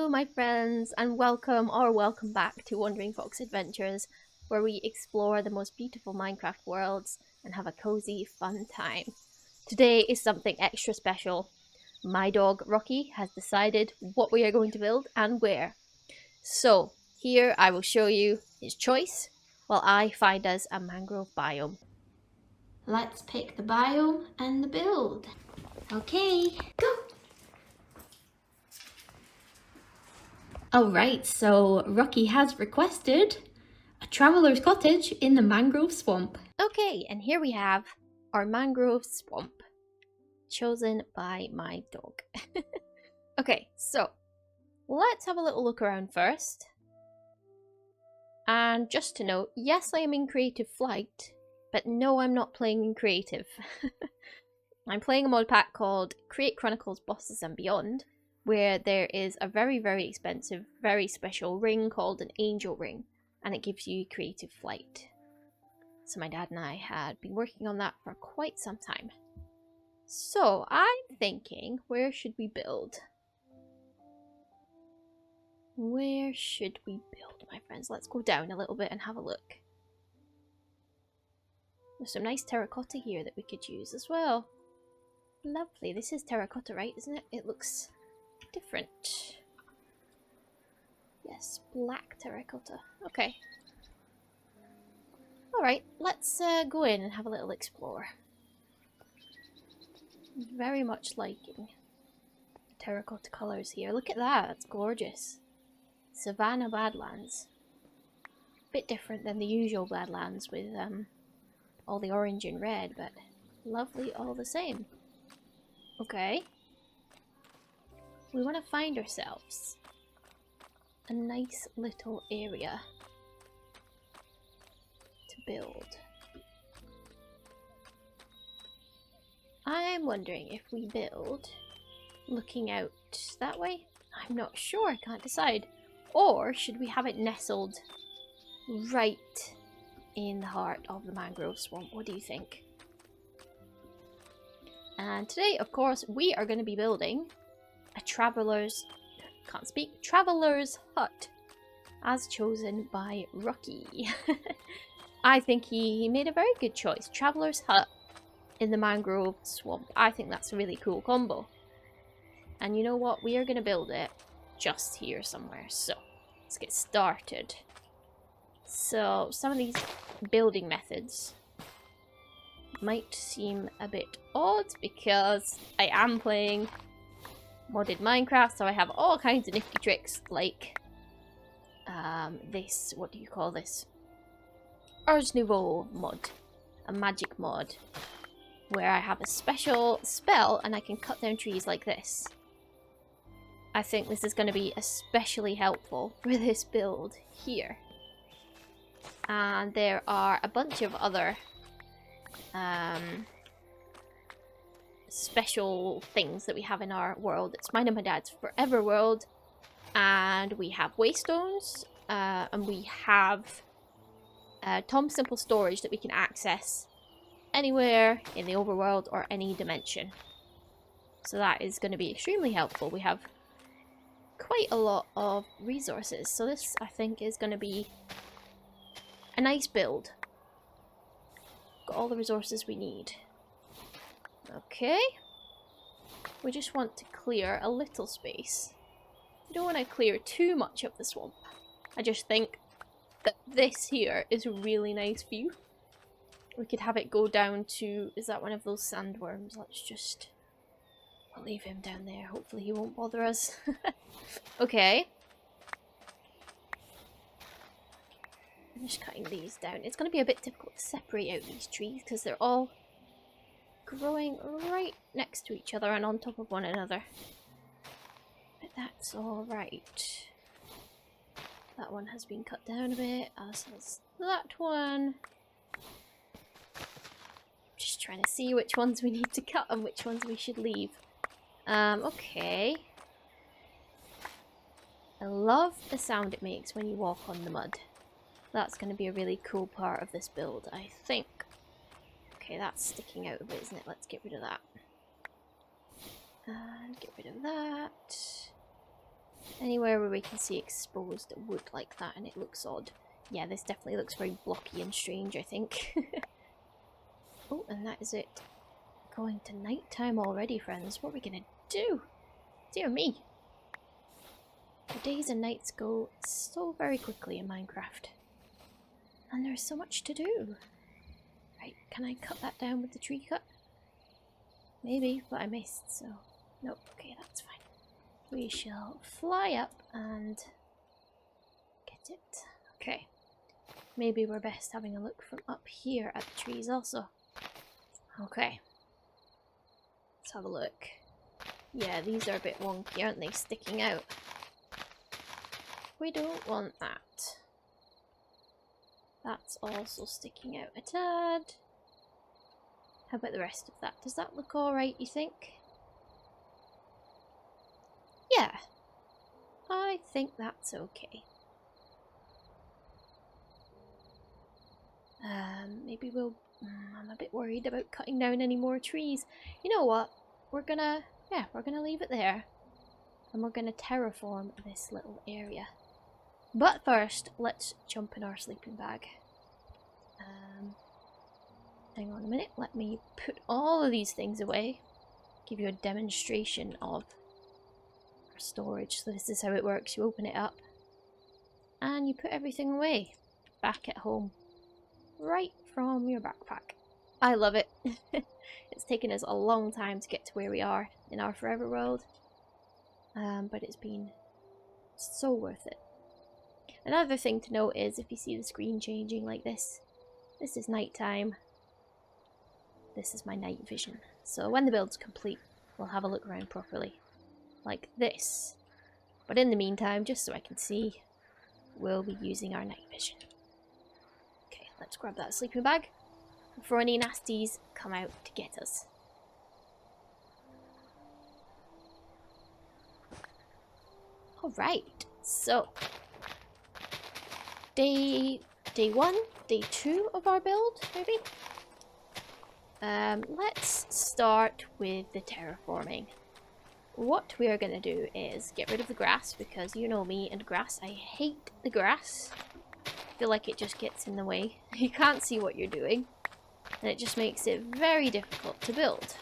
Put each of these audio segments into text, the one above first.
Hello my friends, and welcome back to Wandering Fox Adventures, where we explore the most beautiful Minecraft worlds and have a cozy fun time. Today is something extra special. My dog Rocky has decided what we are going to build and where. So here I will show you his choice while I find us a mangrove biome. Let's pick the biome and the build. Okay, go! Alright, so Rocky has requested a traveller's cottage in the mangrove swamp. Okay, and here we have our mangrove swamp, chosen by my dog. Okay, so let's have a little look around first. And just to note, yes, I am in creative flight, but no, I'm not playing in creative. I'm playing a mod pack called Create Chronicles Bosses and Beyond, where there is a very, very expensive, very special ring called an angel ring, and it gives you creative flight. So my dad and I had been working on that for quite some time. So I'm thinking, where should we build? Where should we build, my friends? Let's go down a little bit and have a look. There's some nice terracotta here that we could use as well. Lovely. This is terracotta, right? Isn't it? It looks different. Yes, black terracotta. Okay. Alright, let's go in and have a little explore. Very much liking the terracotta colours here. Look at that, that's gorgeous. Savannah Badlands. Bit different than the usual Badlands with all the orange and red, but lovely all the same. Okay. We want to find ourselves a nice little area to build. I'm wondering if we build looking out that way. I'm not sure, I can't decide. Or should we have it nestled right in the heart of the mangrove swamp? What do you think? And today, of course, we are going to be building a traveller's hut, as chosen by Rocky. I think he made a very good choice. Traveller's hut in the mangrove swamp. I think that's a really cool combo. And you know what? We are going to build it just here somewhere. So let's get started. So some of these building methods might seem a bit odd because I am playing modded Minecraft, so I have all kinds of nifty tricks like this, what do you call this? Ars Nouveau mod, a magic mod, where I have a special spell and I can cut down trees like this. I think this is going to be especially helpful for this build here. And there are a bunch of other special things that we have in our world. It's mine and my dad's forever world, and we have waystones, and we have Tom Simple storage that we can access anywhere in the overworld or any dimension. So that is going to be extremely helpful. We have quite a lot of resources, so this I think is going to be a nice build. Got all the resources we need. Okay. We just want to clear a little space. We don't want to clear too much of the swamp. I just think that this here is a really nice view. We could have it go down to... Is that one of those sandworms? Let's just... I'll leave him down there. Hopefully he won't bother us. Okay. I'm just cutting these down. It's going to be a bit difficult to separate out these trees because they're all growing right next to each other and on top of one another. But that's alright. That one has been cut down a bit, as has that one. Just trying to see which ones we need to cut and which ones we should leave. Okay. I love the sound it makes when you walk on the mud. That's going to be a really cool part of this build, I think. Okay, that's sticking out a bit, isn't it? Let's get rid of that. And get rid of that. Anywhere where we can see exposed wood like that and it looks odd. Yeah, this definitely looks very blocky and strange, I think. Oh, and that is it. Going to nighttime already, friends. What are we gonna do? Dear me. The days and nights go so very quickly in Minecraft. And there's so much to do. Right, can I cut that down with the tree cut? Maybe, but I missed, so... Nope, okay, that's fine. We shall fly up and get it. Okay. Maybe we're best having a look from up here at the trees also. Okay. Let's have a look. Yeah, these are a bit wonky, aren't they? Sticking out. We don't want that. That's also sticking out a tad. How about the rest of that? Does that look alright, you think? Yeah. I think that's okay. Maybe we'll... I'm a bit worried about cutting down any more trees. You know what? We're gonna leave it there. And we're gonna terraform this little area. But first, let's jump in our sleeping bag. Hang on a minute, let me put all of these things away. Give you a demonstration of our storage. So this is how it works. You open it up and you put everything away. Back at home. Right from your backpack. I love it. It's taken us a long time to get to where we are in our forever world. But it's been so worth it. Another thing to note is if you see the screen changing like this, this is nighttime. This is my night vision. So when the build's complete, we'll have a look around properly. Like this. But in the meantime, just so I can see, we'll be using our night vision. Okay, let's grab that sleeping bag before any nasties come out to get us. Alright, so day 1, day 2 of our build, maybe? Let's start with the terraforming. What we are going to do is get rid of the grass, because you know me and grass. I hate the grass. I feel like it just gets in the way. You can't see what you're doing, and it just makes it very difficult to build.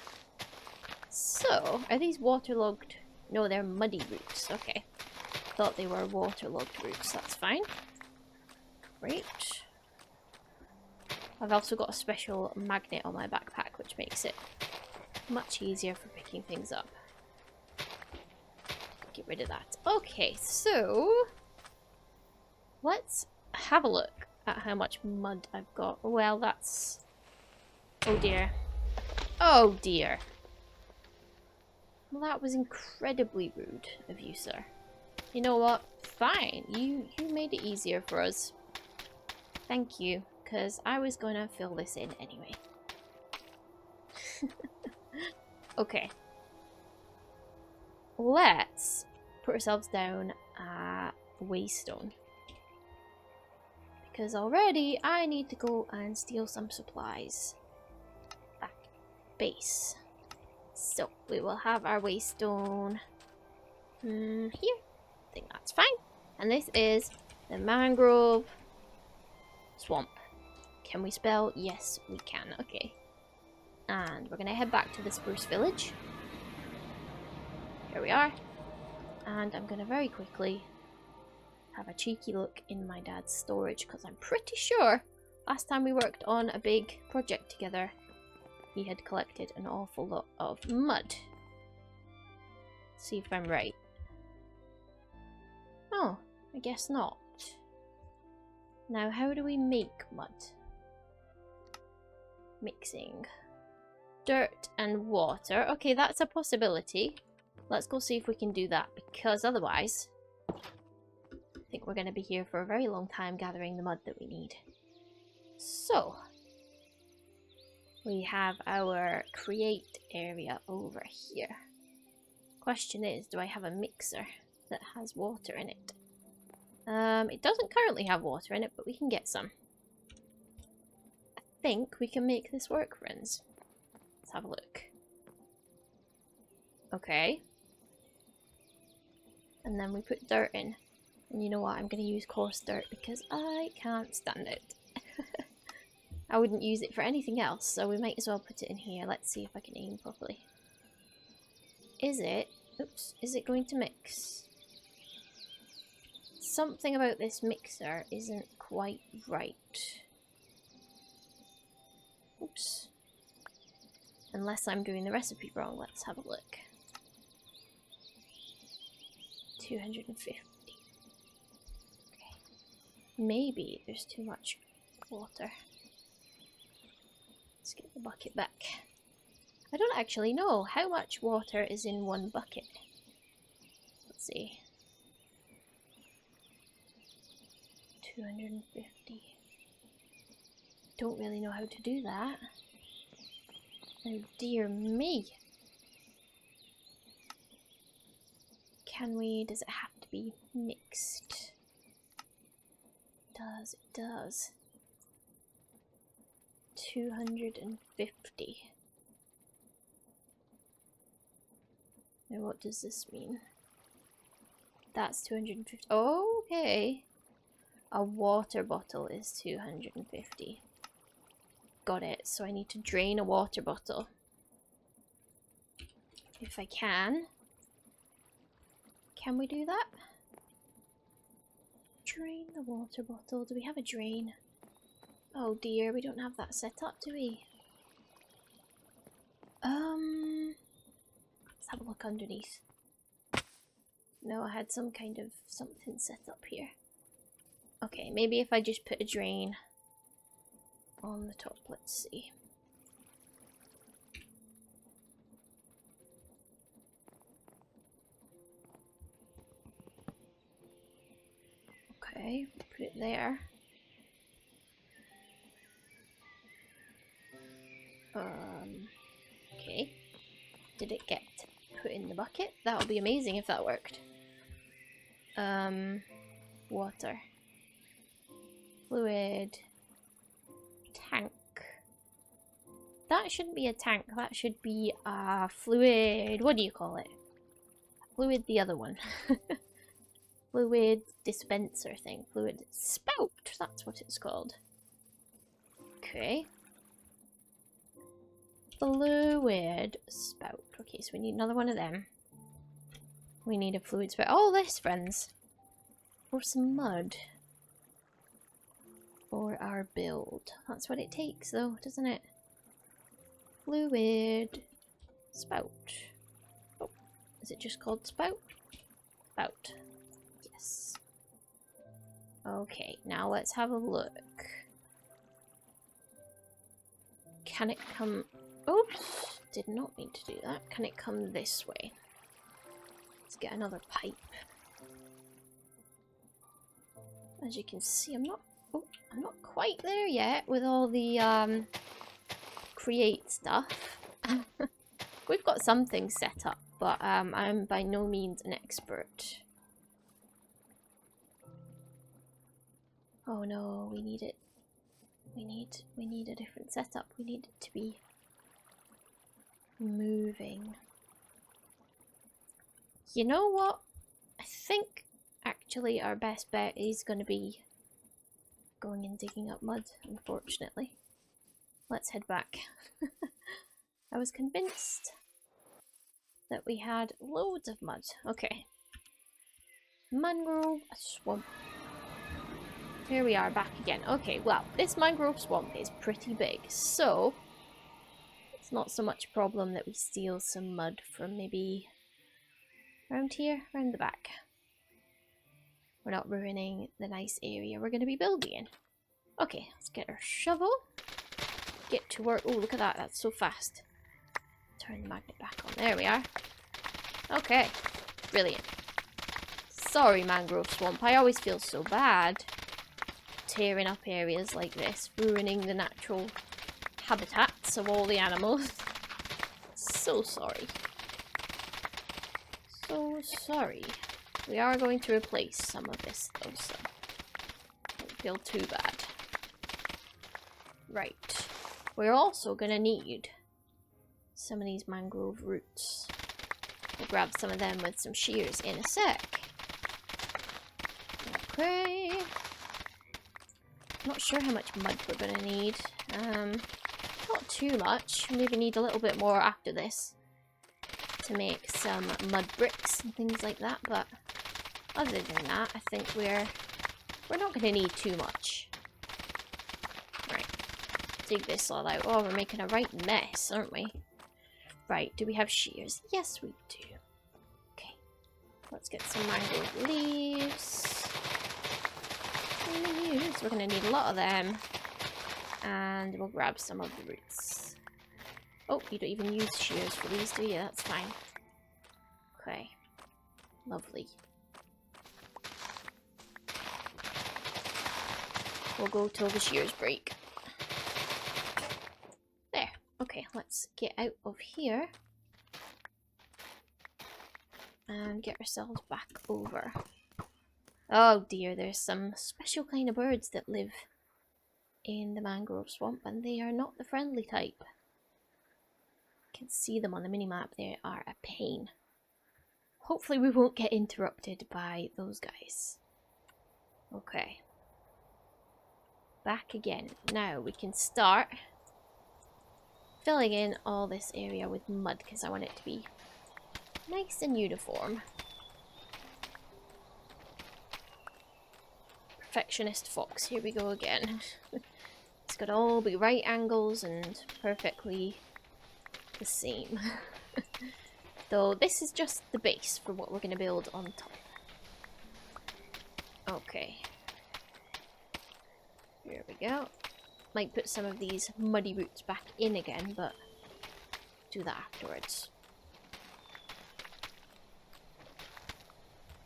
So, are these waterlogged? No, they're muddy roots. Okay. Thought they were waterlogged roots. That's fine. Great. I've also got a special magnet on my backpack, which makes it much easier for picking things up. Get rid of that. Okay, so let's have a look at how much mud I've got. Well, that's... Oh dear. Oh dear. Well, that was incredibly rude of you, sir. You know what? Fine. You made it easier for us. Thank you. Because I was going to fill this in anyway. Okay. Let's put ourselves down at Waystone. Because already I need to go and steal some supplies. Back base. So we will have our Waystone here. I think that's fine. And this is the mangrove swamp. Can we spell? Yes, we can. Okay. And we're going to head back to the spruce village. Here we are. And I'm going to very quickly have a cheeky look in my dad's storage, because I'm pretty sure last time we worked on a big project together, he had collected an awful lot of mud. Let's see if I'm right. Oh, I guess not. Now, how do we make mud? Mixing dirt and water. Okay, that's a possibility. Let's go see if we can do that, because otherwise I think we're going to be here for a very long time gathering the mud that we need. So we have our create area over here. Question is, do I have a mixer that has water in it? It doesn't currently have water in it, but we can get some. I think we can make this work, friends. Let's have a look. Okay. And then we put dirt in. And you know what? I'm going to use coarse dirt because I can't stand it. I wouldn't use it for anything else, so we might as well put it in here. Let's see if I can aim properly. Is it? Oops. Is it going to mix? Something about this mixer isn't quite right. Oops. Unless I'm doing the recipe wrong. Let's have a look. 250. Okay. Maybe there's too much water. Let's get the bucket back. I don't actually know how much water is in one bucket. Let's see. 250. Don't really know how to do that. Oh dear me. Can we, does it have to be mixed? It does. 250. Now what does this mean? That's 250. Oh, okay. A water bottle is 250. Got it. So I need to drain a water bottle. If I can. Can we do that? Drain the water bottle. Do we have a drain? Oh dear, we don't have that set up, do we? Let's have a look underneath. No, I had some kind of something set up here. Okay, maybe if I just put a drain on the top, let's see. Okay, put it there. Okay. Did it get put in the bucket? That would be amazing if that worked. Water. Fluid. Tank. That shouldn't be a tank, that should be a fluid. What do you call it? Fluid, the other one. Fluid dispenser thing. Fluid spout, that's what it's called. Okay. Fluid spout. Okay, so we need another one of them. We need a fluid spout. All this, friends. For some mud. For our build. That's what it takes, though, doesn't it? Fluid spout. Oh, is it just called spout? Spout. Yes. Okay, now let's have a look. Can it come... Oops! Did not mean to do that. Can it come this way? Let's get another pipe. As you can see, I'm not quite there yet with all the create stuff. We've got some things set up, but I'm by no means an expert. Oh no, we need it. We need a different setup. We need it to be moving. You know what? I think actually our best bet is going to be going and digging up mud, unfortunately. Let's head back. I was convinced that we had loads of mud. Okay. Mangrove swamp. Here we are back again. Okay, well, this mangrove swamp is pretty big, so it's not so much a problem that we steal some mud from maybe around here, around the back. We're not ruining the nice area we're going to be building in. Okay, let's get our shovel. Get to work. Oh, look at that. That's so fast. Turn the magnet back on. There we are. Okay. Brilliant. Sorry, mangrove swamp. I always feel so bad tearing up areas like this, ruining the natural habitats of all the animals. So sorry. So sorry. We are going to replace some of this though, so don't feel too bad. Right. We're also going to need some of these mangrove roots. We'll grab some of them with some shears in a sec. Okay. Not sure how much mud we're gonna need. Not too much. Maybe need a little bit more after this to make some mud bricks and things like that, but other than that, I think we're not gonna need too much. Right. Dig this all out. Oh, we're making a right mess, aren't we? Right, do we have shears? Yes, we do. Okay. Let's get some mangrove leaves. Leaves. We're gonna need a lot of them. And we'll grab some of the roots. Oh, you don't even use shears for these, do you? That's fine. Okay. Lovely. We'll go till the shears break. There. Okay, let's get out of here. And get ourselves back over. Oh dear, there's some special kind of birds that live in the mangrove swamp, and they are not the friendly type. You can see them on the minimap. They are a pain. Hopefully we won't get interrupted by those guys. Okay. Back again. Now we can start filling in all this area with mud because I want it to be nice and uniform. Perfectionist fox, here we go again. It's got to all be right angles and perfectly the same. Though this is just the base for what we're going to build on top. Okay. Here we go. Might put some of these muddy roots back in again, but do that afterwards.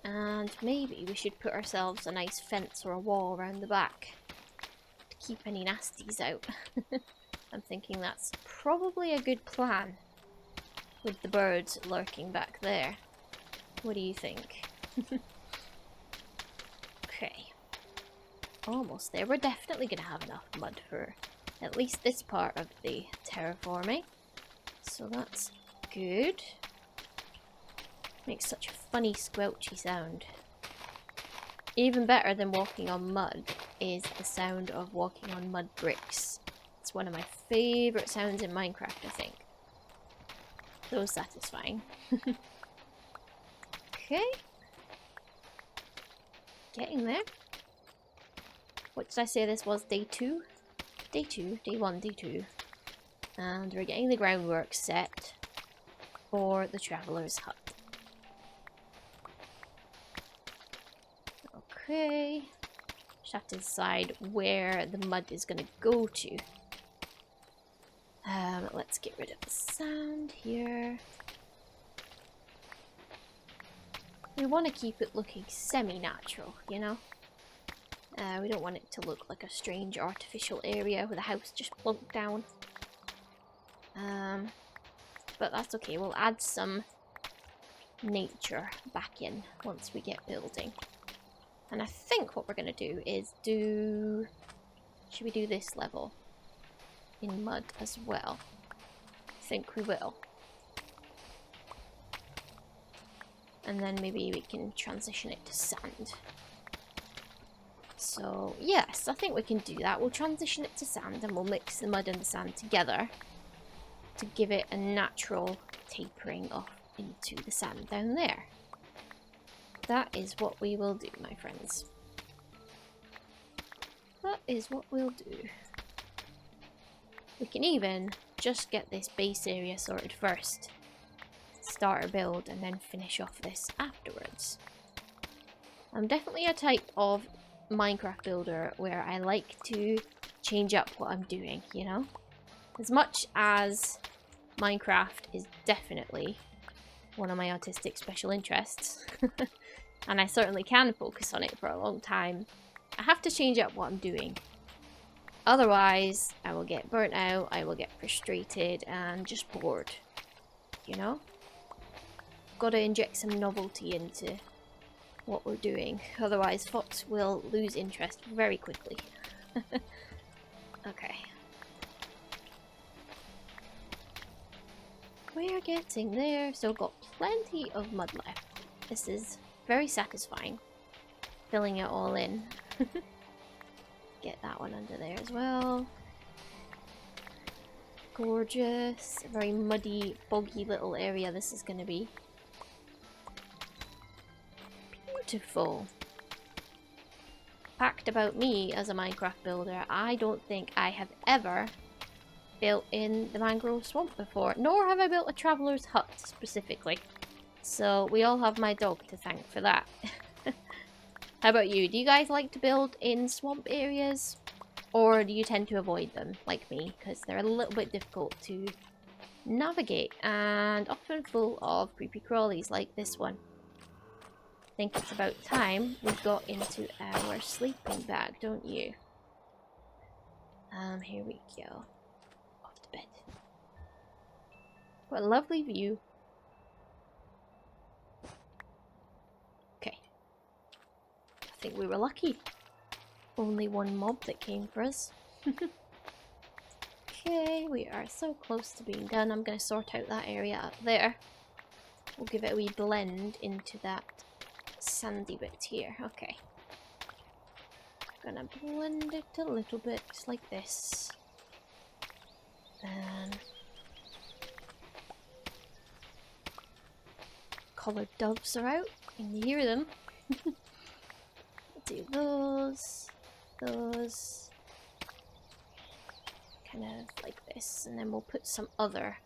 And maybe we should put ourselves a nice fence or a wall around the back to keep any nasties out. I'm thinking that's probably a good plan with the birds lurking back there. What do you think? Okay. Almost there. We're definitely going to have enough mud for at least this part of the terraforming. So that's good. Makes such a funny squelchy sound. Even better than walking on mud is the sound of walking on mud bricks. It's one of my favourite sounds in Minecraft, I think. So satisfying. Okay. Getting there. What did I say this was? Day 2? Day 2. Day 1, day 2. And we're getting the groundwork set for the Traveller's Hut. Okay. Just have to decide where the mud is going to go to. Let's get rid of the sand here. We want to keep it looking semi-natural, you know? We don't want it to look like a strange artificial area with a house just plunked down. But that's okay, we'll add some nature back in once we get building. And I think what we're going to do is do... Should we do this level in mud as well? I think we will. And then maybe we can transition it to sand. So, yes, I think we can do that. We'll transition it to sand and we'll mix the mud and the sand together to give it a natural tapering off into the sand down there. That is what we will do, my friends. That is what we'll do. We can even just get this base area sorted first. Start our build and then finish off this afterwards. I'm definitely a type of Minecraft builder where I like to change up what I'm doing, you know? As much as Minecraft is definitely one of my artistic special interests, and I certainly can focus on it for a long time, I have to change up what I'm doing. Otherwise, I will get burnt out, I will get frustrated and just bored, you know? Gotta inject some novelty into what we're doing, otherwise Fox will lose interest very quickly. Okay. We're getting there, so got plenty of mud left. This is very satisfying. filling it all in. Get that one under there as well. Gorgeous. A very muddy, boggy little area this is going to be. Beautiful. Fact about me as a Minecraft builder, I don't think I have ever built in the mangrove swamp before, nor have I built a traveller's hut specifically. So we all have my dog to thank for that. How about you? Do you guys like to build in swamp areas? Or do you tend to avoid them, like me? Because they're a little bit difficult to navigate and often full of creepy crawlies like this one. I think it's about time we got into our sleeping bag, don't you? Here we go. Off to bed. What a lovely view. Okay. I think we were lucky. Only one mob that came for us. Okay, we are so close to being done. I'm going to sort out that area up there. We'll give it a wee blend into that sandy bit here. Okay. Gonna blend it a little bit like this. And collared doves are out. You can hear them. Do those. Kind of like this, and then we'll put some other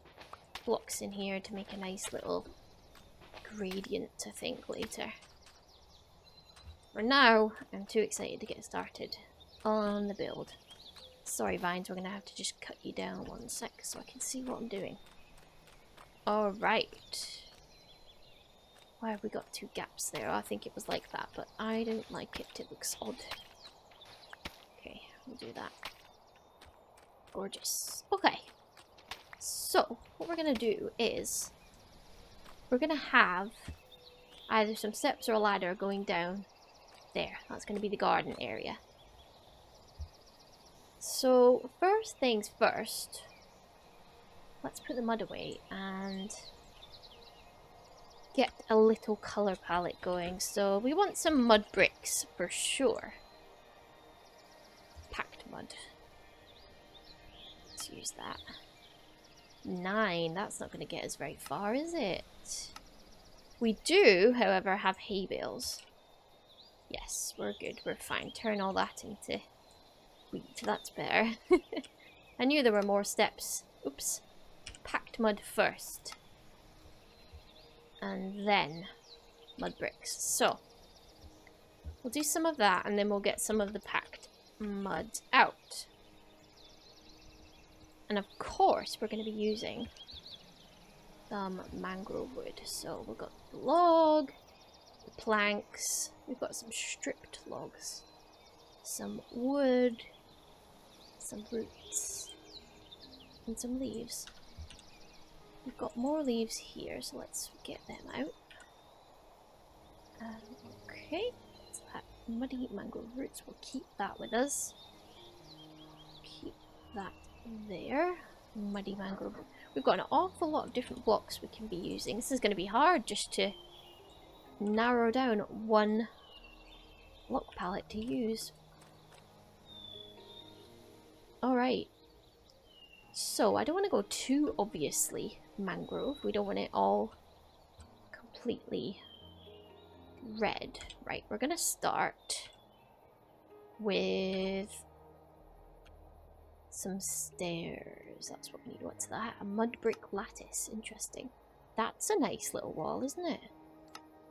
blocks in here to make a nice little gradient, I think, later. For now, I'm too excited to get started on the build. Sorry, Vines, we're going to have to just cut you down 1 sec so I can see what I'm doing. Alright. Why have we got 2 gaps there? Oh, I think it was like that, but I don't like it. It looks odd. Okay, we'll do that. Gorgeous. Okay. So, what we're going to do is we're going to have either some steps or a ladder going down there. That's going to be the garden area. So, first things first, let's put the mud away and get a little colour palette going. So, we want some mud bricks for sure. Packed mud. Let's use that. 9. That's not going to get us very far, is it? We do, however, have hay bales. Yes, we're good. We're fine. Turn all that into wheat. That's better. I knew there were more steps. Oops. Packed mud first. And then mud bricks. So, we'll do some of that and then we'll get some of the packed mud out. And of course, we're going to be using some mangrove wood. So, we've got the log, the planks, we've got some stripped logs, some wood, some roots, and some leaves. We've got more leaves here, so let's get them out. Okay, so that muddy mangrove roots, we'll keep that with us. Keep that there. Muddy mangrove. We've got an awful lot of different blocks we can be using. This is going to be hard just to narrow down one block palette to use. Alright. So, I don't want to go too obviously mangrove. We don't want it all completely red. Right, we're going to start with some stairs. That's what we need. What's that? A mud brick lattice. Interesting. That's a nice little wall, isn't it?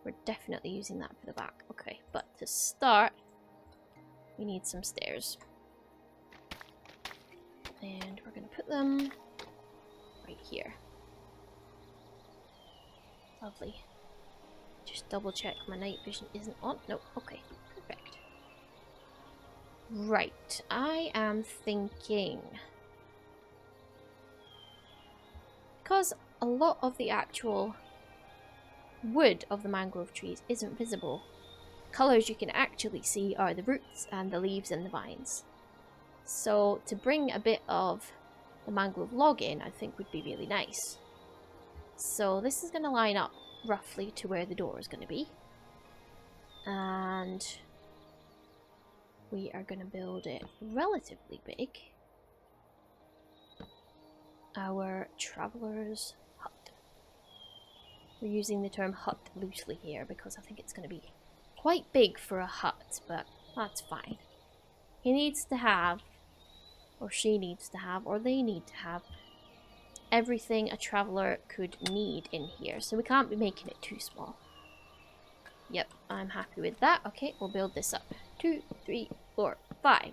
We're definitely using that for the back. Okay, but to start, we need some stairs. And we're going to put them right here. Lovely. Just double check my night vision isn't on. No, okay, perfect. Right, I am thinking, because a lot of the actual wood of the mangrove trees isn't visible, colours you can actually see are the roots and the leaves and the vines. So to bring a bit of the mangrove log in, I think would be really nice. So this is going to line up roughly to where the door is going to be. And we are going to build it relatively big. Our traveler's hut. We're using the term hut loosely here because I think it's going to be quite big for a hut, but that's fine. He needs to have, or she needs to have, or they need to have everything a traveler could need in here, so we can't be making it too small. Yep, I'm happy with that. Okay, we'll build this up. 2, 3, 4, 5.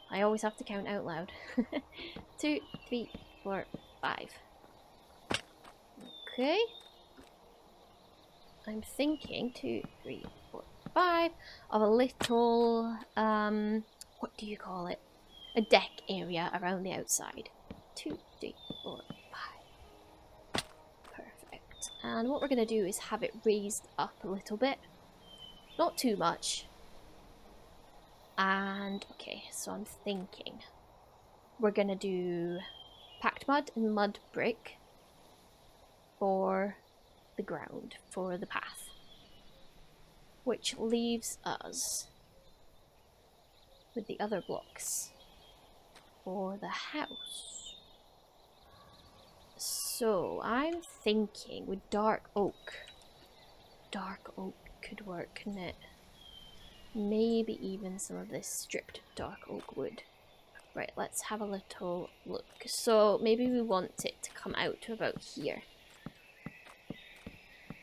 I always have to count out loud. 2, 3, 4, 5. Okay. I'm thinking 2, 3, 4, 5 of a little, what do you call it? A deck area around the outside. 2, 3, 4, 5. Perfect. And what we're going to do is have it raised up a little bit. Not too much. And, okay, so I'm thinking we're going to do packed mud and mud brick for the ground, for the path. Which leaves us with the other blocks for the house. So I'm thinking with dark oak. Dark oak could work, couldn't it? Maybe even some of this stripped dark oak wood. Right, let's have a little look. So maybe we want it to come out to about here.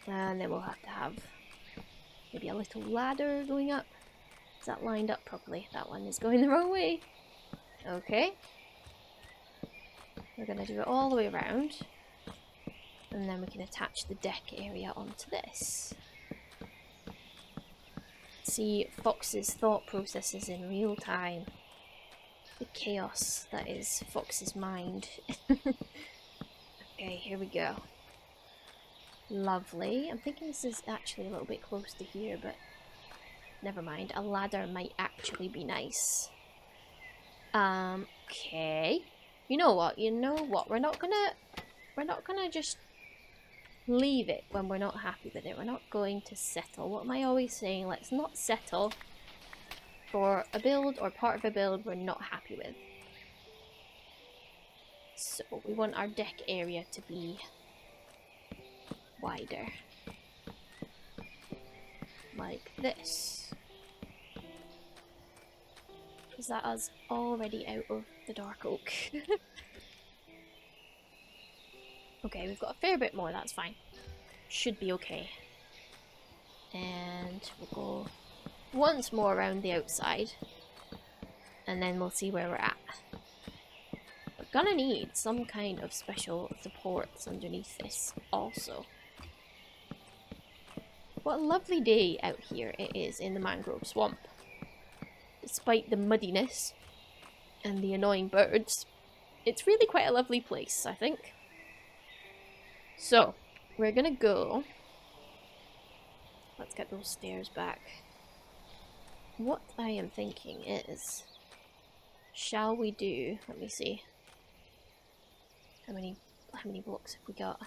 And then we'll have to have maybe a little ladder going up. Is that lined up properly? That one is going the wrong way. Okay. We're going to do it all the way around. And then we can attach the deck area onto this. See Fox's thought processes in real time. The chaos that is Fox's mind. Okay, here we go. Lovely. I'm thinking this is actually a little bit close to here, but never mind. A ladder might actually be nice. Okay. You know what? We're not gonna just leave it when we're not happy with it. We're not going to settle. What am I always saying? Let's not settle for a build or part of a build we're not happy with. So we want our deck area to be wider. Like this. Is that us already out of the dark oak? Okay, we've got a fair bit more, that's fine. Should be okay. And we'll go once more around the outside. And then we'll see where we're at. We're gonna need some kind of special supports underneath this also. What a lovely day out here it is in the mangrove swamp. Despite the muddiness and the annoying birds, it's really quite a lovely place, I think. So, we're gonna go. Let's get those stairs back. What I am thinking is, shall we do, let me see. How many blocks have we got?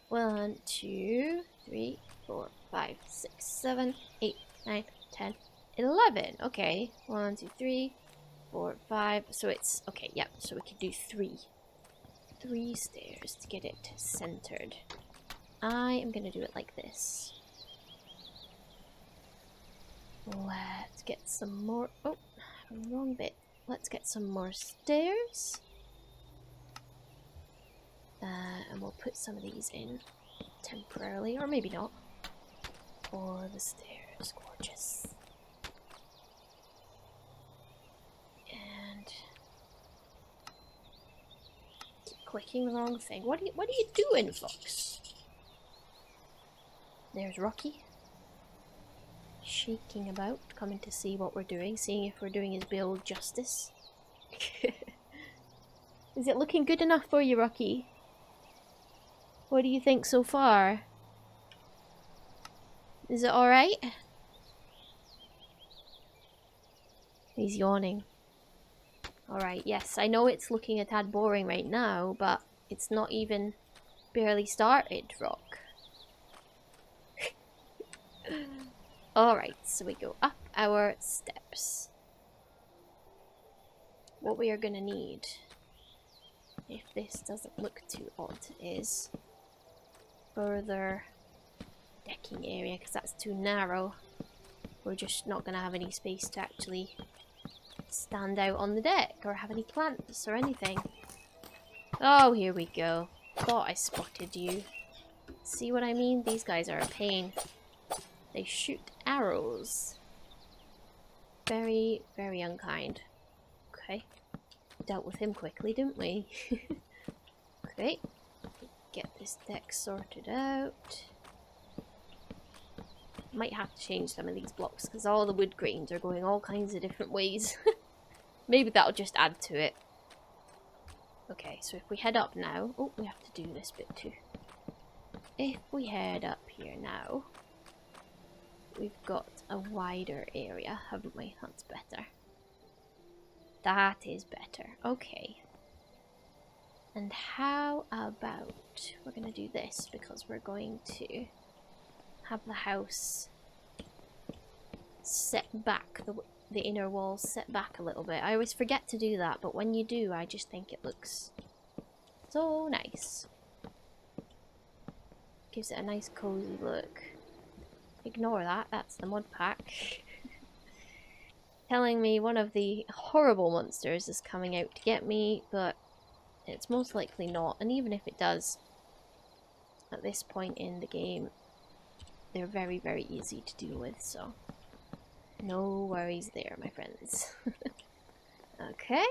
1, 2, 3, 4, 5, 6, 7, 8, 9, 10, 11. Okay. 1, 2, 3, 4, 5. So it's okay, yep, so we can do 3 stairs to get it centered. I am gonna do it like this. Let's get some more. Oh, wrong bit. Let's get some more stairs. And we'll put some of these in temporarily, or maybe not. For the stairs, gorgeous. And keep clicking the wrong thing. What are you doing, Fox? There's Rocky. Shaking about, coming to see what we're doing, seeing if we're doing his build justice. Is it looking good enough for you, Rocky? What do you think so far? Is it alright? He's yawning. Alright, yes, I know it's looking a tad boring right now, but it's not even barely started, Rock. Alright, so we go up our steps. What we are going to need, if this doesn't look too odd, is further decking area, because that's too narrow. We're just not going to have any space to actually stand out on the deck or have any plants or anything. Oh, here we go. Thought I spotted you. See what I mean? These guys are a pain. They shoot arrows. Very, very unkind. Okay. Dealt with him quickly, didn't we? Okay. Get this deck sorted out. Might have to change some of these blocks because all the wood grains are going all kinds of different ways. Maybe that'll just add to it. Okay, so if we head up now... Oh, we have to do this bit too. If we head up here now, we've got a wider area, haven't we? That's better. That is better. Okay. And how about... We're going to do this because we're going to have the house set back, the inner walls set back a little bit. I always forget to do that, but when you do, I just think it looks so nice. Gives it a nice cozy look. Ignore that, that's the mud pack. Telling me one of the horrible monsters is coming out to get me, but it's most likely not. And even if it does, at this point in the game, they're very, very easy to deal with, so no worries there, my friends. Okay.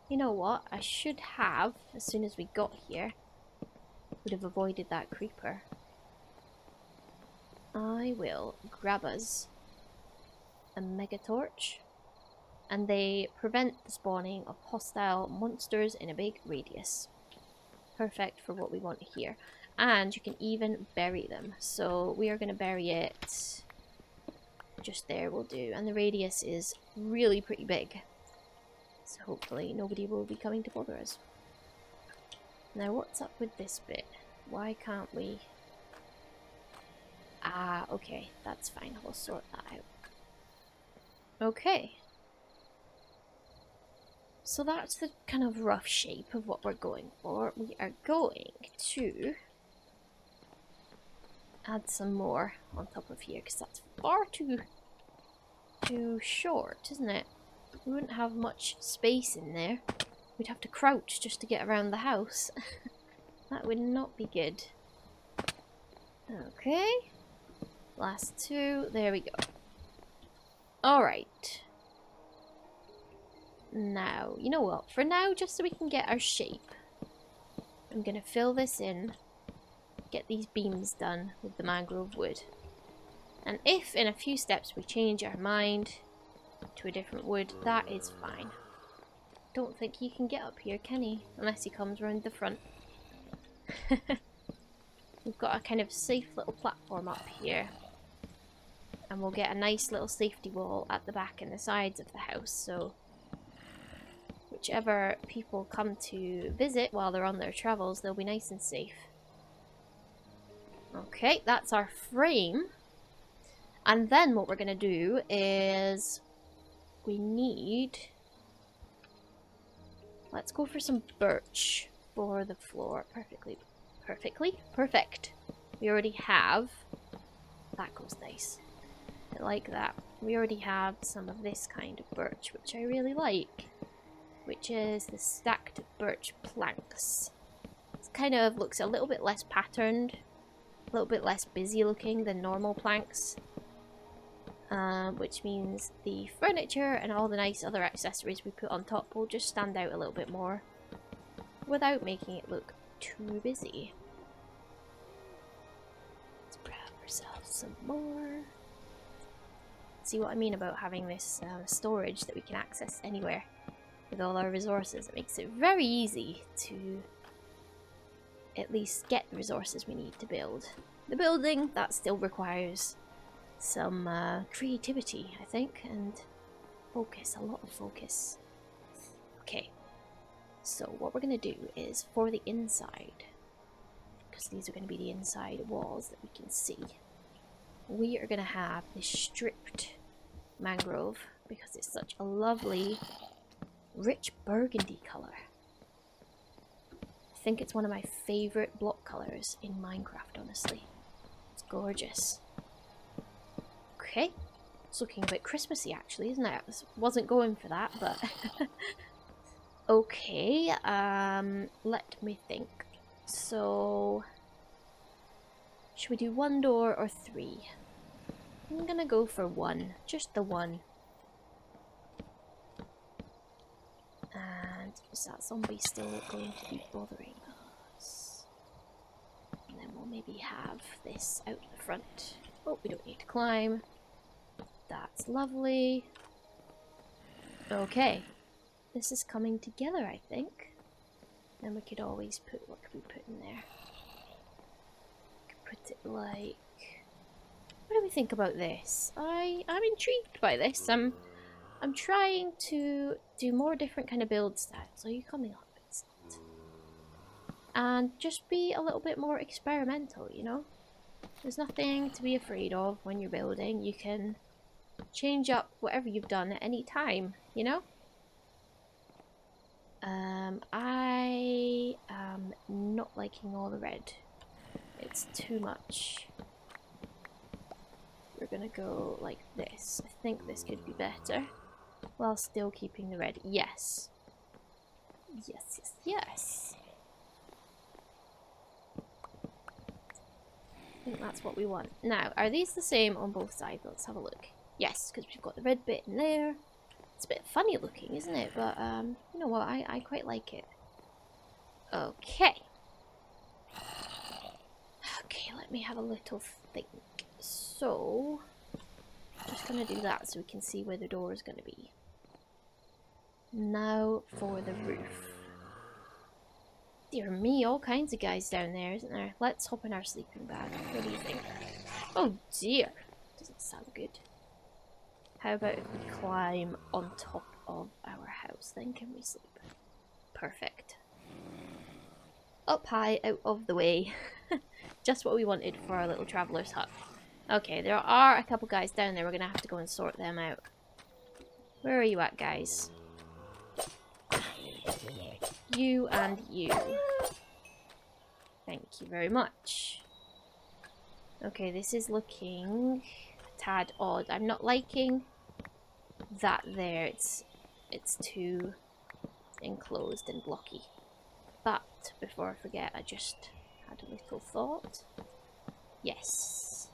You know what? I should have, as soon as we got here, would have avoided that creeper. I will grab us a mega torch, and they prevent the spawning of hostile monsters in a big radius. Perfect for what we want here. And you can even bury them. So we are going to bury it just there will do. And the radius is really pretty big. So hopefully nobody will be coming to bother us. Now what's up with this bit? Why can't we... Ah, okay. That's fine. We'll sort that out. Okay. So that's the kind of rough shape of what we're going for. We are going to add some more on top of here because that's far too short, isn't it? We wouldn't have much space in there. We'd have to crouch just to get around the house. That would not be good. Okay. Last two. There we go. Alright. Now, you know what? For now, just so we can get our shape, I'm going to fill this in. Get these beams done with the mangrove wood. And if in a few steps we change our mind to a different wood, that is fine. Don't think he can get up here, can he? Unless he comes round the front. We've got a kind of safe little platform up here. And we'll get a nice little safety wall at the back and the sides of the house, so whichever people come to visit while they're on their travels, they'll be nice and safe. Okay, that's our frame. And then what we're going to do is we need... Let's go for some birch for the floor. Perfect. We already have... That goes nice. I like that. We already have some of this kind of birch, which I really like. Which is the stacked birch planks. It kind of looks a little bit less patterned. A little bit less busy looking than normal planks. Which means the furniture and all the nice other accessories we put on top will just stand out a little bit more without making it look too busy. Let's grab ourselves some more. See what I mean about having this storage that we can access anywhere with all our resources. It makes it very easy to at least get the resources we need to build. The building, that still requires some creativity, I think, and focus, a lot of focus. Okay, so what we're going to do is for the inside, because these are going to be the inside walls that we can see, we are going to have this stripped mangrove because it's such a lovely, rich burgundy colour. I think it's one of my favourite block colours in Minecraft, honestly. It's gorgeous. Okay, it's looking a bit Christmassy actually, isn't it? I wasn't going for that, but... Okay, let me think. So... should we do 1 door or 3? I'm gonna go for 1. Just the 1. And is that zombie still going to be bothering us? And then we'll maybe have this out the front. Oh, we don't need to climb. That's lovely. Okay. This is coming together, I think. Then we could always put, what could we put in there? We could put it like... what do we think about this? I'm intrigued by this. I'm trying to do more different kind of build styles. Are you coming up? It's not. And just be a little bit more experimental, you know? There's nothing to be afraid of when you're building. You can change up whatever you've done at any time, you know? I am not liking all the red. It's too much. We're gonna go like this. I think this could be better. While still keeping the red. Yes. Yes, yes, yes. I think that's what we want. Now, are these the same on both sides? Let's have a look. Yes, because we've got the red bit in there. It's a bit funny looking, isn't it? But, you know what? I quite like it. Okay. Okay, let me have a little think. So... just gonna do that so we can see where the door is gonna be. Now for the roof. Dear me, all kinds of guys down there, isn't there? Let's hop in our sleeping bag. What do you think? Oh dear, doesn't sound good. How about if we climb on top of our house? Then can we sleep? Perfect. Up high, out of the way. Just what we wanted for our little traveller's hut. Okay, there are a couple guys down there. We're going to have to go and sort them out. Where are you at, guys? You and you. Thank you very much. Okay, this is looking a tad odd. I'm not liking that there. It's too enclosed and blocky. But before I forget, I just had a little thought. Yes.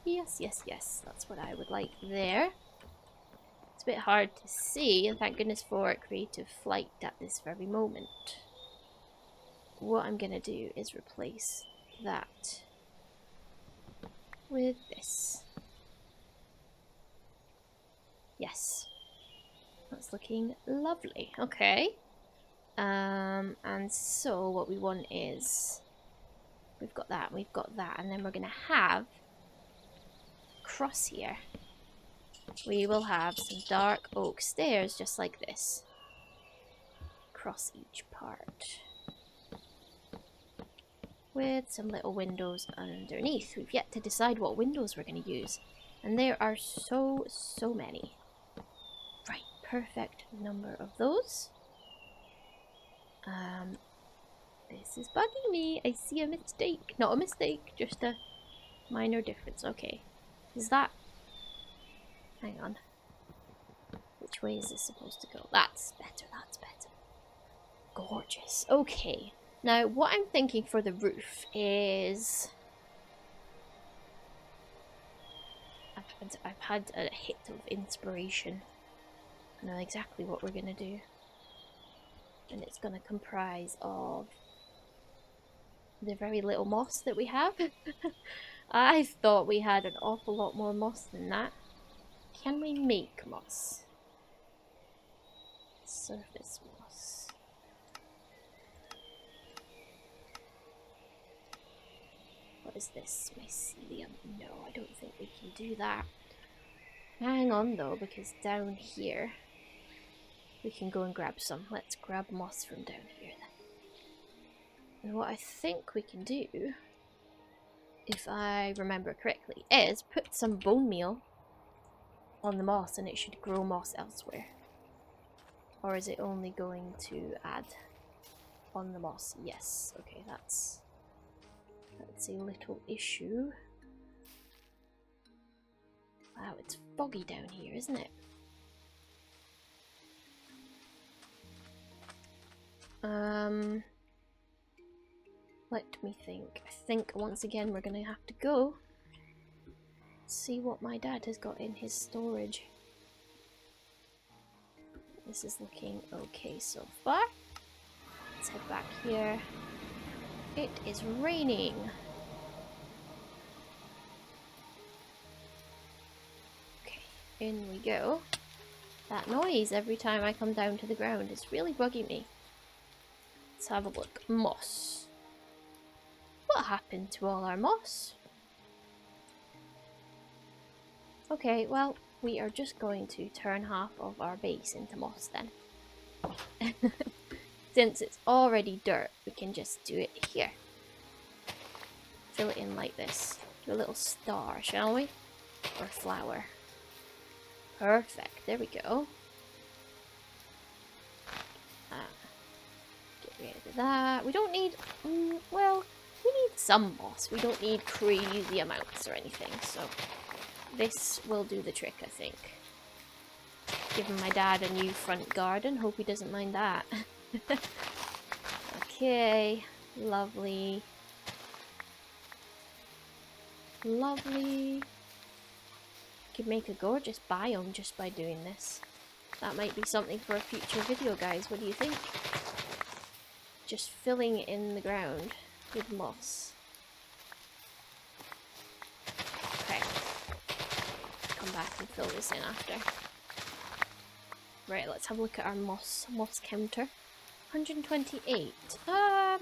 Yes, yes, yes. That's what I would like there. It's a bit hard to see, and thank goodness for creative flight at this very moment. What I'm gonna do is replace that with this. Yes. That's looking lovely. Okay. And so what we want is we've got that, and then we're gonna have across here. We will have some dark oak stairs just like this across each part with some little windows underneath. We've yet to decide what windows we're going to use, and there are so many. Right, perfect number of those. This is bugging me. I see a mistake. Not a mistake, just a minor difference. Okay, is that... hang on. Which way is this supposed to go? That's better, that's better. Gorgeous. Okay. Now, what I'm thinking for the roof is... I've had a hit of inspiration. I know exactly what we're going to do. And it's going to comprise of the very little moss that we have. I thought we had an awful lot more moss than that. Can we make moss? Surface moss. What is this? Mycelium? No, I don't think we can do that. Hang on though, because down here we can go and grab some. Let's grab moss from down here then. And what I think we can do if I remember correctly, is put some bone meal on the moss and it should grow moss elsewhere. Or is it only going to add on the moss? Yes. Okay, that's a little issue. Wow, it's foggy down here, isn't it? Let me think. I think once again we're gonna have to go see what my dad has got in his storage. This is looking okay so far. Let's head back here. It is raining. Okay, in we go. That noise every time I come down to the ground is really bugging me. Let's have a look. Moss. What happened to all our moss? Okay, well, we are just going to turn half of our base into moss then. Since it's already dirt, we can just do it here. Fill it in like this. Do a little star, shall we? Or flower. Perfect, there we go. Get rid of that. We don't need, well, we need some moss. We don't need crazy amounts or anything, so this will do the trick, I think. Giving my dad a new front garden. Hope he doesn't mind that. Okay, lovely. Lovely. Could make a gorgeous biome just by doing this. That might be something for a future video, guys. What do you think? Just filling in the ground with moss. Okay. Come back and fill this in after. Right, let's have a look at our moss counter. 128. I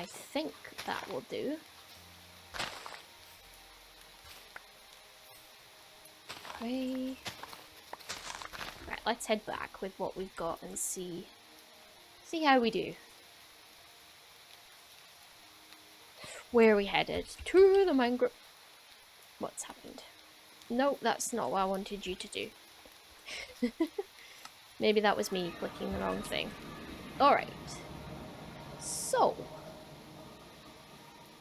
think that will do. Okay. Right, let's head back with what we've got and see how we do. Where are we headed? To the mangrove. What's happened? No, that's not what I wanted you to do. Maybe that was me clicking the wrong thing. Alright. So,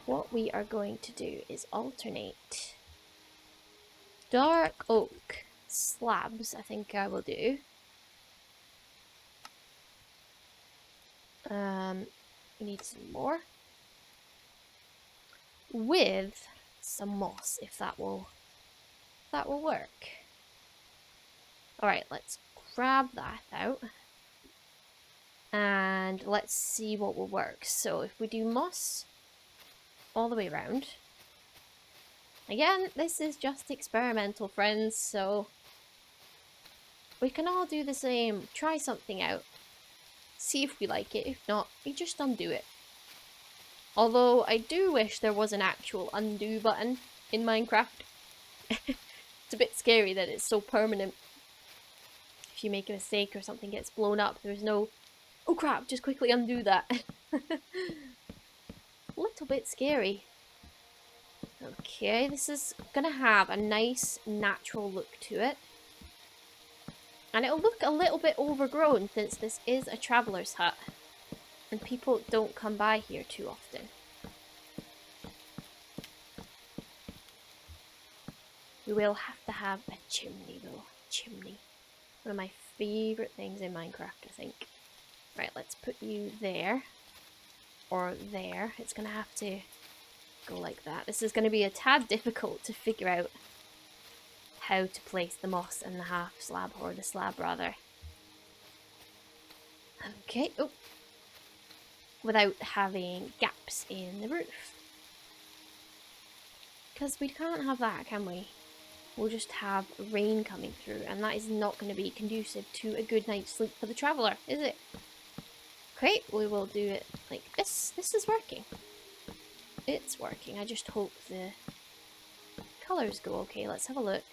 what we are going to do is alternate dark oak slabs, I think I will do. We need some more. With some moss, if that will work. Alright, let's grab that out. And let's see what will work. So if we do moss all the way around. Again, this is just experimental, friends, so we can all do the same. Try something out. See if we like it. If not, we just undo it. Although, I do wish there was an actual undo button in Minecraft. It's a bit scary that it's so permanent. If you make a mistake or something gets blown up, there's no, oh crap, just quickly undo that. A little bit scary. Okay, this is gonna have a nice natural look to it. And it'll look a little bit overgrown since this is a traveller's hut. And people don't come by here too often. We will have to have a chimney though. Chimney. One of my favourite things in Minecraft, I think. Right, let's put you there. Or there. It's going to have to go like that. This is going to be a tad difficult to figure out how to place the moss and the half slab, or the slab rather. Okay, oh. Without having gaps in the roof. Because we can't have that, can we? We'll just have rain coming through, and that is not going to be conducive to a good night's sleep for the traveller, is it? Okay, we will do it like this. This is working. It's working. I just hope the colours go okay. Let's have a look.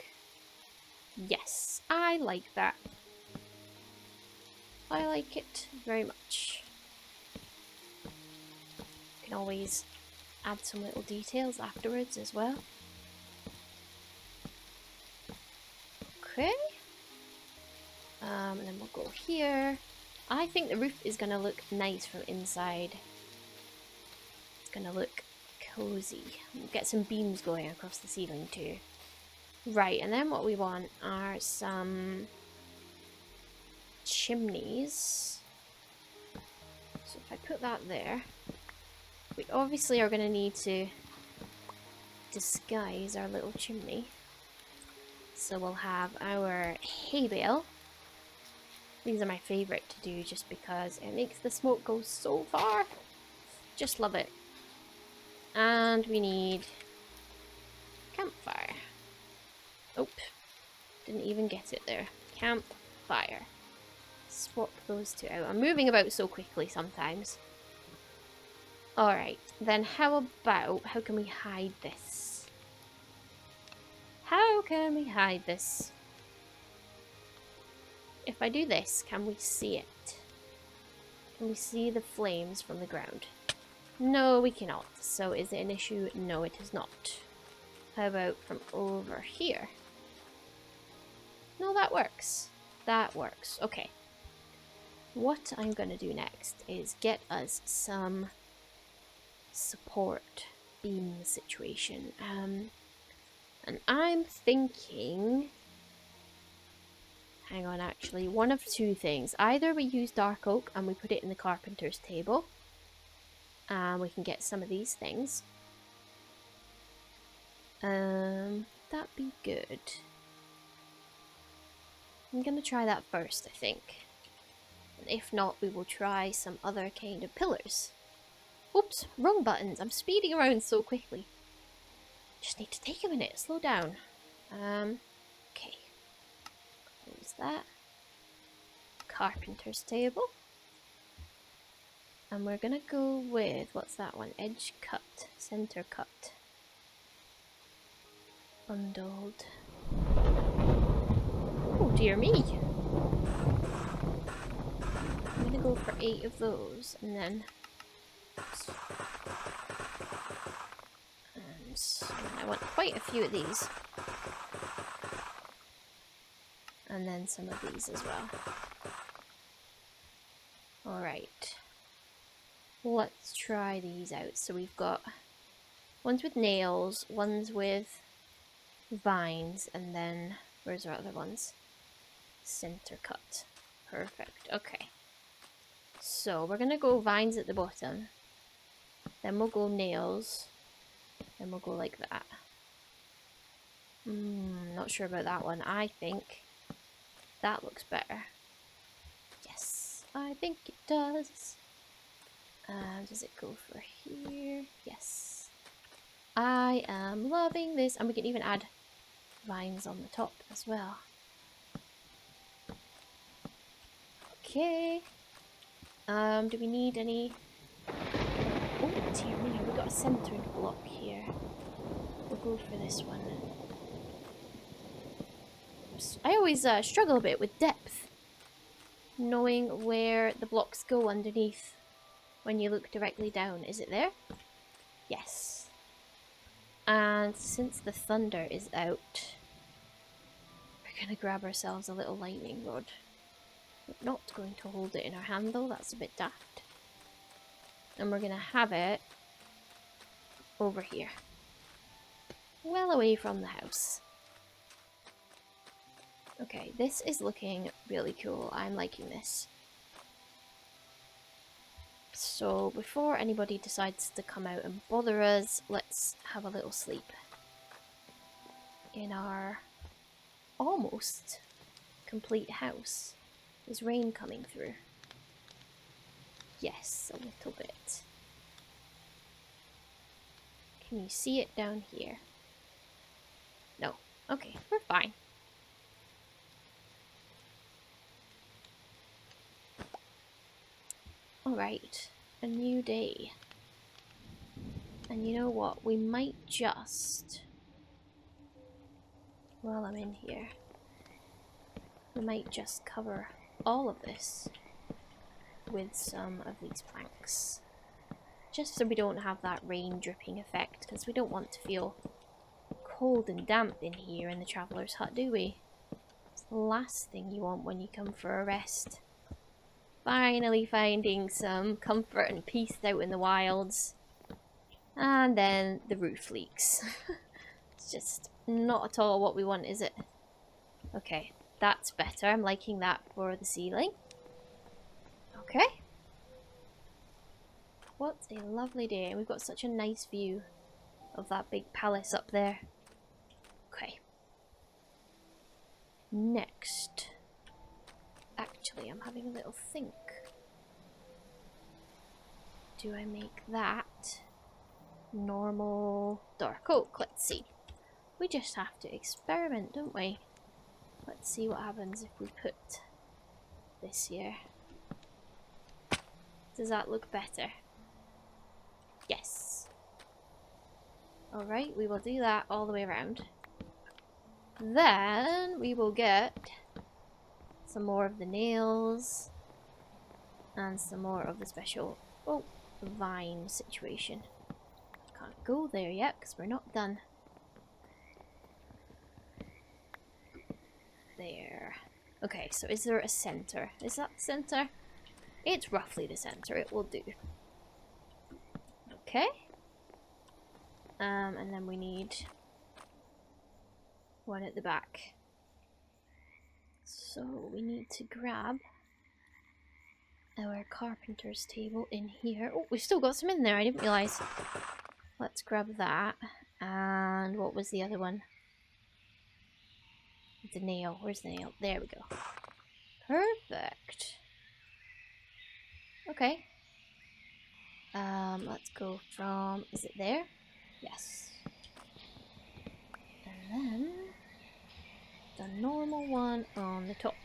Yes, I like that. I like it very much. You can always add some little details afterwards as well. Okay. And then we'll go here. I think the roof is going to look nice from inside. It's going to look cozy. We'll get some beams going across the ceiling too. Right, and then what we want are some chimneys. So if I put that there, we obviously are going to need to disguise our little chimney. So we'll have our hay bale. These are my favourite to do just because it makes the smoke go so far. Just love it. And we need campfire. Oh, didn't even get it there. Campfire. Swap those two out. I'm moving about so quickly sometimes. Alright, then how can we hide this? How can we hide this? If I do this, can we see it? Can we see the flames from the ground? No, we cannot. So is it an issue? No, it is not. How about from over here? No, that works. That works. Okay. What I'm going to do next is get us some support beam situation. And I'm thinking... Hang on, actually. One of two things. Either we use dark oak and we put it in the carpenter's table. And we can get some of these things. That'd be good. I'm going to try that first, I think. And if not, we will try some other kind of pillars. Oops, wrong buttons. I'm speeding around so quickly. Just need to take a minute. Slow down. Okay. Close that. Carpenter's table. And we're gonna go with, what's that one? Edge cut. Center cut. Bundled. Oh dear me. I'm gonna go for 8 of those and then... And I want quite a few of these. And then some of these as well. Alright. Let's try these out. So we've got ones with nails, ones with vines, and then where's our other ones? Center cut. Perfect. Okay. So we're gonna go vines at the bottom. Then we'll go nails. Then we'll go like that. Not sure about that one. I think that looks better. Yes, I think it does. Does it go for here? Yes. I am loving this. And we can even add vines on the top as well. Okay. Do we need any... Oh, dear me, we've got a centered block here. We'll go for this one. I always struggle a bit with depth. Knowing where the blocks go underneath when you look directly down. Is it there? Yes. And since the thunder is out, we're going to grab ourselves a little lightning rod. We're not going to hold it in our hand though, that's a bit daft. And we're going to have it over here. Well away from the house. Okay, this is looking really cool. I'm liking this. So before anybody decides to come out and bother us, let's have a little sleep in our almost complete house. Is rain coming through? Yes, a little bit. Can you see it down here? No. Okay, we're fine. Alright, a new day. And you know what? We might just... While I'm in here, we might just cover all of this with some of these planks. just so we don't have that rain dripping effect, because we don't want to feel cold and damp in here in the traveller's hut, do we? It's the last thing you want when you come for a rest. Finally finding some comfort and peace out in the wilds. And then the roof leaks. It's just not at all what we want, is it? Okay, that's better. I'm liking that for the ceiling. Okay. What a lovely day. We've got such a nice view of that big palace up there. Okay. Next. Actually, I'm having a little think. Do I make that normal dark oak? Let's see. We just have to experiment, don't we? Let's see what happens if we put this here. Does that look better? Yes. Alright, we will do that all the way around. Then we will get some more of the nails and some more of the special vine situation. Can't go there yet because we're not done. There. Okay, so is there a center? Is that the center? It's roughly the center. It will do. Okay. And then we need one at the back. So we need to grab our carpenter's table in here. Oh, we've still got some in there. I didn't realise. Let's grab that. And what was the other one? The nail. Where's the nail? There we go. Perfect. Okay. Let's go from... Is it there? Yes. And then the normal one on the top.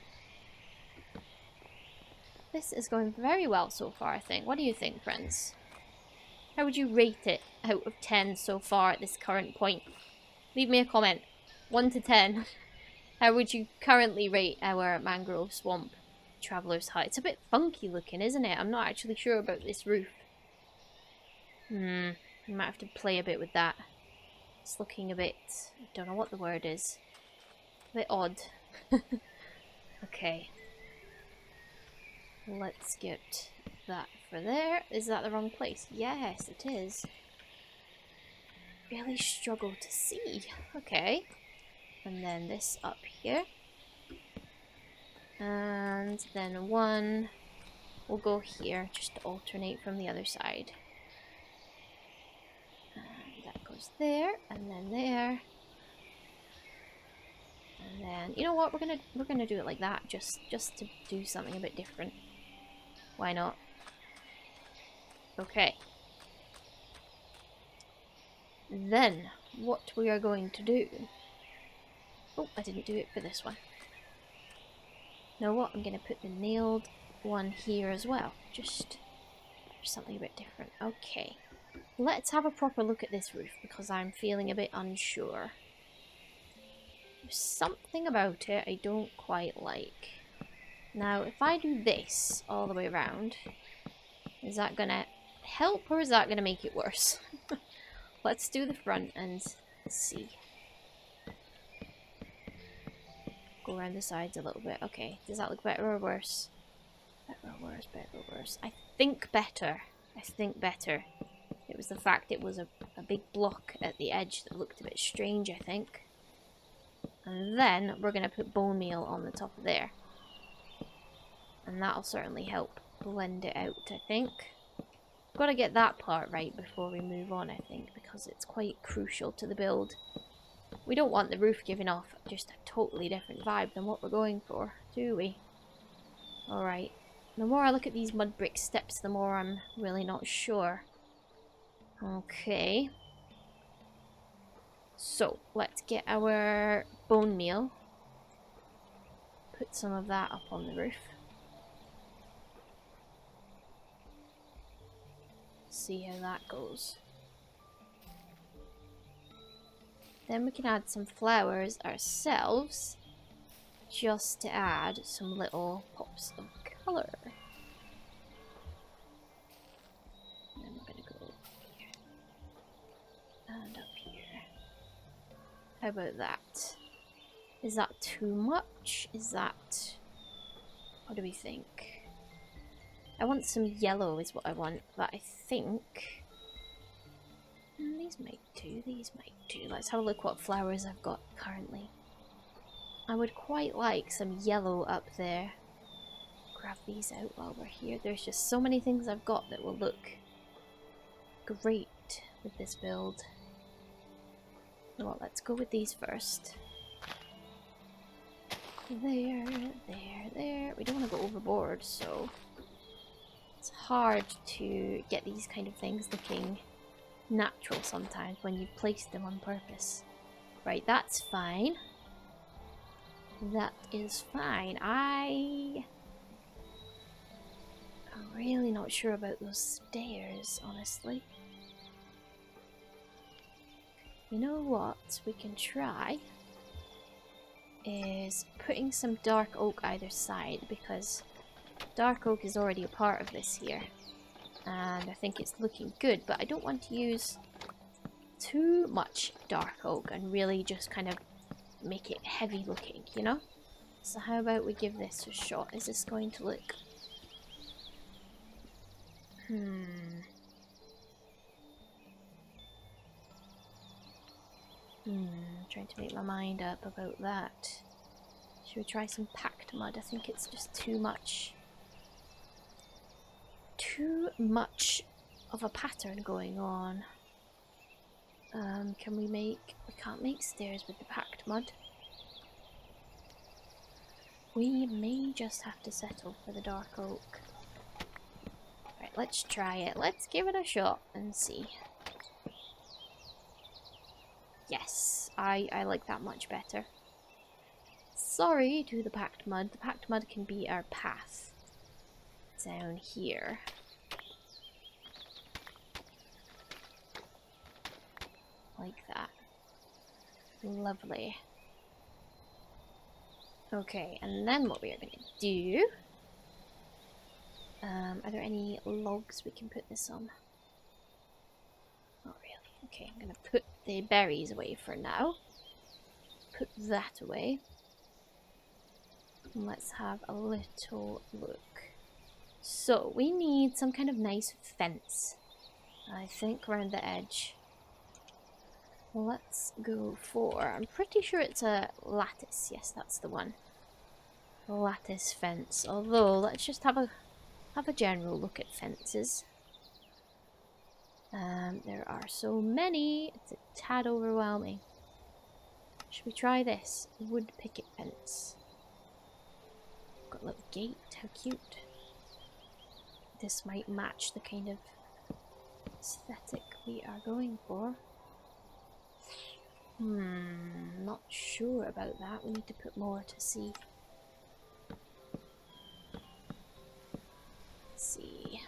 This is going very well so far, I think. What do you think, friends? How would you rate it out of 10 so far at this current point? Leave me a comment. 1 to 10. How would you currently rate our mangrove swamp traveller's hut? It's a bit funky looking, isn't it? I'm not actually sure about this roof. I might have to play a bit with that. It's looking a bit... I don't know what the word is. A bit odd. Okay. Let's get that for there. Is that the wrong place? Yes, it is. Really struggle to see. Okay. And then this up here. And then one will go here just to alternate from the other side. And that goes there, and then there. And then, you know what, we're gonna do it like that, just to do something a bit different. Why not? Okay. Then, what we are going to do... Oh, I didn't do it for this one. You know what, I'm gonna put the nailed one here as well, just for something a bit different. Okay. Let's have a proper look at this roof, because I'm feeling a bit unsure. There's something about it I don't quite like. Now, if I do this all the way around, is that gonna help or is that gonna make it worse? Let's do the front and see. Go around the sides a little bit. Okay, does that look better or worse? Better or worse, better or worse. I think better. I think better. It was the fact it was a big block at the edge that looked a bit strange, I think. And then we're going to put bone meal on the top of there. And that'll certainly help blend it out, I think. Got to get that part right before we move on, I think, because it's quite crucial to the build. We don't want the roof giving off just a totally different vibe than what we're going for, do we? Alright. The more I look at these mud brick steps, the more I'm really not sure. Okay. So, let's get our bone meal. Put some of that up on the roof. See how that goes. Then we can add some flowers ourselves, just to add some little pops of colour. And then we're going to go And up here. How about that? Is that too much? Is that... What do we think? I want some yellow is what I want, but I think... these might do, these might do. Let's have a look what flowers I've got currently. I would quite like some yellow up there. Grab these out while we're here. There's just so many things I've got that will look great with this build. Well, let's go with these first. There, there, there. We don't want to go overboard, so it's hard to get these kind of things looking natural sometimes when you've placed them on purpose. Right, that's fine. That is fine. I'm really not sure about those stairs, honestly. You know what we can try is putting some dark oak either side, because dark oak is already a part of this here. And I think it's looking good, but I don't want to use too much dark oak and really just kind of make it heavy looking, you know? So how about we give this a shot? Is this going to look... Trying to make my mind up about that. Should we try some packed mud? I think it's just too much. Too much of a pattern going on. Can we make... We can't make stairs with the packed mud. We may just have to settle for the dark oak. Right, let's try it. Let's give it a shot and see. Yes, I like that much better. Sorry to the packed mud. The packed mud can be our path down here. Like that. Lovely. Okay, and then what we are going to do... are there any logs we can put this on? Not really. Okay, I'm going to put the berries away for now. Put that away. And let's have a little look. So, we need some kind of nice fence, I think, around the edge. Let's go for... I'm pretty sure it's a lattice. Yes, that's the one. Lattice fence. Although, let's just have a general look at fences. There are so many, it's a tad overwhelming. Should we try this? Wood picket fence. Got a little gate, how cute. This might match the kind of aesthetic we are going for. Not sure about that. We need to put more to see. Let's see.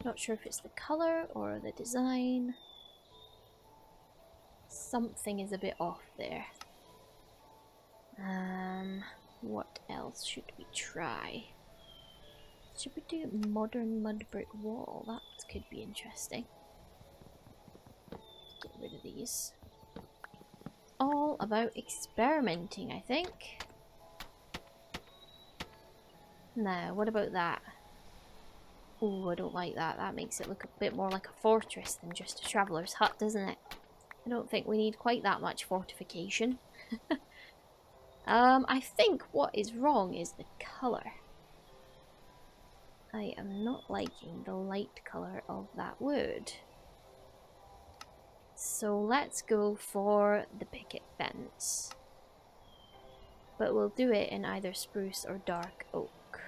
Not sure if it's the colour or the design. Something is a bit off there. What else should we try? Should we do modern mud brick wall? That could be interesting. Get rid of these. All about experimenting, I think. Now, what about that? Oh, I don't like that. That makes it look a bit more like a fortress than just a traveller's hut, doesn't it? I don't think we need quite that much fortification. I think what is wrong is the colour. I am not liking the light colour of that wood. So let's go for the picket fence. But we'll do it in either spruce or dark oak.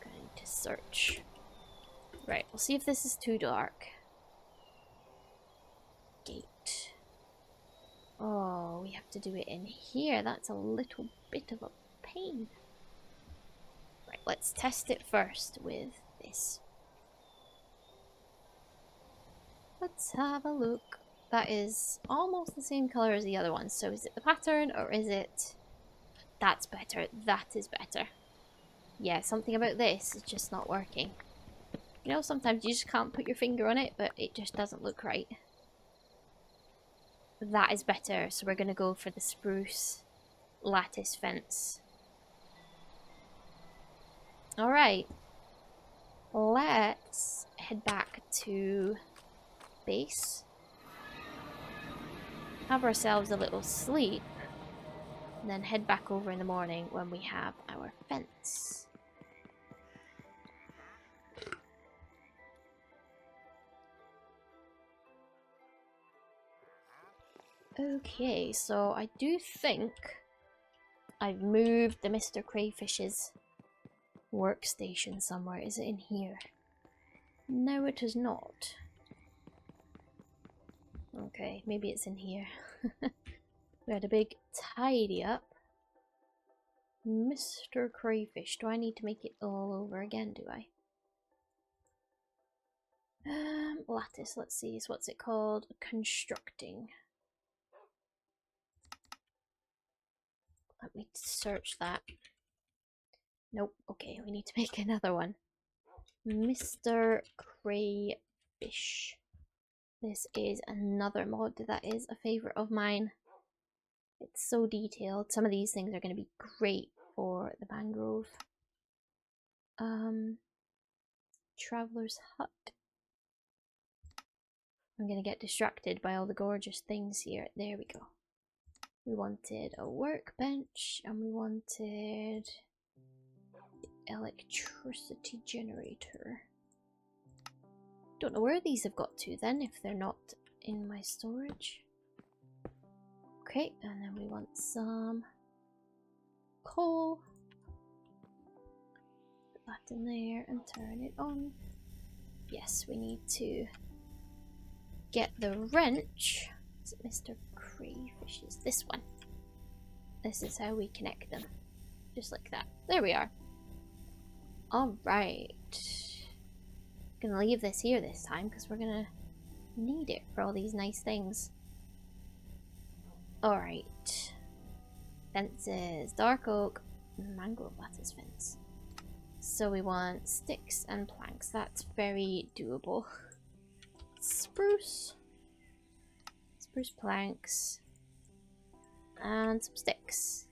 Going to search. Right, we'll see if this is too dark. Gate. Oh, we have to do it in here. That's a little bit of a pain. Right, let's test it first with this. Let's have a look. That is almost the same colour as the other one. So is it the pattern or is it... That's better. That is better. Yeah, something about this is just not working. You know, sometimes you just can't put your finger on it, but it just doesn't look right. that is better. So we're going to go for the spruce lattice fence. Alright. Let's head back to base. Have ourselves a little sleep. And then head back over in the morning when we have our fence. Okay, so I do think I've moved the Mr. Crayfish's workstation somewhere. Is it in here? No, it is not. Okay, maybe it's in here. We had a big tidy up. Mr. Crayfish. Do I need to make it all over again, do I? Lattice, let's see. So what's it called? Constructing. Let me search that. Nope. Okay, we need to make another one. Mr. Crayfish. This is another mod that is a favourite of mine. It's so detailed. Some of these things are going to be great for the mangrove. Traveler's Hut. I'm going to get distracted by all the gorgeous things here. There we go. We wanted a workbench and we wanted the electricity generator. Don't know where these have got to then if they're not in my storage. Okay, and then we want some coal. Put that in there and turn it on. Yes, we need to get the wrench. Is it Mr. Crayfish's? This one. This is how we connect them. Just like that. There we are. Alright. Gonna leave this here this time because we're gonna need it for all these nice things. Alright. Fences. Dark oak. Mangrove lattice fence. So we want sticks and planks. That's very doable. Spruce. Spruce planks. And some sticks.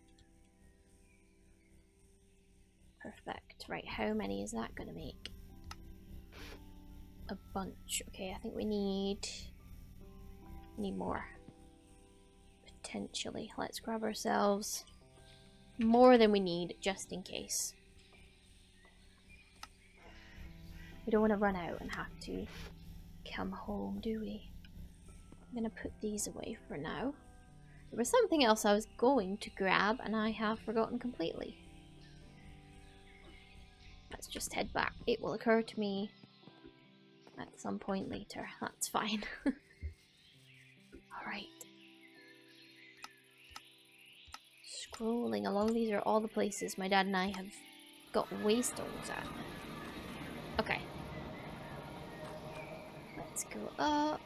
Perfect. Right, how many is that gonna make? A bunch. Okay, I think we need more. Potentially. Let's grab ourselves more than we need, just in case. We don't want to run out and have to come home, do we? I'm gonna put these away for now. There was something else I was going to grab and I have forgotten completely. Let's just head back. It will occur to me at some point later. That's fine. Alright. Scrolling along, these are all the places my dad and I have got waystones at. Okay. Let's go up.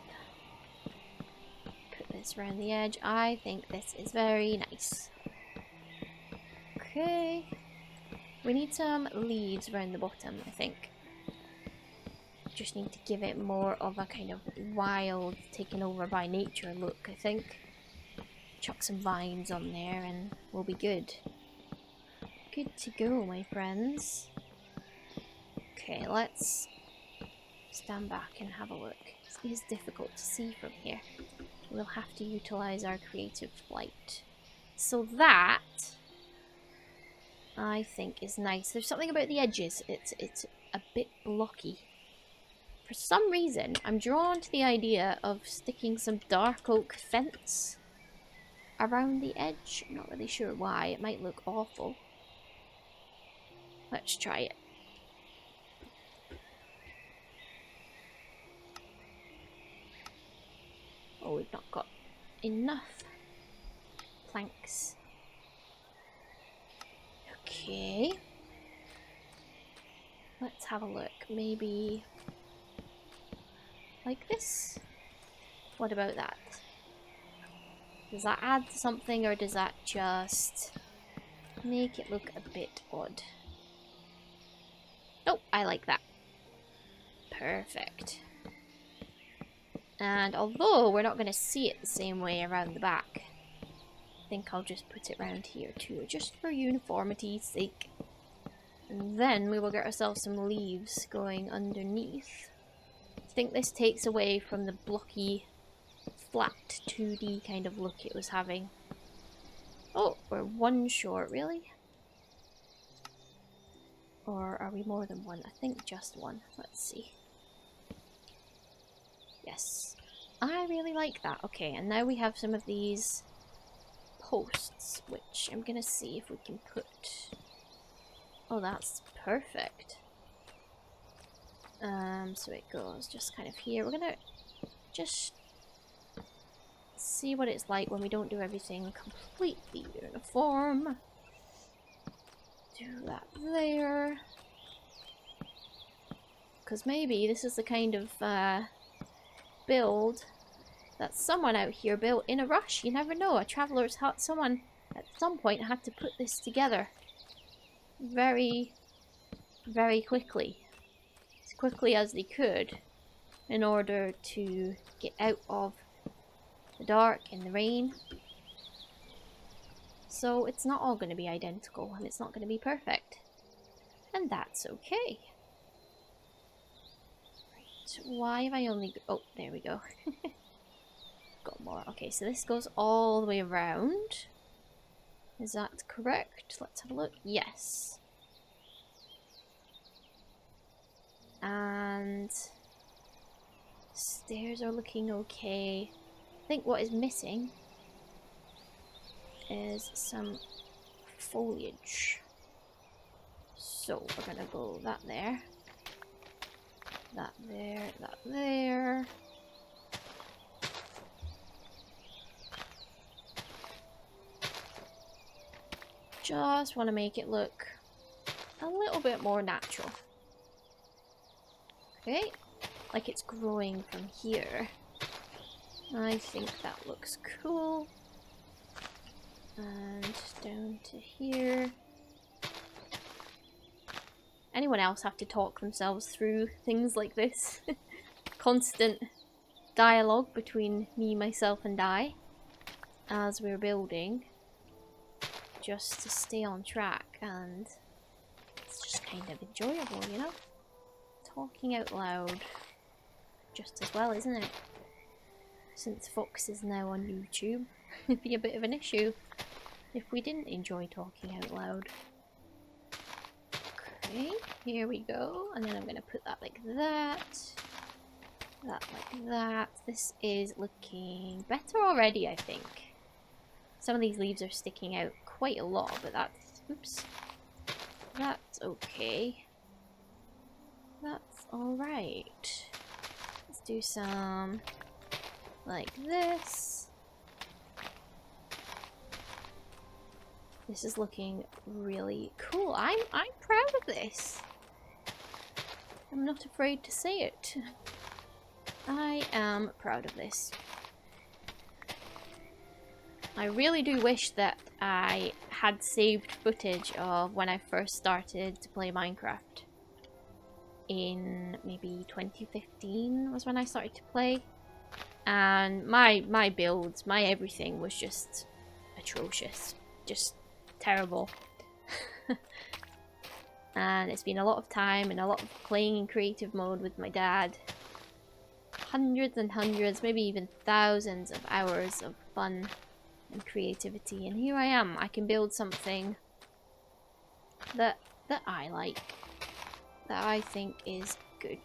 Put this around the edge. I think this is very nice. Okay. We need some leaves around the bottom, I think. Just need to give it more of a kind of wild, taken over by nature look, I think. Chuck some vines on there and we'll be good. Good to go, my friends. Okay, let's stand back and have a look. It is difficult to see from here. We'll have to utilize our creative flight. So that, I think, is nice. There's something about the edges. It's a bit blocky. For some reason, I'm drawn to the idea of sticking some dark oak fence around the edge. I'm not really sure why. It might look awful. Let's try it. Oh, we've not got enough planks. Okay. Let's have a look. Maybe like this? What about that? Does that add something or does that just make it look a bit odd? Oh, I like that. Perfect. And although we're not going to see it the same way around the back, I think I'll just put it around here too, just for uniformity's sake. And then we will get ourselves some leaves going underneath. I think this takes away from the blocky, flat 2D kind of look it was having. Oh, we're one short, really? Or are we more than one? I think just one. Let's see. Yes. I really like that. Okay, and now we have some of these posts, which I'm gonna see if we can put... Oh, that's perfect. So it goes just kind of here. We're gonna just see what it's like when we don't do everything completely uniform. Do that there. Because maybe this is the kind of build that someone out here built in a rush. You never know. A traveler's hut. Someone at some point had to put this together very, very quickly. As quickly as they could in order to get out of the dark and the rain. So it's not all going to be identical and it's not going to be perfect. And that's okay. Right, why have I only... Oh, there we go. Got more. Okay, so this goes all the way around. Is that correct? Let's have a look. Yes. And stairs are looking okay. I think what is missing is some foliage. So we're gonna go that there, that there, that there. Just want to make it look a little bit more natural. Okay, like it's growing from here. I think that looks cool. And down to here. Anyone else have to talk themselves through things like this? Constant dialogue between me, myself, and I as we're building, just to stay on track, and it's just kind of enjoyable, you know? Talking out loud just as well, isn't it? Since Fox is now on YouTube, it'd be a bit of an issue if we didn't enjoy talking out loud. Okay, here we go, and then I'm going to put that like that, that like that. This is looking better already, I think. Some of these leaves are sticking out quite a lot, but that's, oops, that's okay. That's alright. Let's do some like this. This is looking really cool. I'm proud of this. I'm not afraid to say it. I am proud of this. I really do wish that I had saved footage of when I first started to play Minecraft. In maybe 2015 was when I started to play. And my builds, my everything was just atrocious. Just terrible. And it's been a lot of time and a lot of playing in creative mode with my dad. Hundreds and hundreds, maybe even thousands of hours of fun and creativity, and here I am. I can build something that I like, that I think is good.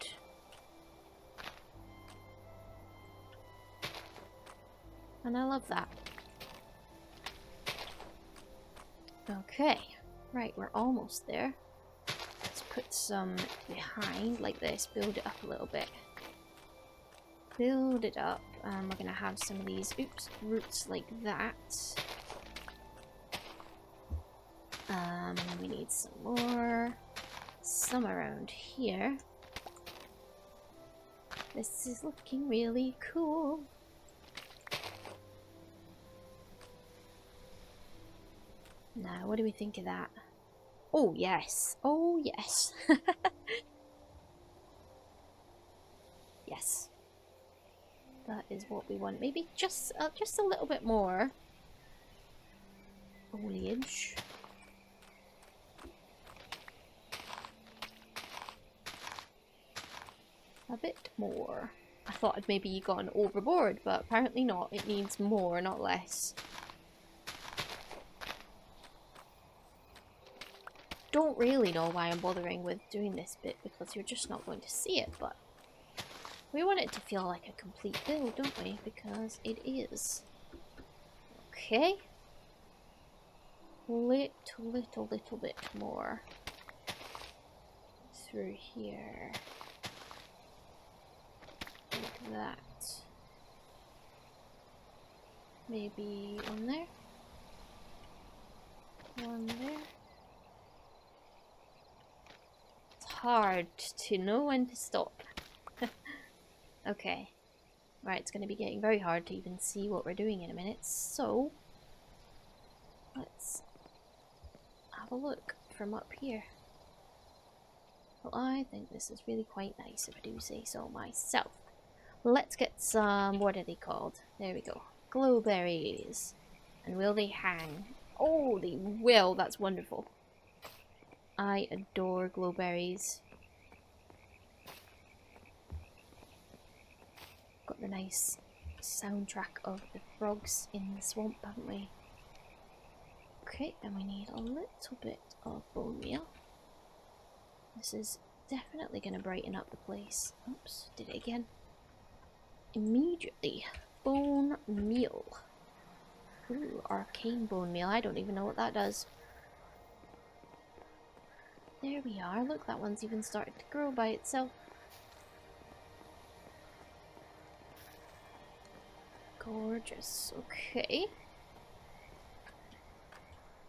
And I love that. Okay, right, we're almost there. Let's put some behind like this, build it up a little bit. Build it up, and we're gonna have some of these, oops, roots like that. We need some more, some around here. This is looking really cool. Now, what do we think of that? Oh, yes. Oh, yes. Yes. That is what we want. Maybe just a little bit more foliage. A bit more. I thought I'd maybe gone overboard, but apparently not. It needs more, not less. Don't really know why I'm bothering with doing this bit, because you're just not going to see it, but we want it to feel like a complete build, don't we? Because it is. Okay. Little bit more through here. Like that. Maybe one there. One there. It's hard to know when to stop. Okay. Right, it's going to be getting very hard to even see what we're doing in a minute, so let's have a look from up here. Well, I think this is really quite nice, if I do say so myself. Let's get some, what are they called? There we go. Glowberries. And will they hang? Oh, they will. That's wonderful. I adore glowberries. Got the nice soundtrack of the frogs in the swamp, haven't we? Okay, and we need a little bit of bone meal. This is definitely going to brighten up the place. Oops, did it again. Immediately. Bone meal. Ooh, arcane bone meal. I don't even know what that does. There we are. Look, that one's even started to grow by itself. Gorgeous. Okay.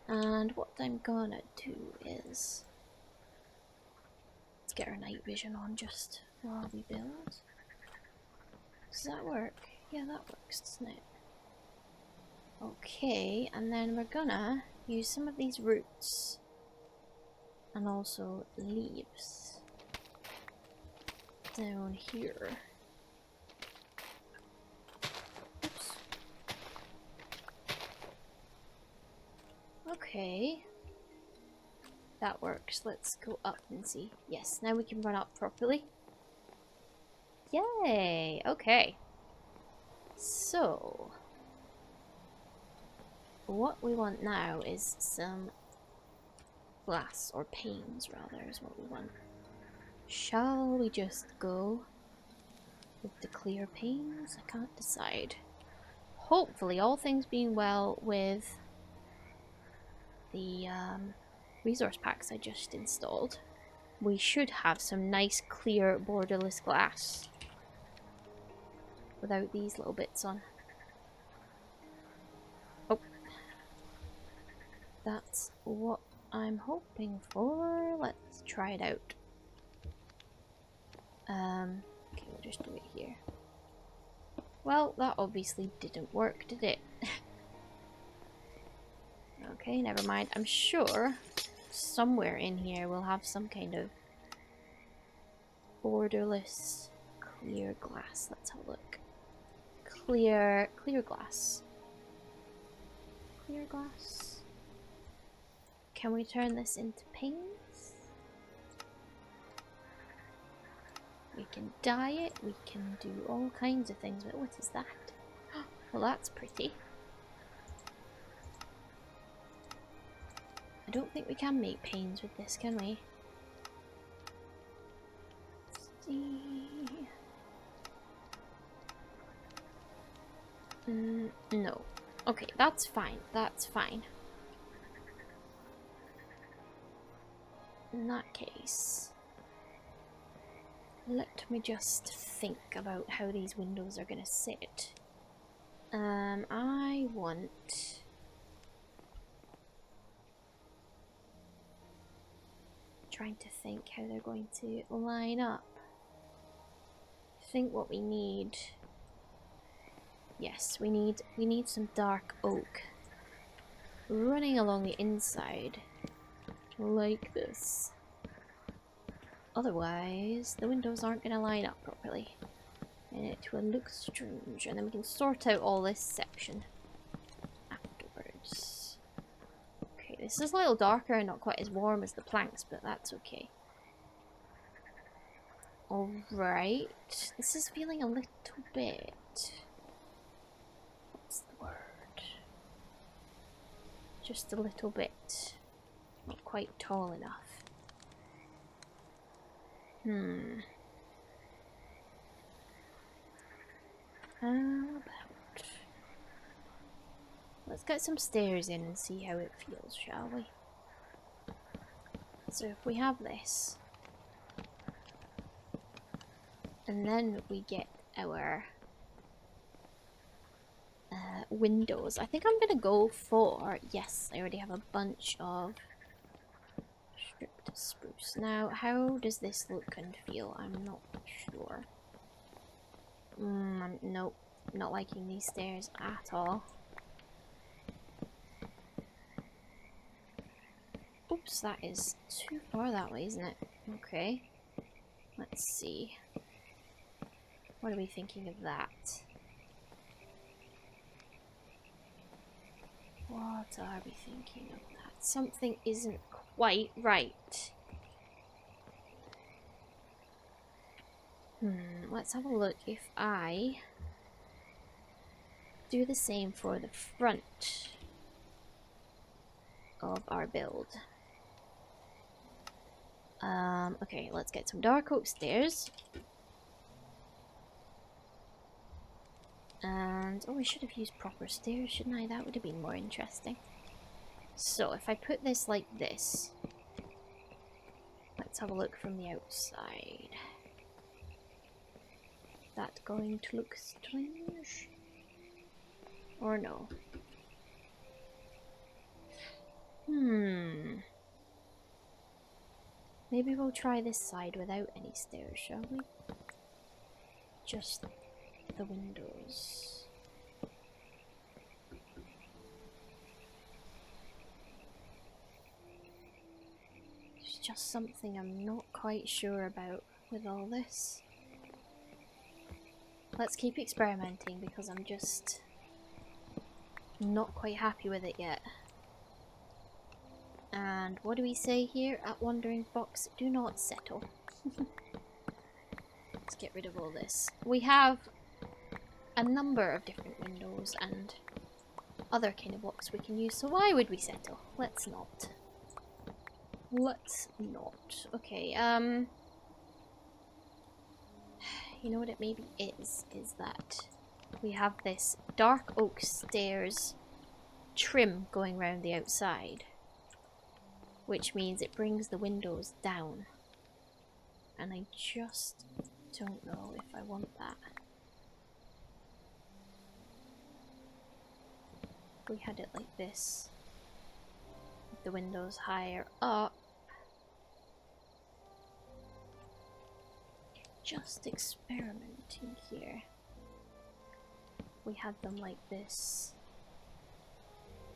And what I'm gonna do is... let's get our night vision on just while we build. Does that work? Yeah, that works, doesn't it? Okay, and then we're gonna use some of these roots and also leaves down here. Oops. Okay, that works. Let's go up and see. Yes, now we can run up properly. Yay! Okay. So, what we want now is some glass, or panes rather, is what we want. Shall we just go with the clear panes? I can't decide. Hopefully, all things being well with the resource packs I just installed, we should have some nice clear borderless glass without these little bits on. Oh, that's what I'm hoping for. Let's try it out. Okay, we'll just do it here. Well, that obviously didn't work, did it? Okay, never mind. I'm sure somewhere in here we'll have some kind of borderless clear glass. Let's have a look. Clear glass. Clear glass. Can we turn this into panes? We can dye it, we can do all kinds of things, but what is that? Well, that's pretty. I don't think we can make panes with this, can we? Let's see. No. Okay, that's fine. That's fine. In that case, let me just think about how these windows are going to sit. I want... trying to think how they're going to line up. I think what we need... yes, we need some dark oak running along the inside like this. Otherwise, the windows aren't going to line up properly. and it will look strange, and then we can sort out all this section afterwards. Okay, this is a little darker and not quite as warm as the planks, but that's okay. Alright, this is feeling a little bit... what's the word? Just a little bit. Not quite tall enough. How about... let's get some stairs in and see how it feels, shall we? So if we have this, and then we get our windows. I think I'm gonna go for... yes, I already have a bunch of stripped spruce. Now, how does this look and feel? I'm not sure. Nope, not liking these stairs at all. Oops, that is too far that way, isn't it? Okay. Let's see. What are we thinking of that? What are we thinking of that? Something isn't quite right. Let's have a look if I do the same for the front of our build. Okay, let's get some dark oak stairs. And, oh, I should have used proper stairs, shouldn't I? That would have been more interesting. So, if I put this like this, let's have a look from the outside. Is that going to look strange? Or no? Maybe we'll try this side without any stairs, shall we? Just the windows. It's just something I'm not quite sure about with all this. Let's keep experimenting because I'm just not quite happy with it yet. And what do we say here at Wandering Fox? Do not settle. Let's get rid of all this. We have a number of different windows and other kind of blocks we can use, so why would we settle? Let's not. Let's not. Okay, you know what it maybe is that we have this dark oak stairs trim going around the outside, which means it brings the windows down, and I just don't know if I want that. If we had it like this, with the windows higher up, just experimenting here. If we had them like this,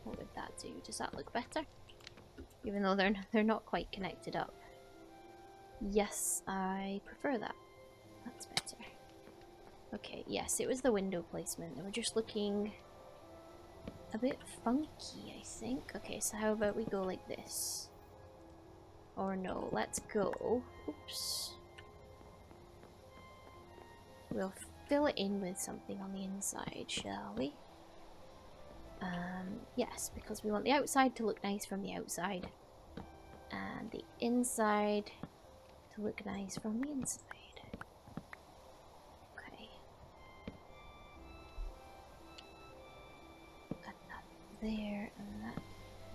what would that do? Does that look better? Even though they're not quite connected up. Yes, I prefer that. That's better. Okay, yes, it was the window placement. They were just looking a bit funky, I think. Okay, so how about we go like this? Or no, let's go... oops. We'll fill it in with something on the inside, shall we? Yes, because we want the outside to look nice from the outside, and the inside to look nice from the inside. Okay. Put that there and that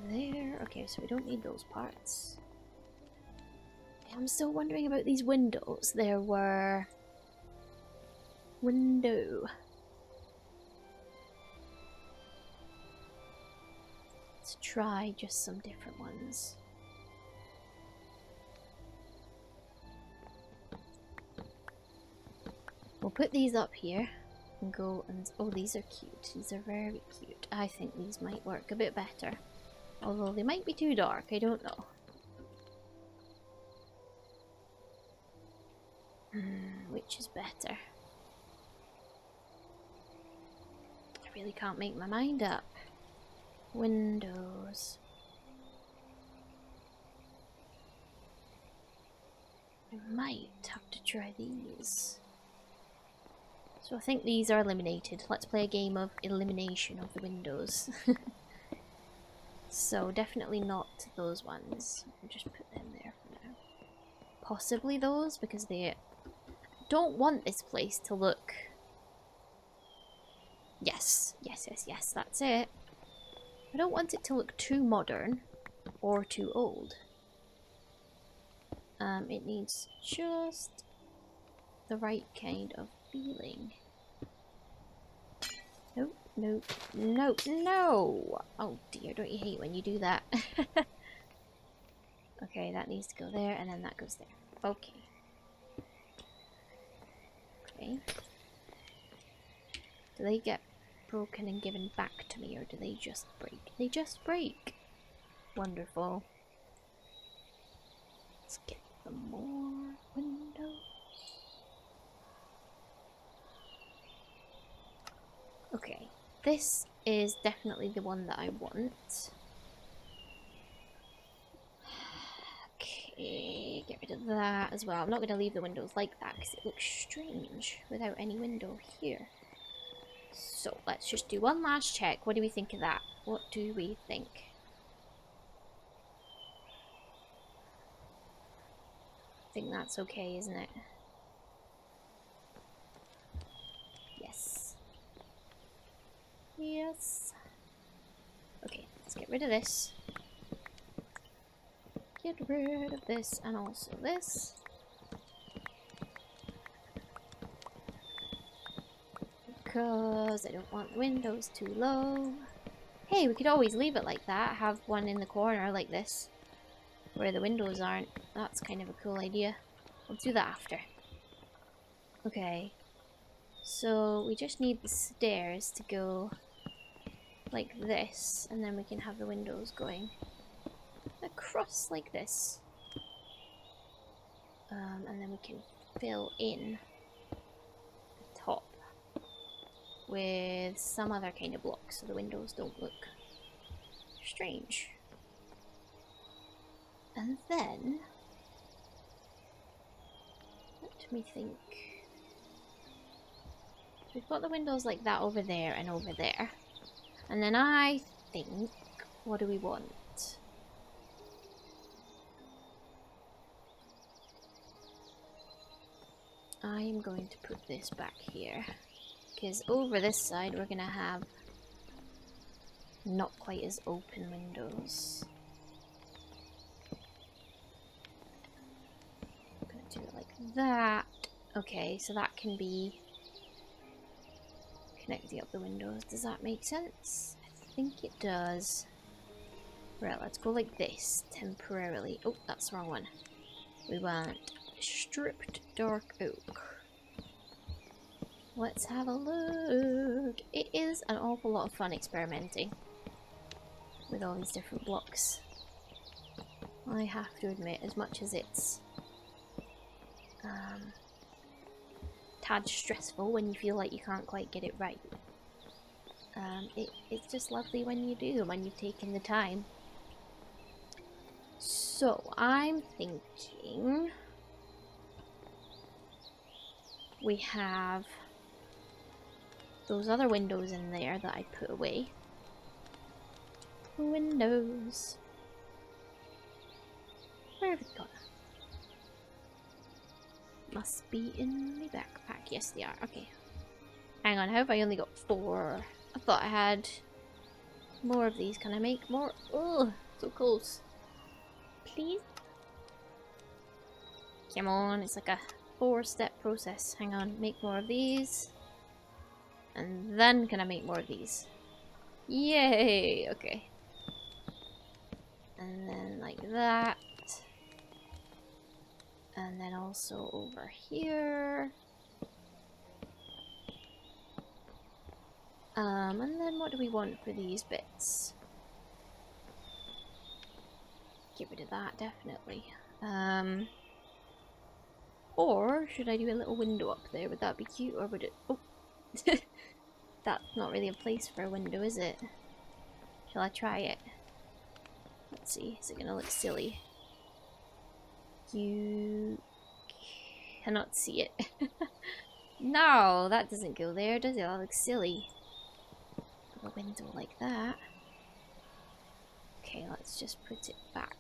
there. Okay, so we don't need those parts. I'm still wondering about these windows. There were... window. Let's try just some different ones. We'll put these up here and go and... oh, these are cute. These are very cute. I think these might work a bit better. Although they might be too dark, I don't know. Which is better? really can't make my mind up. Windows. I might have to try these. So I think these are eliminated. Let's play a game of elimination of the windows. So definitely not those ones. I'll just put them there for now. Possibly those, because they don't want this place to look... Yes, that's it. I don't want it to look too modern or too old. It needs just the right kind of feeling. Nope, nope, nope, no! Oh dear, don't you hate when you do that? Okay, that needs to go there, and then that goes there. Okay. Okay. Do they get broken and given back to me, or do they just break? They just break! Wonderful. Let's get some more windows. Okay, this is definitely the one that I want. Okay, get rid of that as well. I'm not going to leave the windows like that because it looks strange without any window here. So let's just do one last check. What do we think of that? What do we think? I think that's okay, isn't it? Yes. Yes. Okay, let's get rid of this. Get rid of this and also this. Because I don't want the windows too low. Hey, we could always leave it like that. Have one in the corner like this. Where the windows aren't. That's kind of a cool idea. We'll do that after. Okay. So we just need the stairs to go like this. And then we can have the windows going across like this. And then we can fill in the top with some other kind of block so the windows don't look strange. And then, let me think. So we've got the windows like that over there and over there. And then I think, what do we want? I'm going to put this back here. Because over this side we're going to have not quite as open windows. I'm going to do it like that. Okay, so that can be connecting up the windows. Does that make sense? I think it does. Right, let's go like this temporarily. Oh, that's the wrong one. We want stripped dark oak. Let's have a look. It is an awful lot of fun experimenting with all these different blocks. I have to admit, as much as it's tad stressful when you feel like you can't quite get it right, it's just lovely when you do, when you've taken the time. So I'm thinking we have those other windows in there that I put away. Windows. Where have they gone? Must be in my backpack. Yes, they are. Okay. Hang on, how have I only got 4? I thought I had more of these. Can I make more? Oh, so close. Please? Come on, it's like a 4-step process. Hang on, make more of these. And then can I make more of these? Yay! Okay. And then like that. And then also over here. And then what do we want for these bits? Get rid of that, definitely. Or should I do a little window up there? Would that be cute, or would it... Oh! that's not really a place for a window, is it? Shall I try it? Let's see. Is it gonna look silly? You cannot see it. No, that doesn't go there, does it? That looks silly. A window like that. Okay, let's just put it back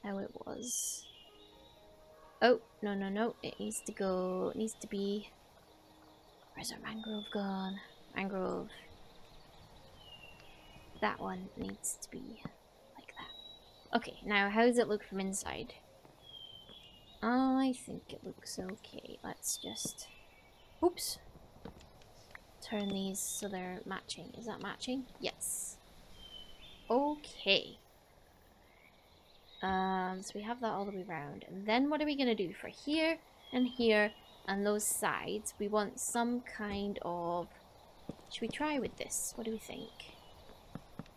how it was. Oh, no, no, no. It needs to go. It needs to be. Where's our mangrove gone? Mangrove. That one needs to be like that. Okay, now how does it look from inside? I think it looks okay. Let's just. Oops. Turn these so they're matching. Is that matching? Yes. Okay. So we have that all the way around. And then what are we going to do for here and here and those sides? We want some kind of... Should we try with this? What do we think?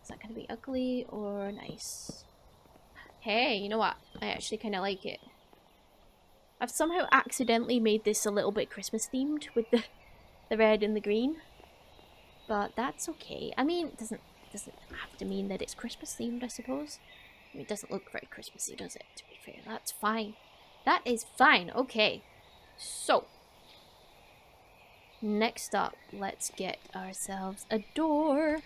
Is that going to be ugly or nice? Hey, you know what? I actually kind of like it. I've somehow accidentally made this a little bit Christmas themed with the red and the green. But that's okay. I mean, it doesn't have to mean that it's Christmas themed, I suppose. I mean, it doesn't look very Christmassy, does it? To be fair, that's fine. That is fine. Okay. So, next up, let's get ourselves a door.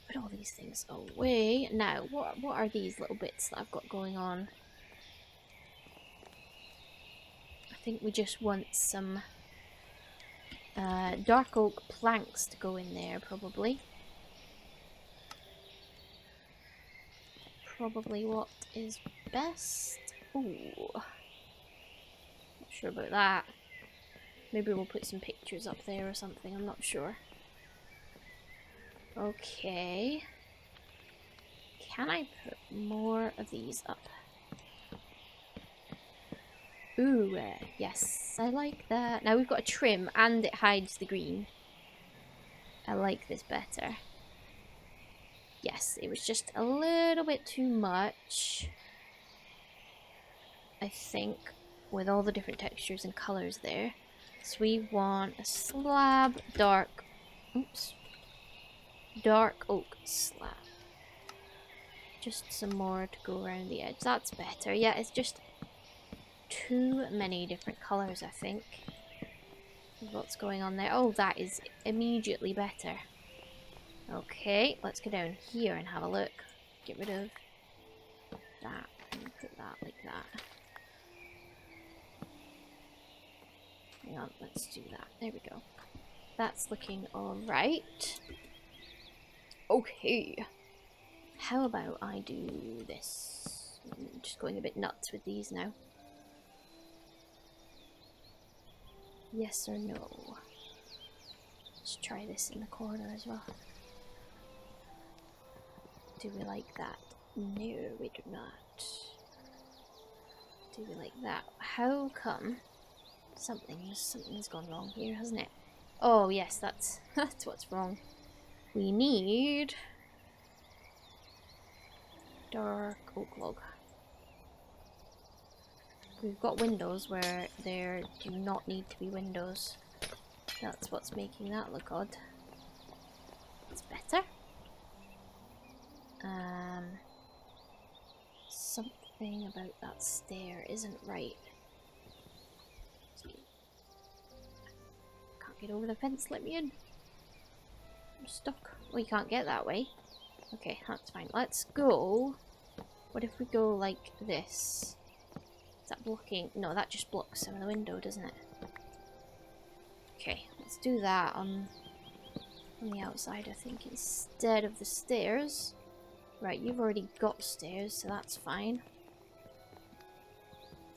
Put all these things away. Now, what are these little bits that I've got going on? I think we just want some dark oak planks to go in there, probably. Probably what is best. Ooh. Not sure about that. Maybe we'll put some pictures up there or something, I'm not sure. Okay. Can I put more of these up? Ooh, yes, I like that. Now we've got a trim and it hides the green. I like this better. Yes, it was just a little bit too much, I think, with all the different textures and colours there. So we want a slab dark, oops, dark oak slab. Just some more to go around the edge. That's better. Yeah, it's just too many different colours, I think. What's going on there? Oh, that is immediately better. Okay, let's go down here and have a look. Get rid of that and put that like that. Hang on, let's do that. There we go. That's looking alright. Okay. How about I do this? I'm just going a bit nuts with these now. Yes or no? Let's try this in the corner as well. Do we like that? No, we do not. Do we like that? How come? Something's gone wrong here, hasn't it? Oh yes, that's what's wrong. We need dark oak log. We've got windows where there do not need to be windows. That's what's making that look odd. It's better. Something about that stair isn't right. Can't get over the fence, let me in. I'm stuck. Oh, you can't get that way. Okay, that's fine. Let's go. What if we go like this? Is that blocking? No, that just blocks some of the window, doesn't it? Okay, let's do that on the outside, I think, instead of the stairs. Right, you've already got stairs, so that's fine.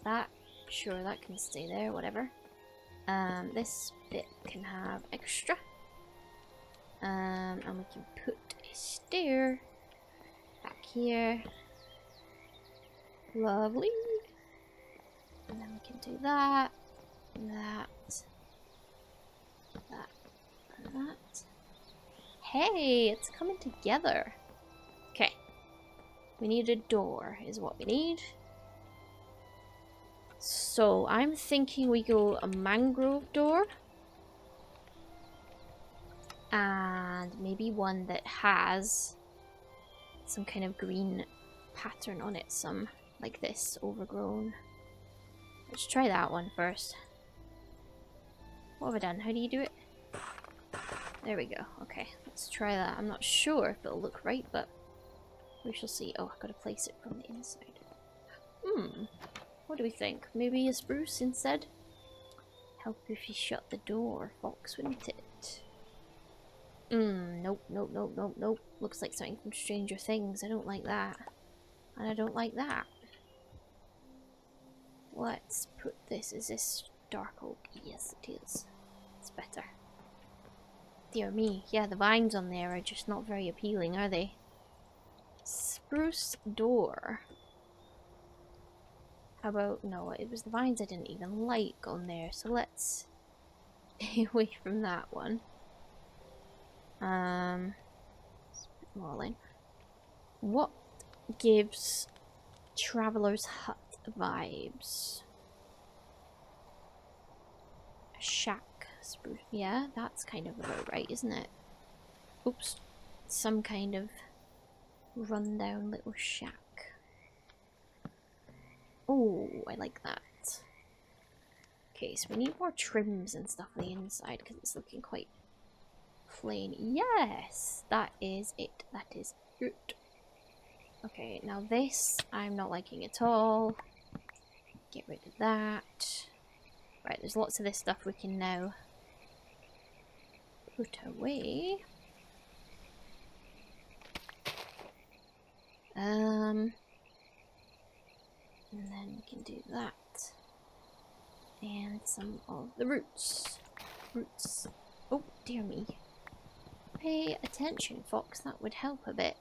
That, sure, that can stay there, whatever. This bit can have extra. And we can put a stair back here. Lovely. And then we can do that, that, that, and that. Hey, it's coming together. Okay. We need a door, is what we need. So I'm thinking we go a mangrove door. And maybe one that has some kind of green pattern on it. Some like this, overgrown. Let's try that one first. What have I done? How do you do it? There we go. Okay, let's try that. I'm not sure if it'll look right, but we shall see. Oh, I've got to place it from the inside. What do we think? Maybe a spruce instead? Help if you shut the door, Fox, wouldn't it? Nope, nope, nope, nope, nope. Looks like something from Stranger Things. I don't like that. And I don't like that. Let's put this. Is this dark oak? Yes, it is. It's better. Dear me. Yeah, the vines on there are just not very appealing, are they? Spruce door. How about... No, it was the vines I didn't even like on there. So let's stay away from that one. Let's put them all in. What gives Traveler's Hut vibes? A shack spruce. Yeah, that's kind of about right, isn't it? Oops. Some kind of rundown little shack. Oh, I like that. Okay, so we need more trims and stuff on the inside because it's looking quite plain. Yes, that is it. That is it. Okay, now this I'm not liking at all. Get rid of that. Right, there's lots of this stuff we can now put away. And then we can do that. And some of the roots. Roots. Oh, dear me. Pay attention, Fox. That would help a bit.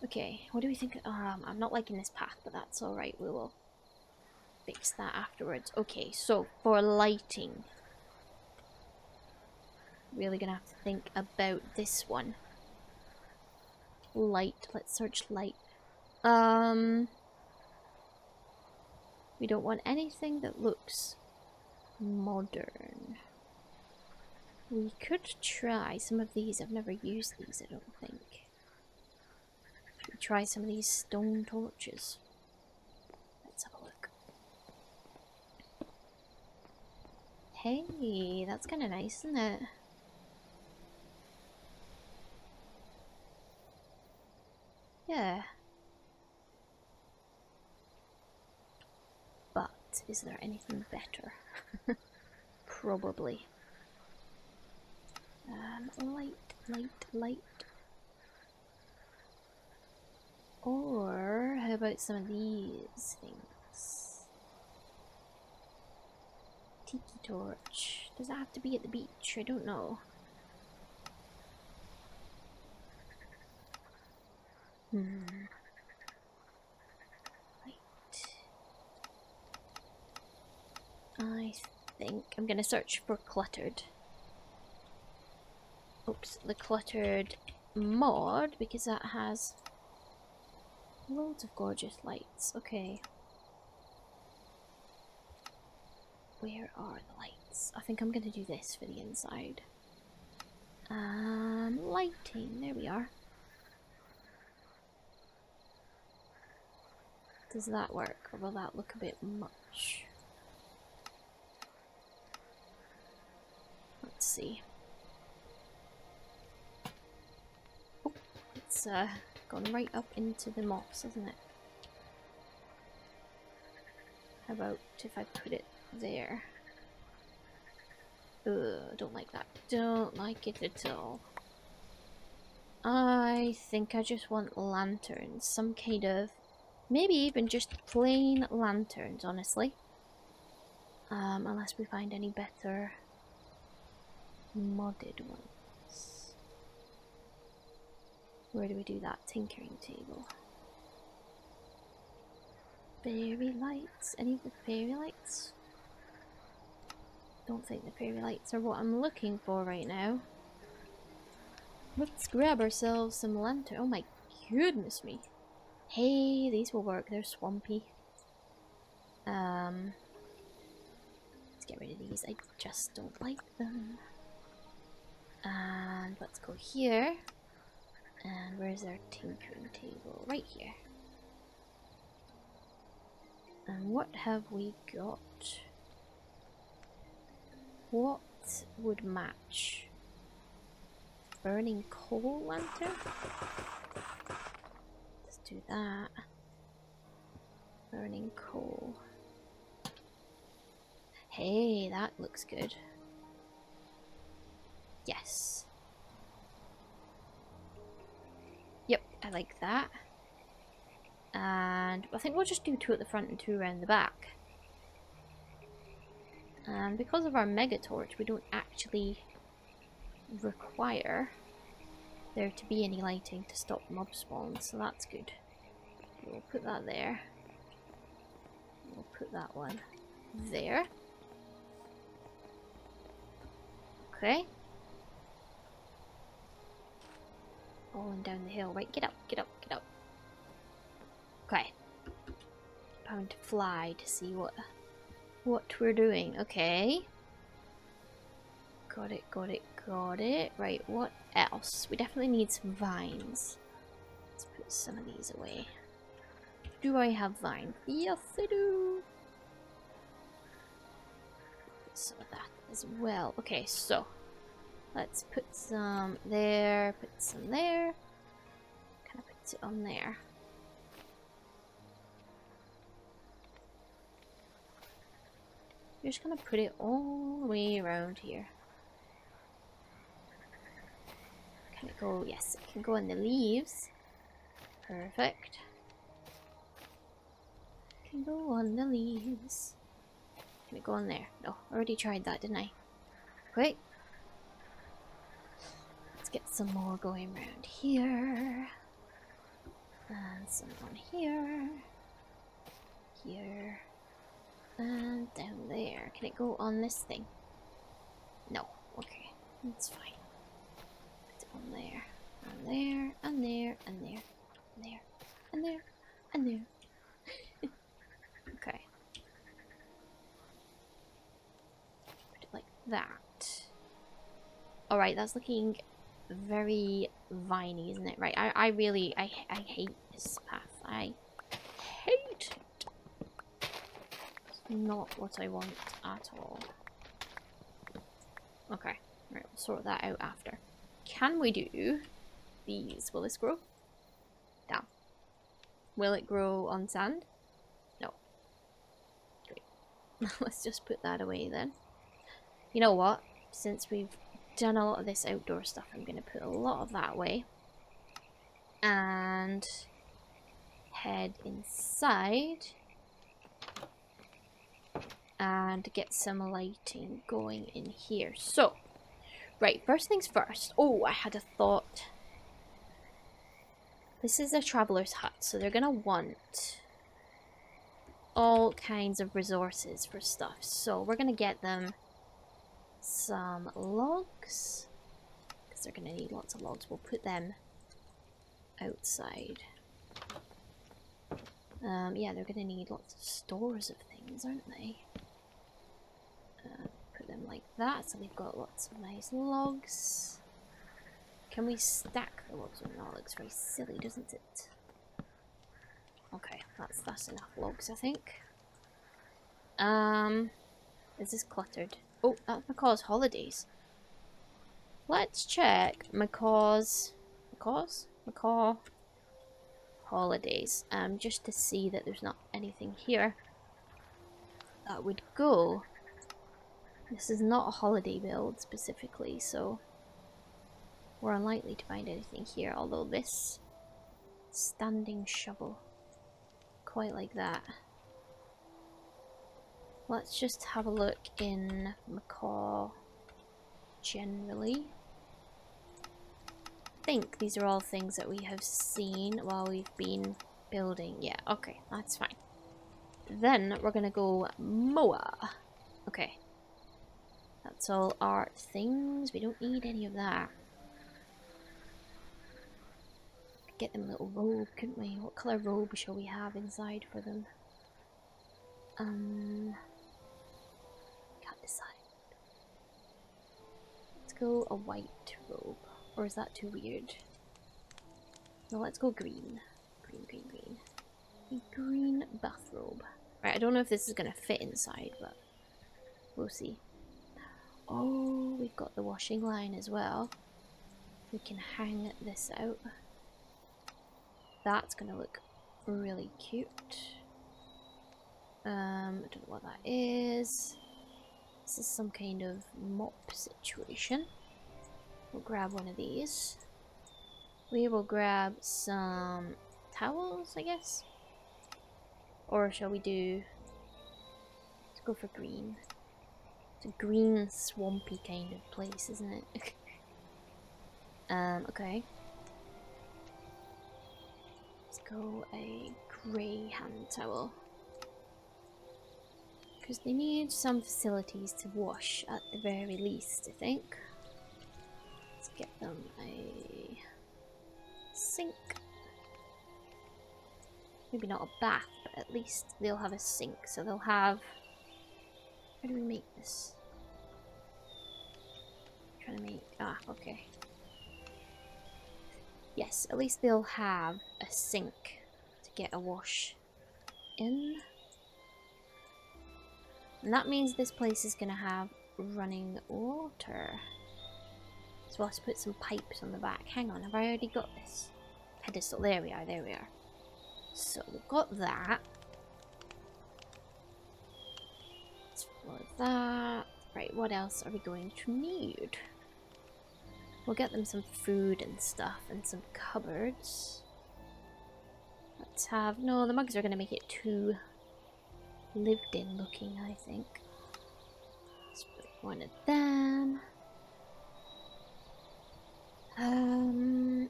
Okay, what do we think? I'm not liking this path, but that's alright. We will fix that afterwards. Okay, so for lighting. Really gonna have to think about this one. Light. Let's search light. We don't want anything that looks modern. We could try some of these. I've never used these, I don't think. Should we try some of these stone torches? Let's have a look. Hey, that's kind of nice, isn't it? Yeah. But is there anything better? Probably. Light. Or how about some of these things? Tiki torch. Does that have to be at the beach? I don't know. I think I'm gonna search for cluttered. Oops, the cluttered mod, because that has loads of gorgeous lights. Okay. Where are the lights? I think I'm gonna do this for the inside. Lighting, there we are. Does that work, or will that look a bit much? Let's see. Oh, it's gone right up into the moss, isn't it? How about if I put it there? Ugh, don't like that. Don't like it at all. I think I just want lanterns. Some kind of... Maybe even just plain lanterns, honestly. Unless we find any better modded ones. Where do we do that? Tinkering table. Fairy lights? Any of the fairy lights? Don't think the fairy lights are what I'm looking for right now. Let's grab ourselves some lantern. Oh my goodness me. Hey, these will work. They're swampy. Let's get rid of these. I just don't like them. And let's go here. And where's our tinkering table? Right here. And what have we got? What would match? Burning coal lantern? Let's do that. Burning coal. Hey, that looks good. Yes. Yep, I like that. And I think we'll just do 2 at the front and 2 around the back. And because of our mega torch, we don't actually require there to be any lighting to stop mob spawns, so that's good. We'll put that there. We'll put that one there. Okay. Falling down the hill. Right, get up, get up, get up. Okay. Time to fly to see what we're doing. Okay. Got it, got it, got it. Right, what else? We definitely need some vines. Let's put some of these away. Do I have vines? Yes, I do. Put some of that as well. Okay, so let's put some there, put some there. Kind of puts it on there. You're just gonna put it all the way around here. Can it go? Yes, it can go in the leaves. Perfect. Can go on the leaves. Can it go on there? No, I already tried that, didn't I? Quick. Let's get some more going around here. And some on here. Here. And down there. Can it go on this thing? No. Okay. That's fine. Put it on there. And there. And there. And there. And there. And there. And there. Okay. Put it like that. Alright, that's looking very viney, isn't it? Right, I really hate this path. I hate it. It's not what I want at all. Okay, right, we'll sort that out after. Can we do these? Will this grow? Down. Will it grow on sand? No. Great. Let's just put that away then. You know what? Since we've done a lot of this outdoor stuff, I'm going to put a lot of that away. And head inside. And get some lighting going in here. So, right, first things first. Oh, I had a thought. This is a traveler's hut, so they're going to want all kinds of resources for stuff. So we're going to get them some logs, because they're going to need lots of logs. We'll put them outside. Yeah, they're going to need lots of stores of things, aren't they? Put them like that, so they've got lots of nice logs. Can we stack the logs or not? It looks very silly, doesn't it? Okay, that's enough logs, I think. Is this cluttered? Oh, that's Macaw's holidays. Let's check Macaw's Macaw holidays. Just to see that there's not anything here that would go. This is not a holiday build specifically, so we're unlikely to find anything here, although this standing shovel, quite like that. Let's just have a look in Macaw generally. I think these are all things that we have seen while we've been building. Yeah, okay, that's fine. Then we're gonna go Moa. Okay. That's all art things. We don't need any of that. Get them a little robe, couldn't we? What colour robe shall we have inside for them? Can't decide. Let's go a white robe. Or is that too weird? No, let's go green. Green, green, green. A green bathrobe. Right, I don't know if this is going to fit inside, but we'll see. Oh, we've got the washing line as well. We can hang this out. That's going to look really cute. I don't know what that is. This is some kind of mop situation. We'll grab one of these. We will grab some towels, I guess. Or shall we do... Let's go for green. It's a green, swampy kind of place, isn't it? Okay. Let's go a grey hand towel. Because they need some facilities to wash at the very least, I think. Let's get them a sink. Maybe not a bath, but at least they'll have a sink. So they'll have... How do we make this? I'm trying to make... Ah, okay. Yes, at least they'll have a sink to get a wash in. And that means this place is going to have running water. So we'll have to put some pipes on the back. Hang on, have I already got this? Pedestal, there we are, there we are. So we've got that. Let's follow that. Right, what else are we going to need? We'll get them some food and stuff and some cupboards. Let's have... No, the mugs are going to make it too lived in looking, I think. Let's put one of them.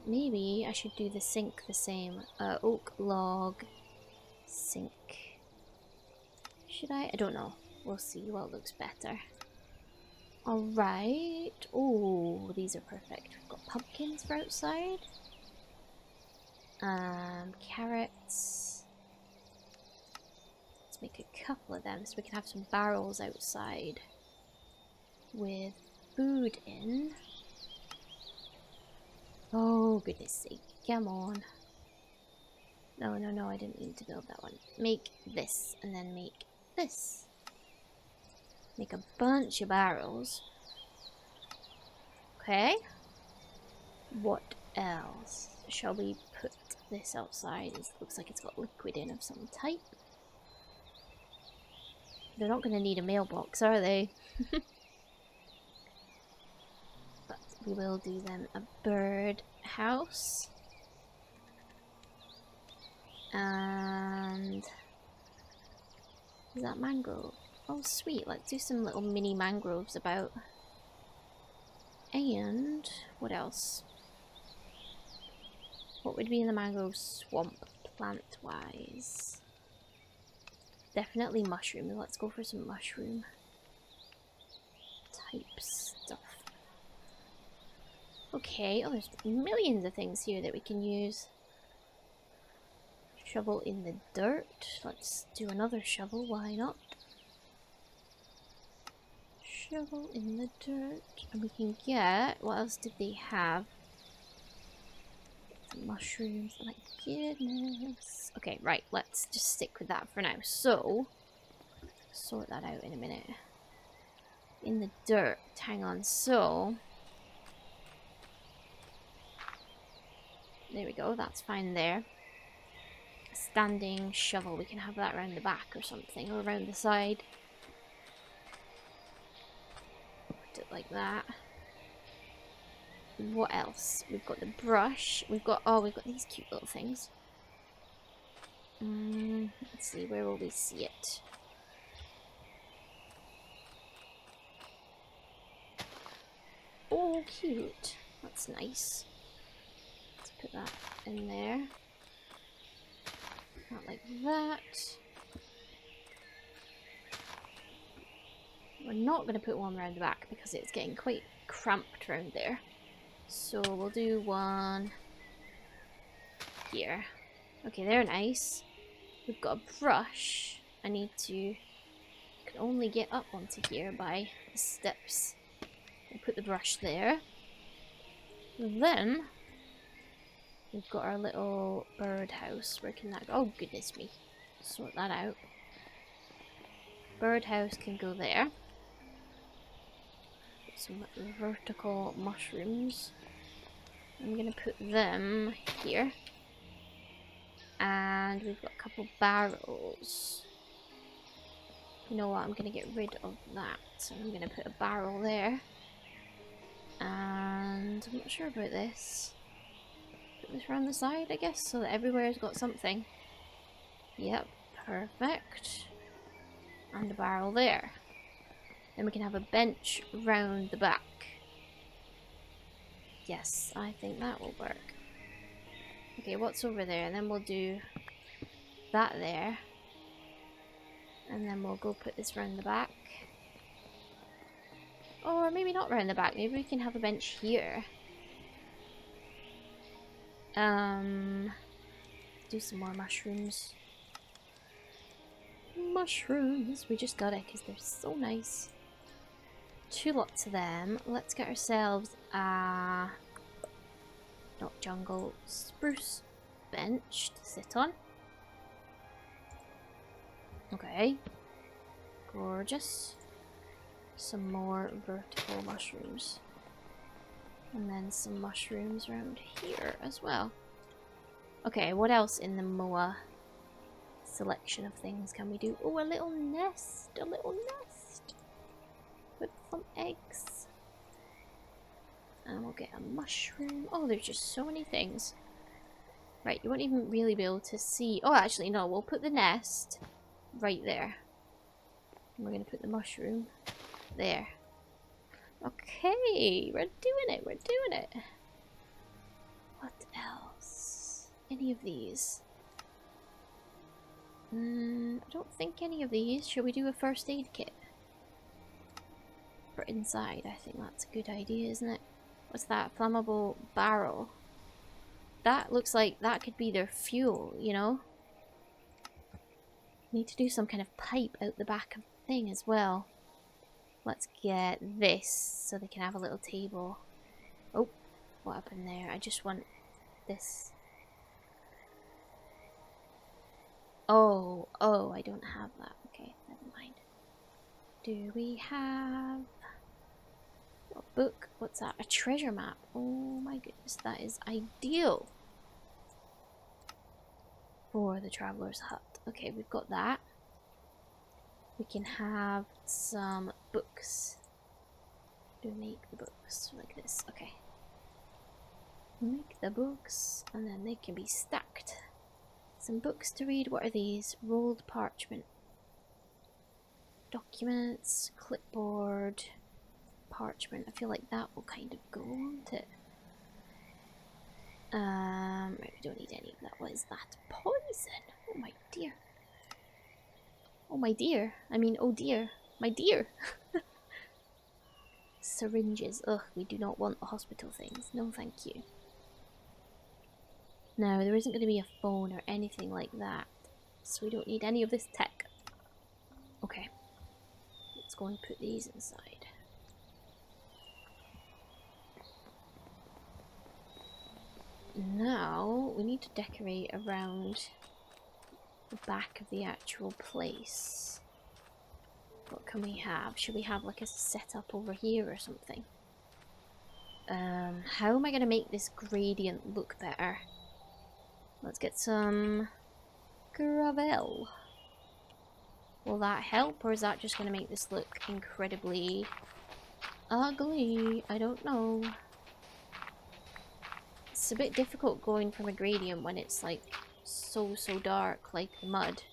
Maybe I should do the sink the same. Oak log sink. Should I? I don't know. We'll see what looks better. Alright. Oh, these are perfect. We've got pumpkins for outside. Carrots. Let's make a couple of them so we can have some barrels outside with food in. Oh, goodness sake. Come on. No, no, no, I didn't mean to build that one. Make this, and then make this. Make a bunch of barrels. Okay. What else? Shall we put this outside? It looks like it's got liquid in of some type. They're not going to need a mailbox, are they? But we will do them a bird house. And... is that mangrove? Oh sweet, let's do some little mini mangroves about. And what else? What would be in the mangrove swamp plant wise? Definitely mushroom. Let's go for some mushroom type stuff. Okay, oh there's millions of things here that we can use. Shovel in the dirt. Let's do another shovel, why not? Shovel in the dirt. And we can get... what else did they have? Some mushrooms. My goodness. Okay, right. Let's just stick with that for now. So, sort that out in a minute. In the dirt. Hang on. So, there we go. That's fine there. A standing shovel. We can have that around the back or something. Or around the side. It like that. What else? We've got the brush. We've got these cute little things. Let's see, where will we see it? Oh, cute. That's nice. Let's put that in there. Not like that. We're not going to put one around the back because it's getting quite cramped around there. So we'll do one here. Okay, they're nice. We've got a brush. I need to... can only get up onto here by the steps. We'll put the brush there. Then we've got our little birdhouse. Where can that go? Oh goodness me. Sort that out. Birdhouse can go there. Put some vertical mushrooms. I'm gonna put them here. And we've got a couple barrels. You know what? I'm gonna get rid of that. So I'm gonna put a barrel there. And I'm not sure about this. Put this around the side, I guess, so that everywhere's got something. Yep, perfect. And a barrel there. Then we can have a bench round the back. Yes, I think that will work. Okay, what's over there? And then we'll do that there. And then we'll go put this round the back. Or maybe not round the back. Maybe we can have a bench here. Do some more mushrooms. Mushrooms! We just got it because they're so nice. 2 lots of them. Let's get ourselves a... not jungle, spruce bench to sit on. Okay. Gorgeous. Some more vertical mushrooms. And then some mushrooms around here as well. Okay, what else in the MOA selection of things can we do? Oh, a little nest! A little nest! With some eggs. And we'll get a mushroom. Oh, there's just so many things. Right, you won't even really be able to see. Oh, actually, no, we'll put the nest right there. And we're going to put the mushroom there. Okay, we're doing it, we're doing it. What else? Any of these? I don't think any of these. Should we do a first aid kit? For inside, I think that's a good idea, isn't it? What's that? Flammable barrel. That looks like that could be their fuel, you know? Need to do some kind of pipe out the back of the thing as well. Let's get this so they can have a little table. Oh, what happened there? I just want this. Oh, I don't have that. Okay, never mind. Do we have a book? What's that? A treasure map. Oh my goodness, that is ideal for the traveler's hut. Okay, we've got that. We can have some books. Do make the books like this. Okay. Make the books and then they can be stacked. Some books to read. What are these? Rolled parchment. Documents, clipboard, parchment. I feel like that will kind of go, won't it? Right, we don't need any of that. What is that? Poison! Oh my dear. Oh my dear. I mean, oh dear. My dear. Syringes. Ugh, we do not want the hospital things. No, thank you. No, there isn't going to be a phone or anything like that. So we don't need any of this tech. Okay. Let's go and put these inside. Now, we need to decorate around the back of the actual place. What can we have? Should we have like a setup over here or something? How am I going to make this gradient look better? Let's get some gravel. Will that help, or is that just going to make this look incredibly ugly? I don't know. It's a bit difficult going from a gradient when it's like so dark like the mud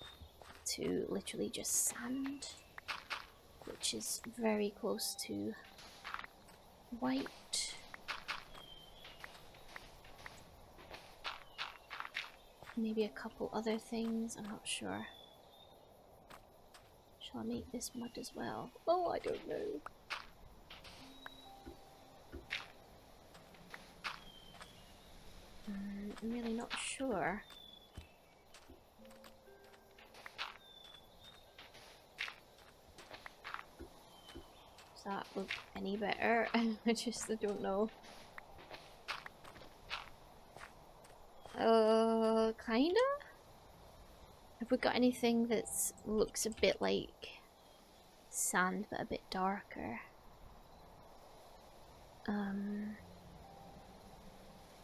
to literally just sand, which is very close to white. Maybe a couple other things, I'm not sure. Shall I make this mud as well? Oh, I don't know. I'm really not sure. Does that look any better? I don't know. Kinda? Have we got anything that looks a bit like sand but a bit darker?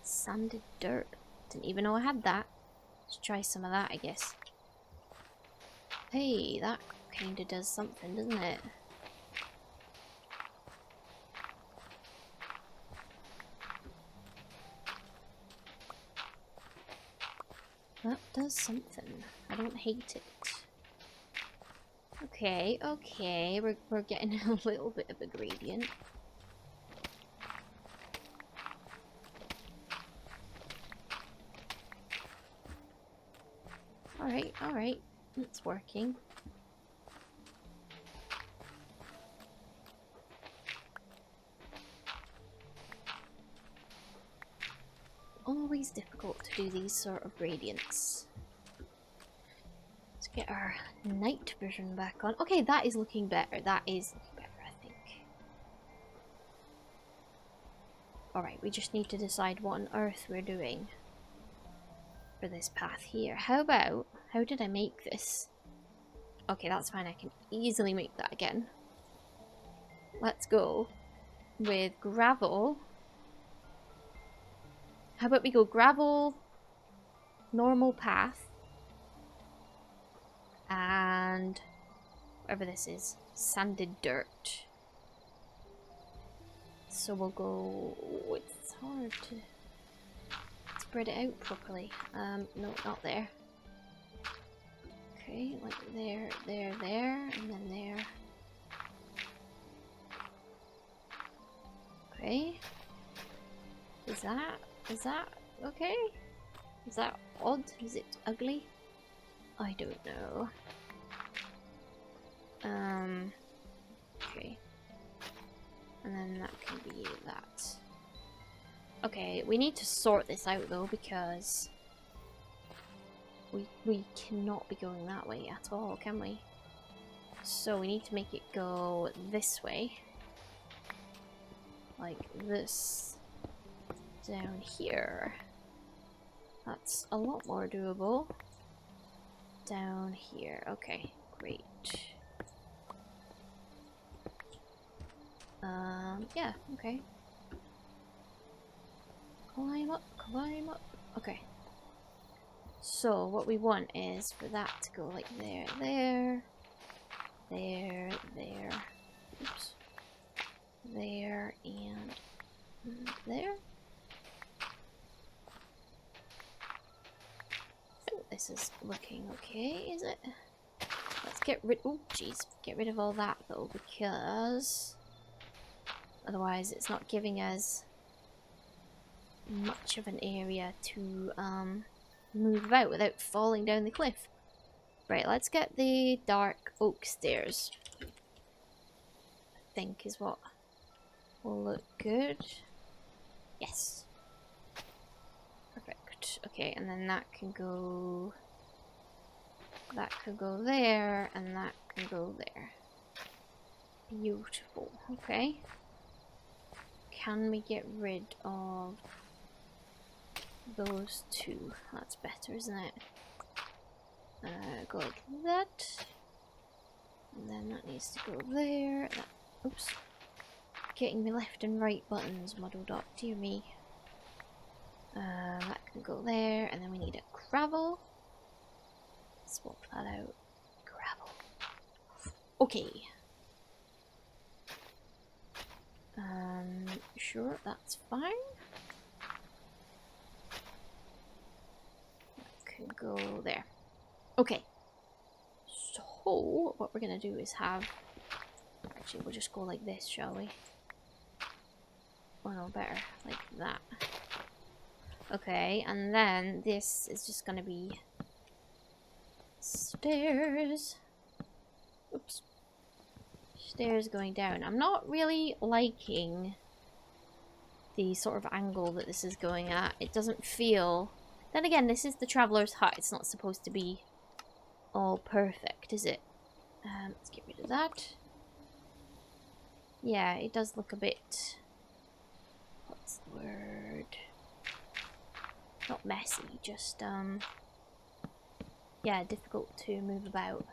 Sanded dirt. Didn't even know I had that. Let's try some of that, I guess. Hey, that kinda does something, doesn't it? That does something. I don't hate it. Okay, okay, we're getting a little bit of a gradient. Alright, it's working. Always difficult to do these sort of gradients. Let's get our night vision back on. Okay, that is looking better. That is looking better, I think. Alright, we just need to decide what on earth we're doing for this path here. How did I make this? Okay, that's fine. I can easily make that again. Let's go with gravel. How about we go gravel, normal path, and whatever this is, sanded dirt. So we'll go... Oh, it's hard to spread it out properly. No, not there. Okay, like there, and then there. Okay. Is that okay? Is that odd? Is it ugly? I don't know. Okay. And then that can be that. Okay, we need to sort this out though, because we cannot be going that way at all, can we? So we need to make it go this way. Like this. Down here. That's a lot more doable. Down here. Okay, great. Yeah, okay. Climb up, climb up. Okay. So what we want is for that to go like there, there, there, there. Oops. There and there. This is looking okay, is it? Let's get rid... Oh, jeez. Get rid of all that, though, because... otherwise it's not giving us much of an area to move about without falling down the cliff. Right, let's get the dark oak stairs. I think is what will look good. Yes. Perfect. Okay, and then that can go... that could go there, and that can go there. Beautiful. Okay. Can we get rid of those two? That's better, isn't it? Go like that. And then that needs to go there. That, oops. Getting my left and right buttons muddled up, dear me. That can go there, and then we need a gravel. Swap that out. Gravel. Okay. Sure, that's fine. That could go there. Okay. So, what we're gonna do is have... actually, we'll just go like this, shall we? Oh no, better. Like that. Okay, and then this is just gonna be... stairs. Oops. Stairs going down. I'm not really liking the sort of angle that this is going at. It doesn't feel... then again, this is the traveler's hut. It's not supposed to be all perfect, is it? Let's get rid of that. Yeah, it does look a bit... What's the word? Not messy, just, yeah, difficult to move about.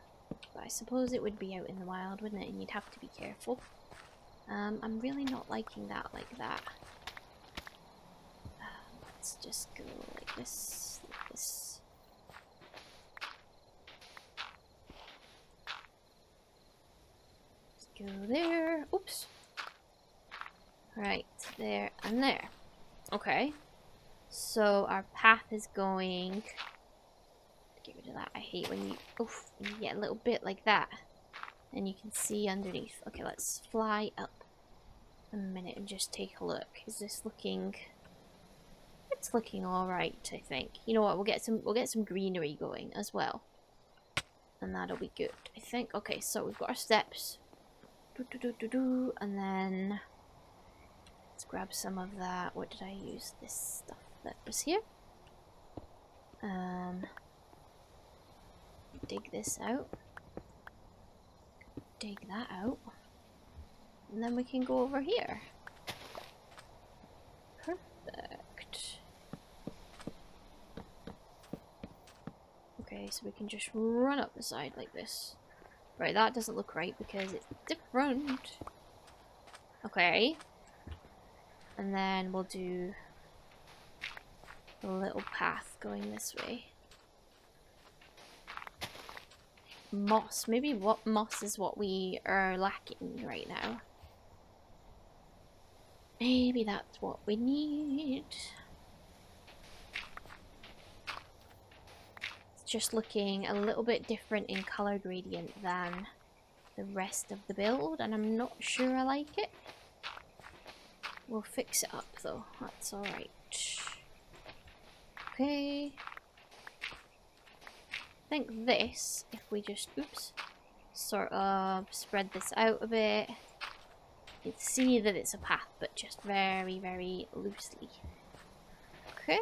But I suppose it would be out in the wild, wouldn't it? And you'd have to be careful. I'm really not liking that like that. Let's just go like this, like this. Let's go there. Oops. Right, there and there. Okay. So our path is going... Get rid of that. I hate when you... Oof, when you get a little bit like that. And you can see underneath. Okay, let's fly up a minute and just take a look. Is this looking... It's looking alright, I think. You know what, we'll get some greenery going as well. And that'll be good, I think. Okay, so we've got our steps. And then let's grab some of that. What did I use? This stuff that was here. Dig this out. Dig that out. And then we can go over here. Perfect. Okay, so we can just run up the side like this. Right, that doesn't look right because it's different. Okay. And then we'll do a little path going this way. Moss. Maybe what moss is what we are lacking right now. Maybe that's what we need. It's just looking a little bit different in color gradient than the rest of the build, and I'm not sure I like it. We'll fix it up though, that's alright. Okay. I think this, if we just, oops, sort of spread this out a bit, you can see that it's a path, but just very, very loosely. Okay.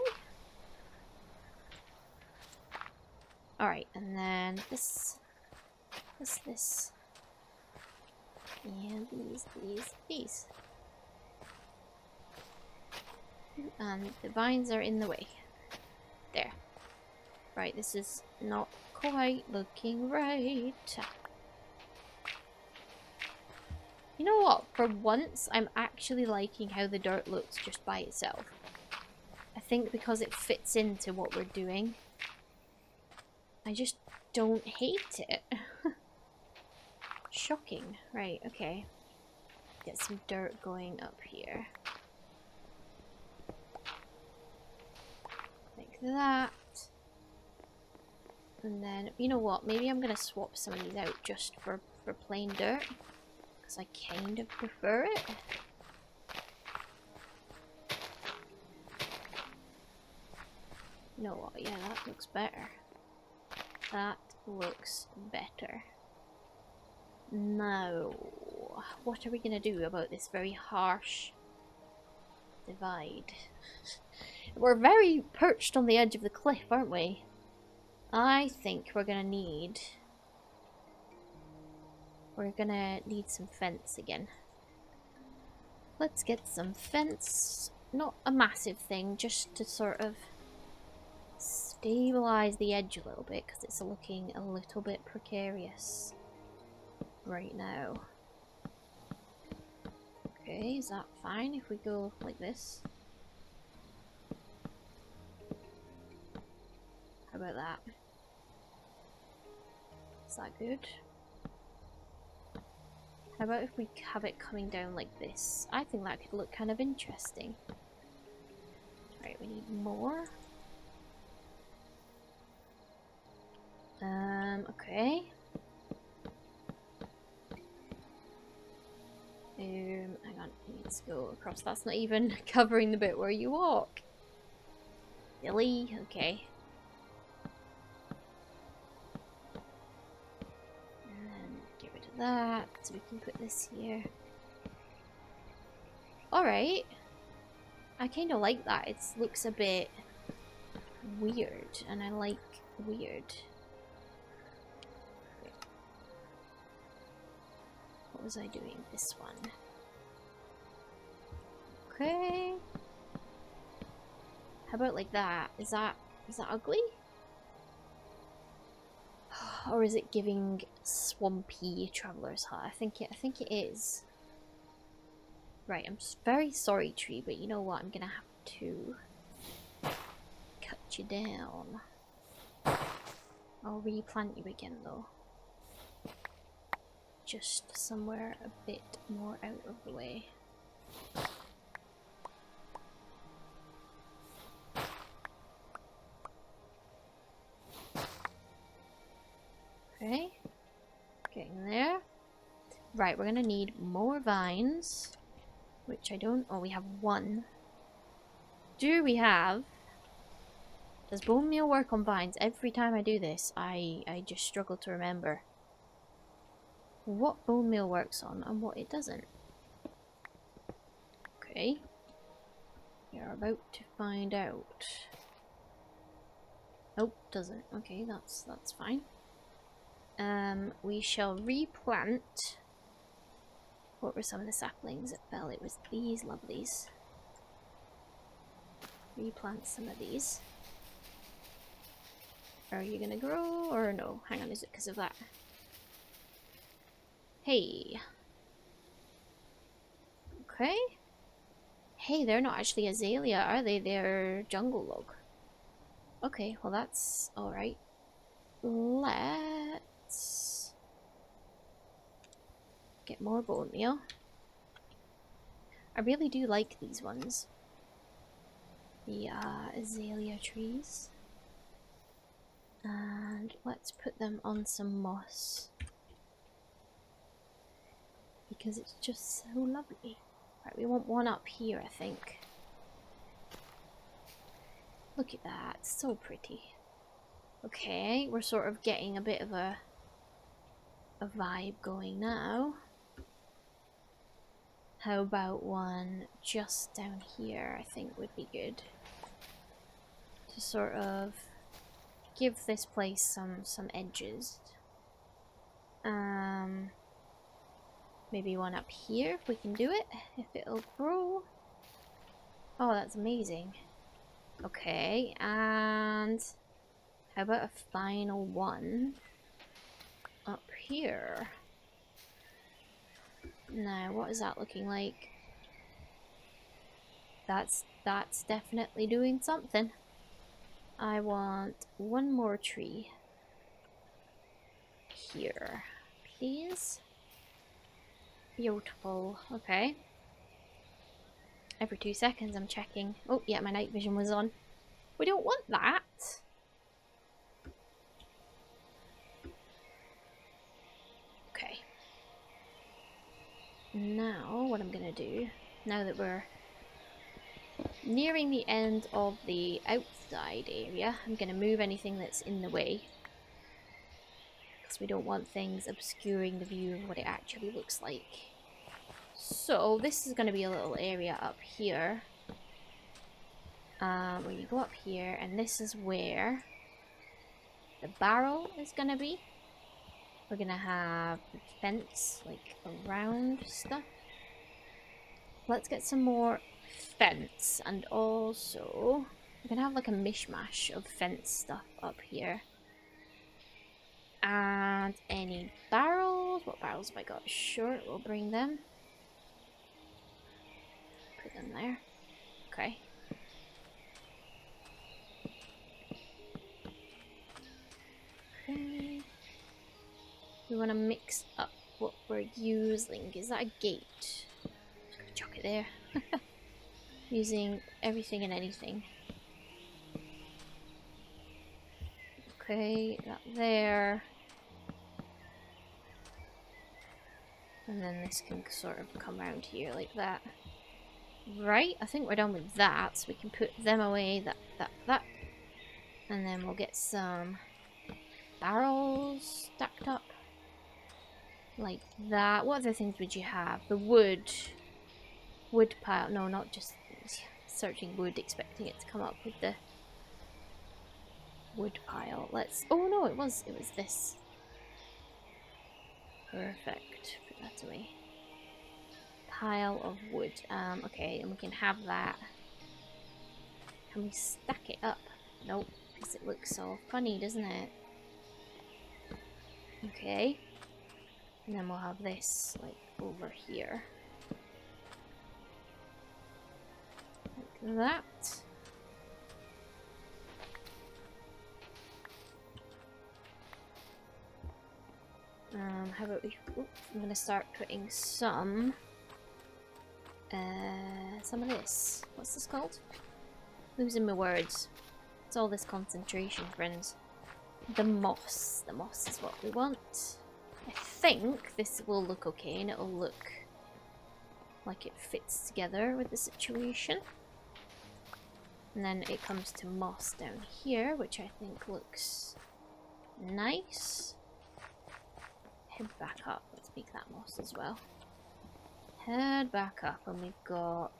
Alright, and then this, and these. And the vines are in the way. There. Right, this is not quite looking right. You know what? For once, I'm actually liking how the dirt looks just by itself. I think because it fits into what we're doing. I just don't hate it. Shocking. Right, okay. Get some dirt going up here. Like that. And then, you know what, maybe I'm going to swap some of these out just for plain dirt. Because I kind of prefer it. You know what, yeah, that looks better. That looks better. Now, what are we going to do about this very harsh divide? We're very perched on the edge of the cliff, aren't we? I think we're gonna need some fence again. Let's get some fence. Not a massive thing, just to sort of stabilize the edge a little bit, because it's looking a little bit precarious right now. Okay, is that fine if we go like this? How about that? Is that good? How about if we have it coming down like this? I think that could look kind of interesting. Right, we need more. Okay. Hang on, let's go across. That's not even covering the bit where you walk. Silly, okay. That, so we can put this here. Alright. I kind of like that. It looks a bit weird, and I like weird. What was I doing? This one. Okay. How about like that? Is that ugly? Or is it giving swampy traveler's hut? I think it is. Right, I'm very sorry, tree, but you know what? I'm gonna have to cut you down. I'll replant you again though. Just somewhere a bit more out of the way. Okay, getting there. Right, we're gonna need more vines, which I don't. Oh, we have one. Do we have? Does bone meal work on vines? Every time I do this, I just struggle to remember what bone meal works on and what it doesn't. Okay, we are about to find out. Nope, doesn't. Okay, that's fine. We shall replant. What were some of the saplings that fell? It was these lovelies. Replant some of these. Are you gonna grow or no? Hang on, is it because of that? Hey. Okay. Hey, they're not actually azalea, are they? They're jungle log. Okay, well that's alright. Let's get more bone meal. I really do like these ones. The azalea trees. And let's put them on some moss. Because it's just so lovely. Right, we want one up here, I think. Look at that, it's so pretty. Okay, we're sort of getting a bit of a vibe going now. How about one just down here, I think would be good. To sort of give this place some edges. Maybe one up here if we can do it, if it'll grow. Oh, that's amazing. Okay, and how about a final one up here? Now, what is that looking like? That's definitely doing something. I want one more tree here, please. Beautiful. Okay. Every 2 seconds I'm checking. Oh, yeah, my night vision was on. We don't want that. Okay. Now, what I'm gonna do, now that we're nearing the end of the outside area, I'm gonna move anything that's in the way. Because we don't want things obscuring the view of what it actually looks like. So, this is gonna be a little area up here. Where you go up here, and this is where the barrel is gonna be. We're gonna have the fence like around stuff. Let's get some more fence, and also we're gonna have like a mishmash of fence stuff up here. And any barrels? What barrels have I got? Sure, we'll bring them. Put them there. Okay. Okay. We want to mix up what we're using. Is that a gate? Just gonna chuck it there. Using everything and anything. Okay, that there. And then this can sort of come around here like that. Right, I think we're done with that. So we can put them away, that. And then we'll get some barrels stacked up. Like that. What other things would you have? The wood pile. No, not just searching wood, expecting it to come up with the wood pile. Let's. Oh no, it was this. Perfect. Put that away. pile of wood. Okay, and we can have that. Can we stack it up? Nope, because it looks so funny, doesn't it? Okay. And then we'll have this, like, over here. Like that. How about we... Oops, I'm going to start putting some of this. What's this called? Losing my words. It's all this concentration, friends. The moss. The moss is what we want. I think this will look okay, and it'll look like it fits together with the situation. And then it comes to moss down here, which I think looks nice. Head back up. Let's make that moss as well. Head back up, and we've got...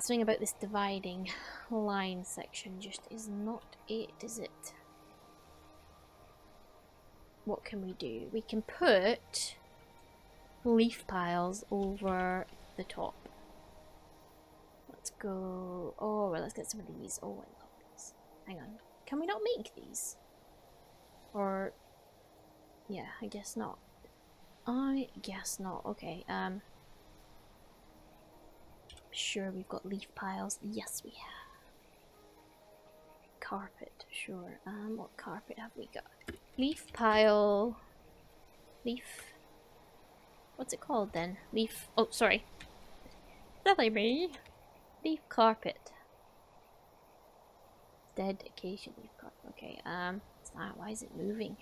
something about this dividing line section just is not it, is it? What can we do? We can put leaf piles over the top. Let's go... Oh, well, let's get some of these. Oh, I love these. Hang on. Can we not make these? Or... Yeah, I guess not. I guess not. Okay, sure, we've got leaf piles. Yes, we have. Carpet, sure. What carpet have we got? Leaf pile. Leaf. What's it called then? Leaf. Oh, sorry. Silly me. Leaf carpet. Dedication leaf carpet. Okay, it's not. Why is it moving?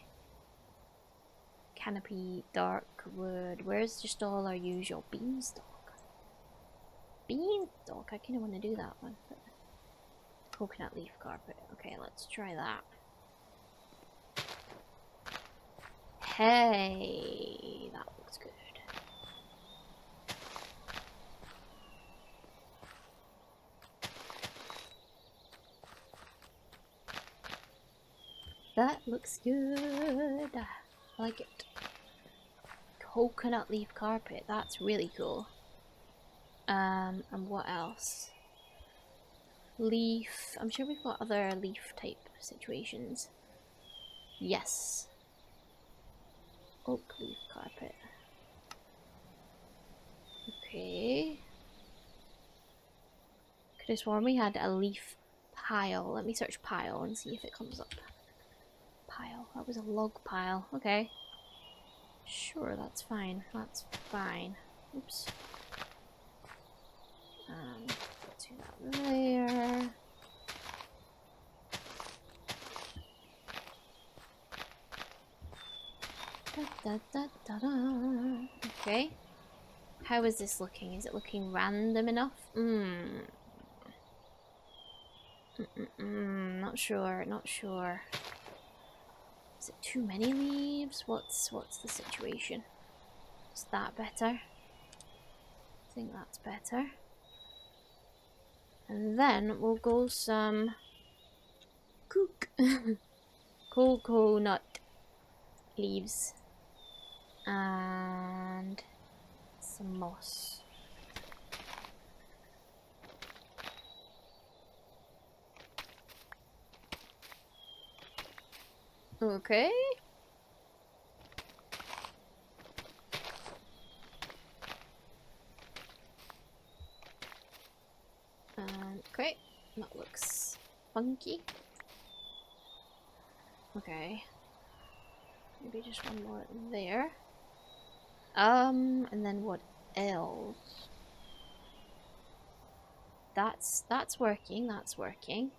Canopy, dark wood. Where's just all our usual beanstalk? Beanstalk? I kind of want to do that one. But coconut leaf carpet. Okay, let's try that. Hey, that looks good. That looks good. I like it. Coconut leaf carpet. That's really cool. And what else? Leaf. I'm sure we've got other leaf type situations. Yes. Oak leaf carpet. Okay. Could have sworn we had a leaf pile. Let me search pile and see if it comes up. Pile. That was a log pile. Okay. Sure, that's fine. That's fine. Oops. Do that there. Okay. How is this looking? Is it looking random enough? Not sure. Not sure. Is it too many leaves? What's the situation? Is that better? I think that's better. And then we'll go some coconut leaves and some moss. Okay. Okay, that looks funky. Okay. Maybe just one more there. And then what else? That's working, that's working.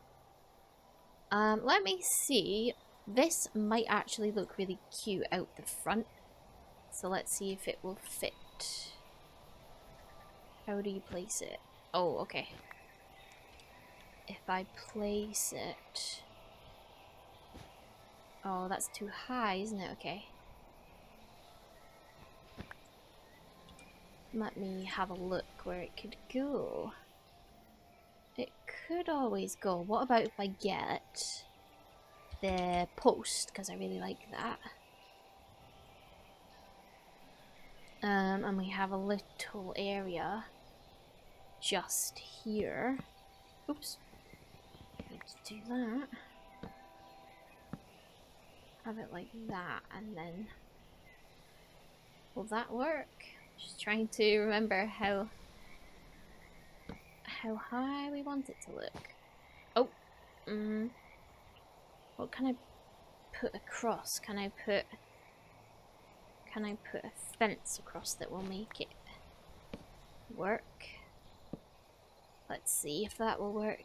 Let me see. This might actually look really cute out the front. So let's see if it will fit. How do you place it? Oh, okay. If I place it... Oh, that's too high, isn't it? Okay. Let me have a look where it could go. It could always go. What about if I get the post because I really like that. And we have a little area just here. Oops. Need to do that. Have it like that, and then will that work? Just trying to remember how high we want it to look. Oh, what can I put across? Can I put a fence across that will make it work? Let's see if that will work.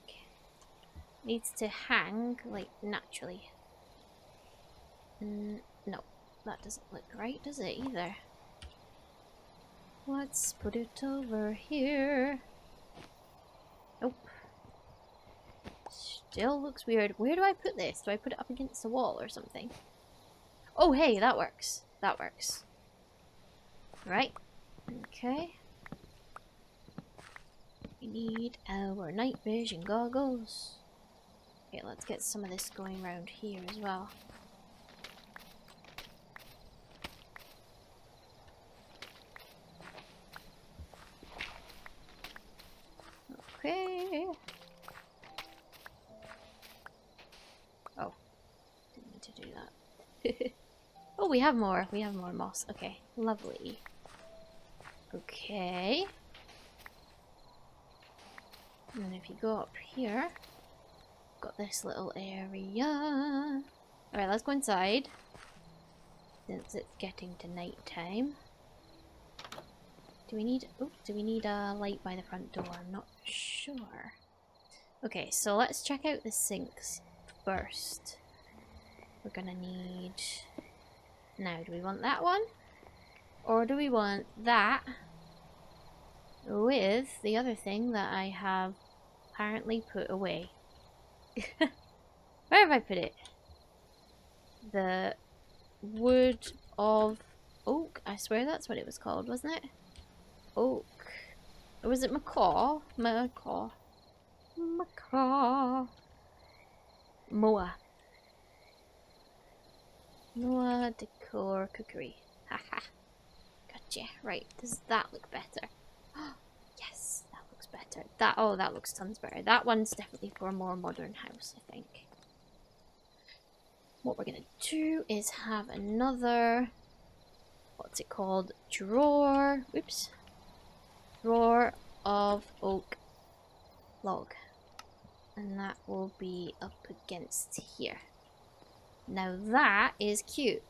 Needs to hang like naturally. No, that doesn't look right, does it either? Let's put it over here. Nope. Still looks weird. Where do I put this? Do I put it up against the wall or something? Oh, hey, that works. That works. Right. Okay. We need our night vision goggles. Okay, let's get some of this going around here as well. Okay. Oh, didn't need to do that. Oh, we have more. We have more moss. Okay, lovely. Okay. And then if you go up here, got this little area. Alright, let's go inside. Since it's getting to night time. Do we need a light by the front door? I'm not sure. Okay, so let's check out the sinks first. We're gonna need... Now, do we want that one? Or do we want that with the other thing that I have apparently put away? Where have I put it? The wood of oak? I swear that's what it was called, wasn't it? Oak. Or was it macaw? Macaw. Macaw. Moa. Moa decor cookery. Haha. Gotcha. Right. Does that look better? Yes, that looks better. That looks tons better. That one's definitely for a more modern house, I think. What we're gonna do is have another, what's it called? Drawer. Oops. Drawer of oak log. And that will be up against here. Now that is cute.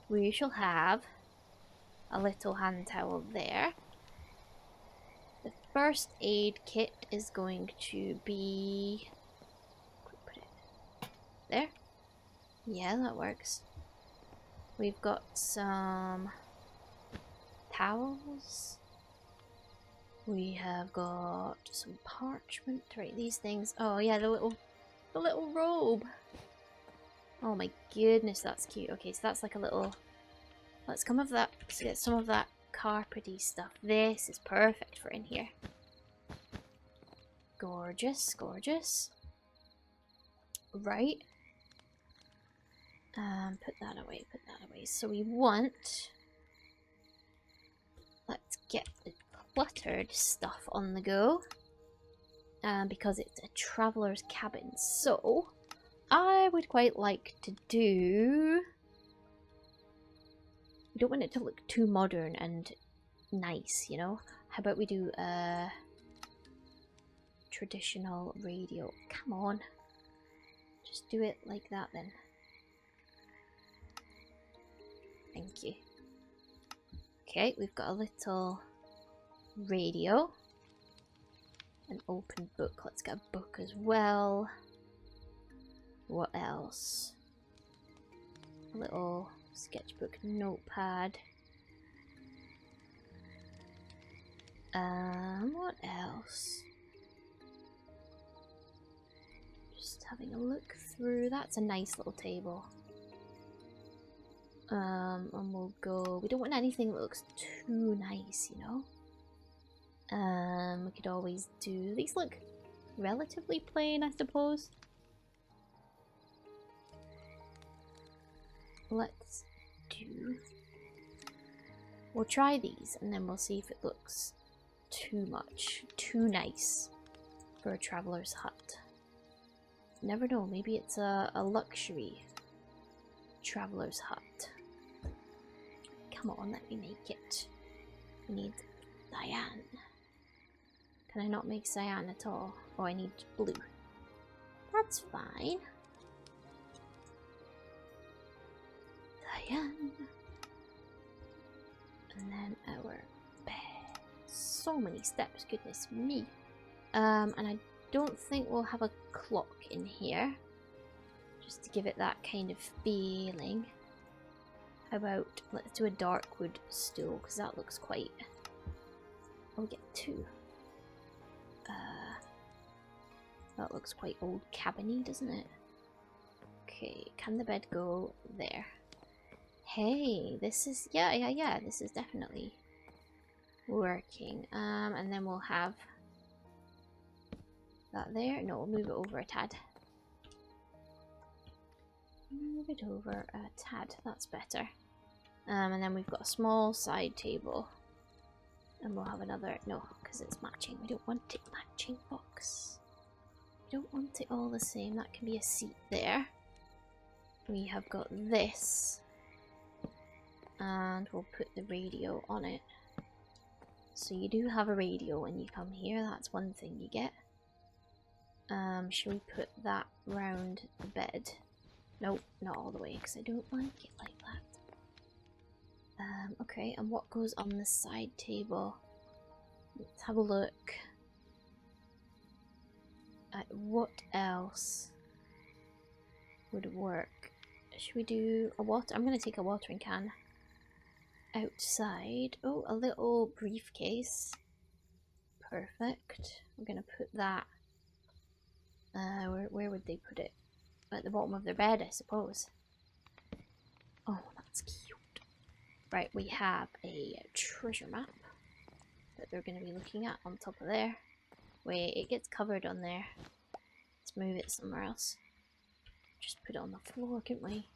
We shall have a little hand towel there. The first aid kit is going to be... Put it there. Yeah, that works. We've got some towels. We have got some parchment to write these things. Oh yeah, the little robe. Oh my goodness, that's cute. Okay, so that's like a little... Let's come of that. Let's get some of that carpety stuff. This is perfect for in here. Gorgeous, gorgeous. Right. Put that away, put that away. So we want... Let's get the cluttered stuff on the go. Because it's a traveller's cabin. So, I would quite like to do... We don't want it to look too modern and nice, you know? How about we do a traditional radio? Come on. Just do it like that then. Thank you. Okay, we've got a little radio. An open book. Let's get a book as well. What else? A little sketchbook notepad. What else? Just having a look through. That's a nice little table. And we'll go... We don't want anything that looks too nice, you know? We could always do... These look relatively plain, I suppose. let's do... We'll try these and then we'll see if it looks too much, too nice for a traveler's hut. Never know, maybe it's a luxury traveler's hut. Come on, let me make it. We need cyan. Can I not make cyan at all? Oh, I need blue. That's fine. Cyan. And then our bed. So many steps, goodness me. And I don't think we'll have a clock in here. Just to give it that kind of feeling. How about, let's do a dark wood stool, because that looks quite... I'll get two. That looks quite old cabiny, doesn't it? Okay, can the bed go there? Hey, this is, yeah, this is definitely working. And then we'll have that there. No, we'll move it over a tad. Move it over a tad, that's better. And then we've got a small side table. And we'll have another, no, because it's matching. We don't want it matching, Fox. We don't want it all the same. That can be a seat there. We have got this. And we'll put the radio on it. So you do have a radio when you come here. That's one thing you get. Shall we put that round the bed? Nope, not all the way, because I don't like it like that. Okay, and what goes on the side table? Let's have a look at what else would work. Should we do a water? I'm going to take a watering can outside. Oh, a little briefcase. Perfect. We're going to put that. Where would they put it? At the bottom of their bed, I suppose. Oh, that's cute. Right, we have a treasure map that they're going to be looking at on top of there. Wait, it gets covered on there. Let's move it somewhere else. Just put it on the floor, couldn't we?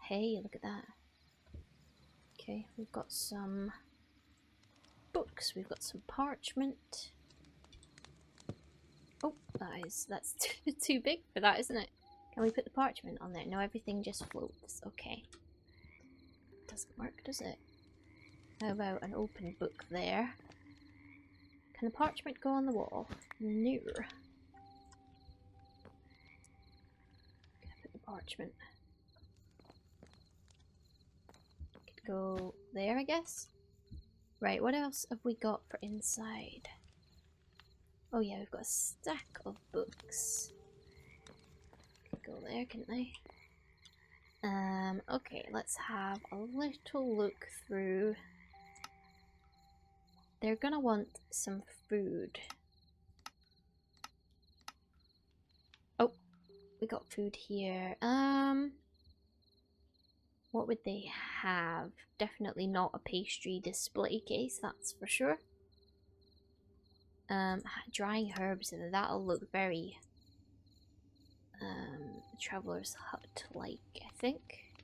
Hey, look at that. Okay, we've got some books. We've got some parchment. Oh, that's too big for that, isn't it? Can we put the parchment on there? No, everything just floats. Okay. Doesn't work, does it? How about an open book there? Can the parchment go on the wall? No. Can I put the parchment? Could go there, I guess? Right, what else have we got for inside? Oh yeah, we've got a stack of books. Could go there, couldn't they? Okay, let's have a little look through. They're gonna want some food. Oh, we got food here. What would they have? Definitely not a pastry display case, that's for sure. Drying herbs, that'll look very traveler's hut like, I think.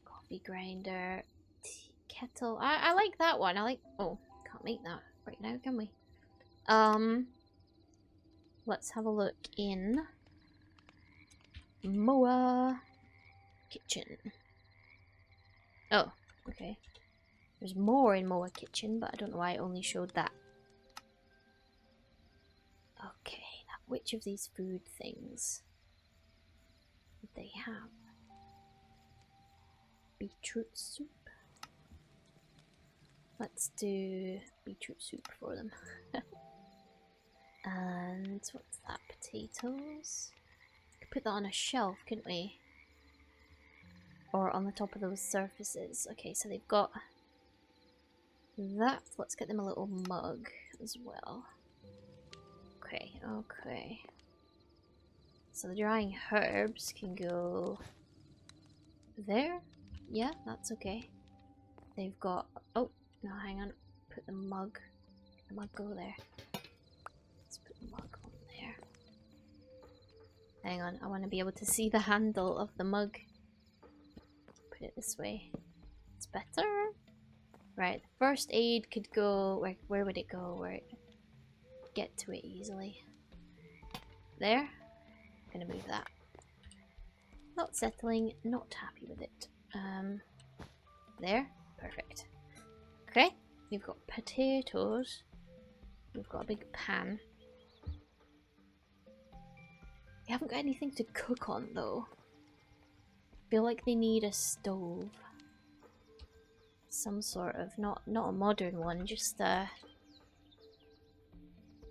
Coffee grinder, tea kettle. I like that one. I like, oh, can't make that right now, can we? Let's have a look in Moa Kitchen. Oh, okay. There's more in Moa Kitchen, but I don't know why it only showed that. Okay, now which of these food things would they have? Beetroot soup. Let's do beetroot soup for them. And what's that? Potatoes? Could put that on a shelf, couldn't we? Or on the top of those surfaces. Okay, so they've got that. Let's get them a little mug as well. Okay, okay. So the drying herbs can go there. Yeah, that's okay. They've got, oh, no, hang on. Put the mug go there. Let's put the mug on there. Hang on, I want to be able to see the handle of the mug. it this way. It's better. Right, first aid could go... Where would it go? Where it get to it easily. There. I'm gonna move that. Not settling, not happy with it. There. Perfect. Okay, we've got potatoes. We've got a big pan. We haven't got anything to cook on though. I feel like they need a stove. Some sort of, not a modern one, just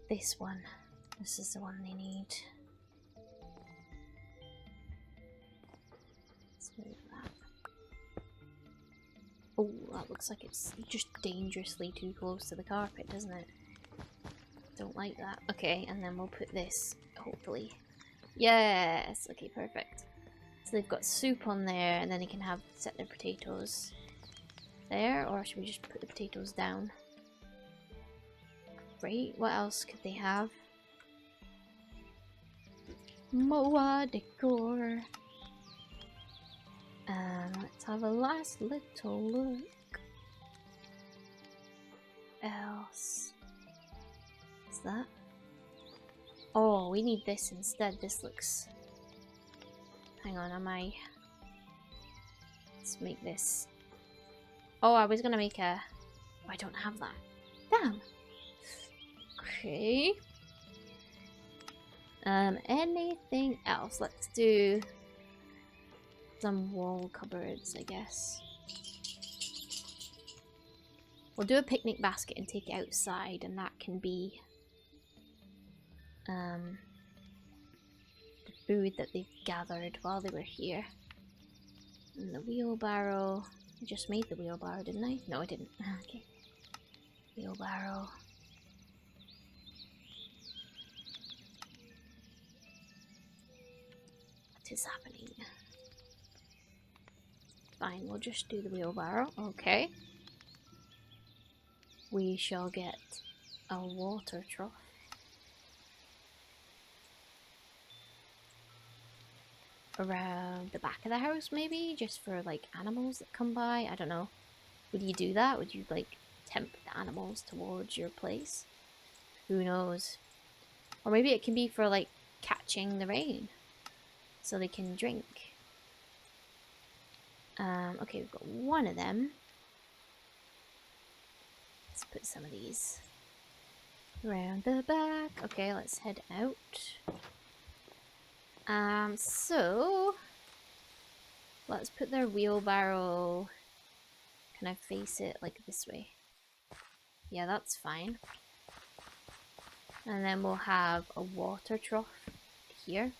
this one. This is the one they need. Let's move that. Oh, that looks like it's just dangerously too close to the carpet, doesn't it? Don't like that. Okay, and then we'll put this, hopefully. Yes! Okay, perfect. So they've got soup on there, and then they can have set their potatoes there, or should we just put the potatoes down? Great, what else could they have? Moa decor. Let's have a last little look. Else. What's that? Oh, we need this instead. This looks... Hang on, am I... Let's make this... Oh, I was gonna make a... Oh, I don't have that. Damn! Okay. Anything else? Let's do... some wall cupboards, I guess. We'll do a picnic basket and take it outside, and that can be... the food that they've gathered while they were here. And the wheelbarrow... I just made the wheelbarrow, didn't I? No, I didn't. Okay. Wheelbarrow. What is happening? Fine, we'll just do the wheelbarrow. Okay. We shall get a water trough. Around the back of the house, maybe? Just for, like, animals that come by? I don't know. Would you do that? Would you, like, tempt the animals towards your place? Who knows? Or maybe it can be for, like, catching the rain. So they can drink. Okay, we've got one of them. Let's put some of these around the back. Okay, let's head out. So let's put their wheelbarrow. Can I face it like this way? Yeah, that's fine. And then we'll have a water trough here.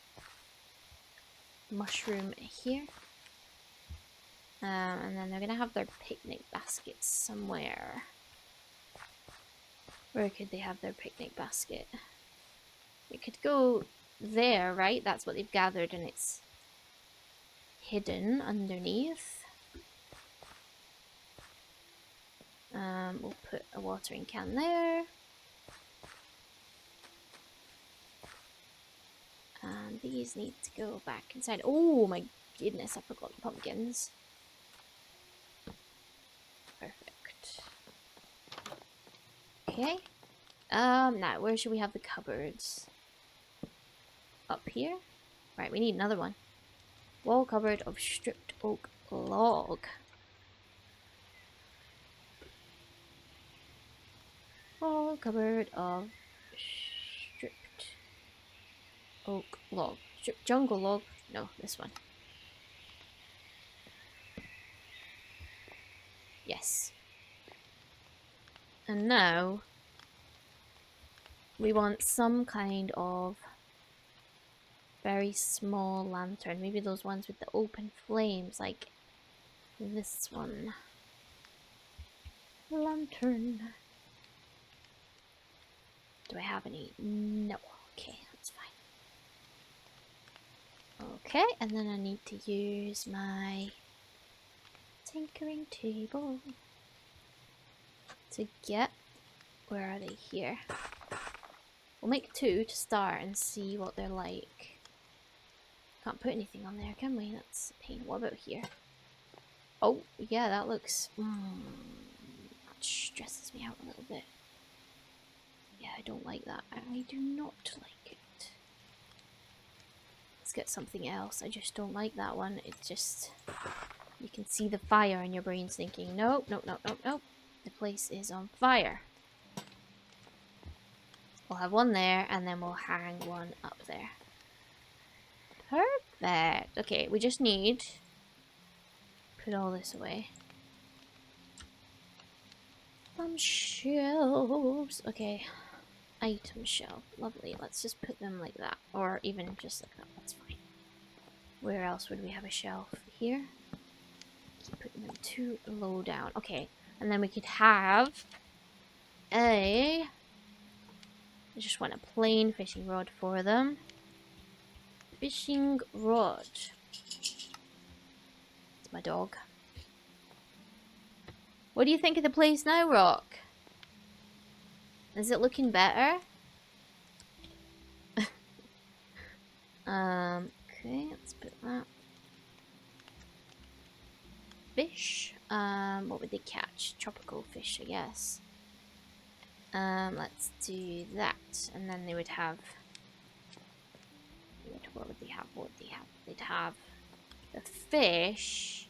Mushroom here. And then they're gonna have their picnic baskets somewhere. Where could they have their picnic basket? It could go there, right? That's what they've gathered, and it's hidden underneath. We'll put a watering can there. And these need to go back inside. Oh my goodness, I forgot the pumpkins. Perfect. Okay. Now where should we have the cupboards? Up here? Right, we need another one. Wall cupboard of stripped oak log. Wall cupboard of stripped oak log. Stripped jungle log. No, this one. Yes. And now we want some kind of very small lantern. Maybe those ones with the open flames, like this one. Lantern. Do I have any? No. Okay, that's fine. Okay, and then I need to use my tinkering table to get... Where are they? Here. We'll make two to start and see what they're like. Can't put anything on there, can we? That's a pain. What about here? Oh, yeah, that looks... that stresses me out a little bit. Yeah, I don't like that. I do not like it. Let's get something else. I just don't like that one. It's just... You can see the fire in your brain's thinking, nope, nope, nope, nope, nope. The place is on fire. We'll have one there, and then we'll hang one up there. Perfect. Okay, we just need... Put all this away. Some shelves. Okay. Item shelf. Lovely. Let's just put them like that. Or even just like that. That's fine. Where else would we have a shelf? Here? Keep putting them too low down. Okay. And then we could have a... I just want a plain fishing rod for them. Fishing rod. It's my dog. What do you think of the place now, Rock? Is it looking better? Okay, let's put that. Fish. What would they catch? Tropical fish, I guess. Let's do that. And then they would have... What would they have? What would they have? They'd have the fish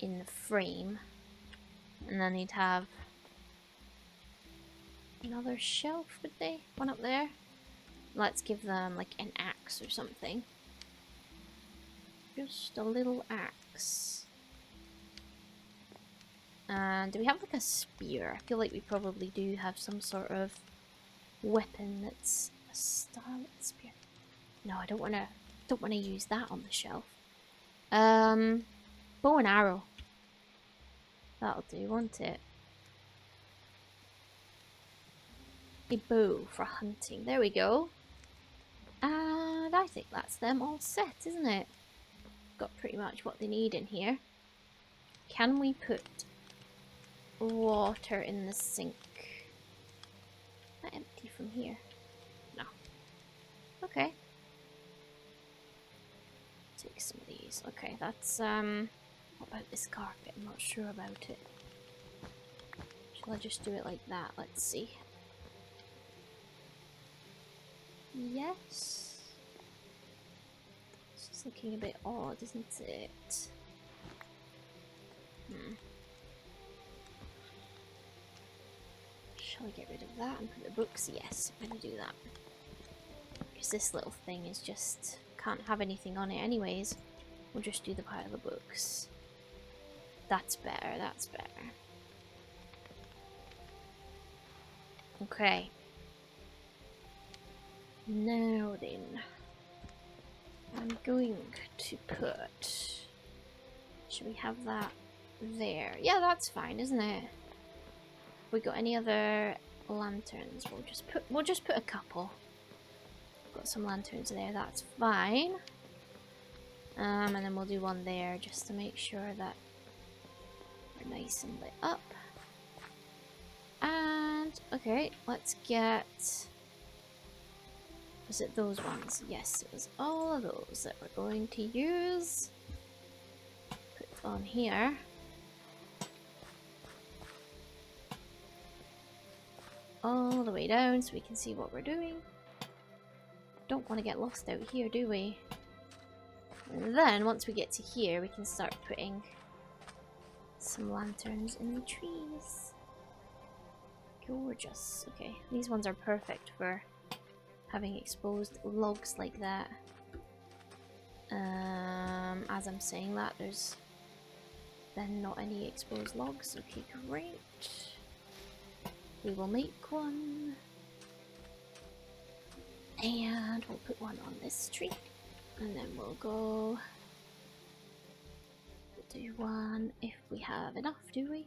in the frame. And then they'd have another shelf, would they? One up there? Let's give them like an axe or something. Just a little axe. And do we have like a spear? I feel like we probably do have some sort of weapon that's a style spear. No, I don't wanna use that on the shelf. Bow and arrow. That'll do, won't it? A bow for hunting. There we go. And I think that's them all set, isn't it? Got pretty much what they need in here. Can we put water in the sink? Is that empty from here? No. Okay. Take some of these. Okay, that's what about this carpet? I'm not sure about it. Shall I just do it like that? Let's see. Yes. It's just looking a bit odd, isn't it? Shall I get rid of that and put the books? Yes, I'm gonna do that. Because this little thing is just... can't have anything on it anyways. We'll just do the pile of books. That's better, that's better. Okay. Now then. I'm going to put... Should we have that there? Yeah, that's fine, isn't it? We got any other lanterns? We'll just put a couple. Got some lanterns there, that's fine. And then we'll do one there just to make sure that we're nice and lit up. And okay, let's get... Was it those ones? Yes, it was all of those that we're going to use. Put on here. All the way down so we can see what we're doing. Don't want to get lost out here, do we? And then once we get to here, we can start putting some lanterns in the trees. Gorgeous. Okay, these ones are perfect for having exposed logs like that. As I'm saying that, there's then not any exposed logs. Okay, great. We will make one. And we'll put one on this tree. And then we'll go do one if we have enough, do we?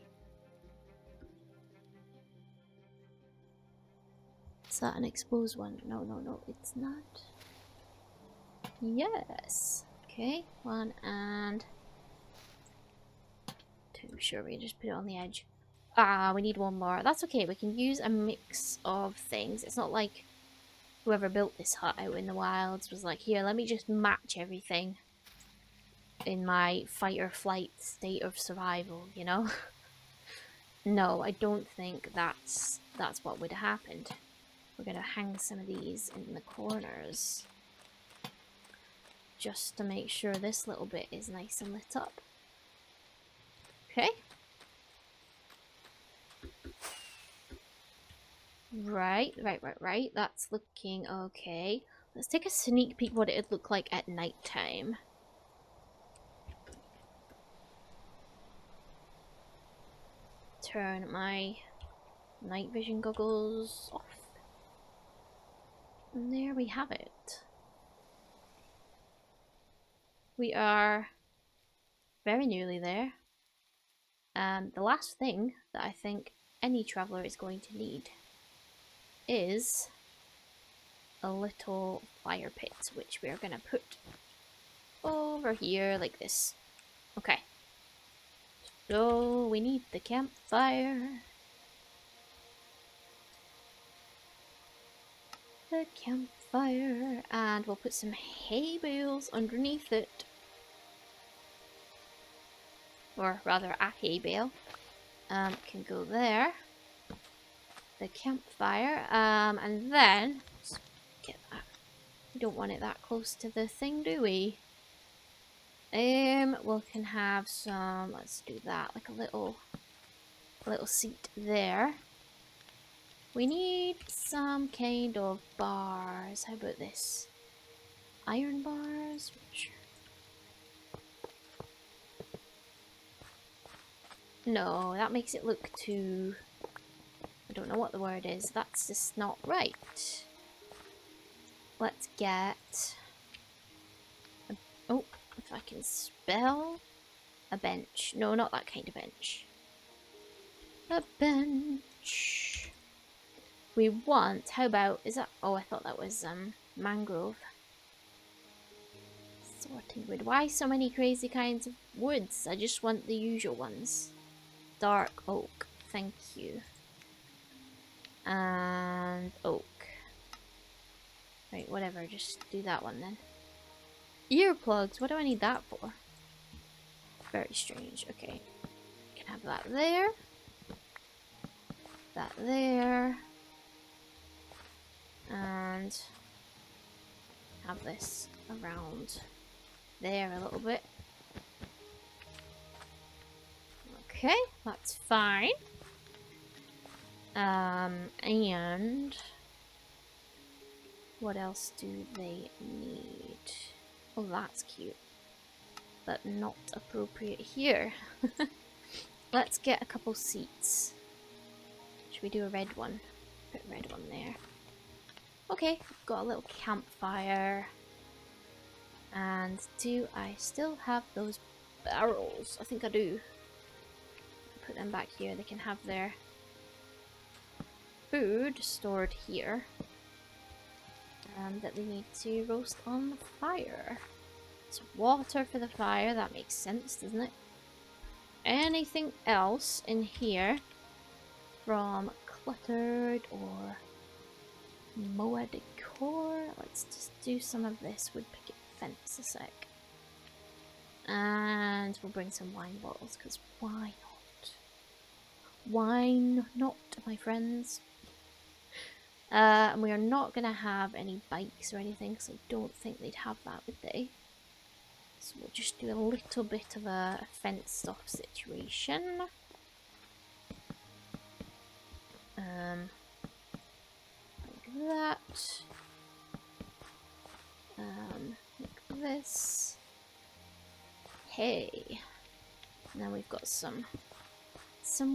Is that an exposed one? No, no, no, it's not. Yes. Okay, one and two. Sure, we just put it on the edge. Ah, we need one more. That's okay, we can use a mix of things. It's not like whoever built this hut out in the wilds was like, here, let me just match everything. in my fight or flight state of survival, you know? No, I don't think that's what would have happened. We're gonna hang some of these in the corners just to make sure this little bit is nice and lit up. Okay. Right. That's looking okay. Let's take a sneak peek what it'd look like at night time. Turn my night vision goggles off. And there we have it. We are very nearly there. The last thing that I think any traveller is going to need is a little fire pit, which we're going to put over here like this. Okay. So we need the campfire. The campfire. And we'll put some hay bales underneath it. Or rather a hay bale. Can go there. The campfire. And then let's get that. We don't want it that close to the thing, do we? We can have some, let's do that, like a little seat there. We need some kind of bars. How about this? Iron bars? Sure. No, that makes it look too, I don't know what the word is. That's just not right. Let's get, oh, if I can spell, a bench. No, not that kind of bench. A bench. We want, how about, is that, oh, I thought that was mangrove. Sorting wood. Why so many crazy kinds of woods? I just want the usual ones. Dark oak, thank you. And oak. Right, whatever, just do that one then. Earplugs, what do I need that for? Very strange, okay. Can have that there. That there. And have this around there a little bit. Okay, that's fine. And what else do they need? Oh, that's cute, but not appropriate here. Let's get a couple seats. Should we do a red one? Put a red one there. Okay, I've got a little campfire. And do I still have those barrels? I think I do. Put them back here. They can have their food stored here. That they need to roast on the fire. It's water for the fire. That makes sense, doesn't it? Anything else in here from cluttered or Moa decor? Let's just do some of this wood picket fence a sec. And we'll bring some wine bottles, because why not? Why not, my friends? And we are not going to have any bikes or anything, because I don't think they'd have that, would they? So we'll just do a little bit of a fenced off situation. Like that. Like this. Hey. Now we've got some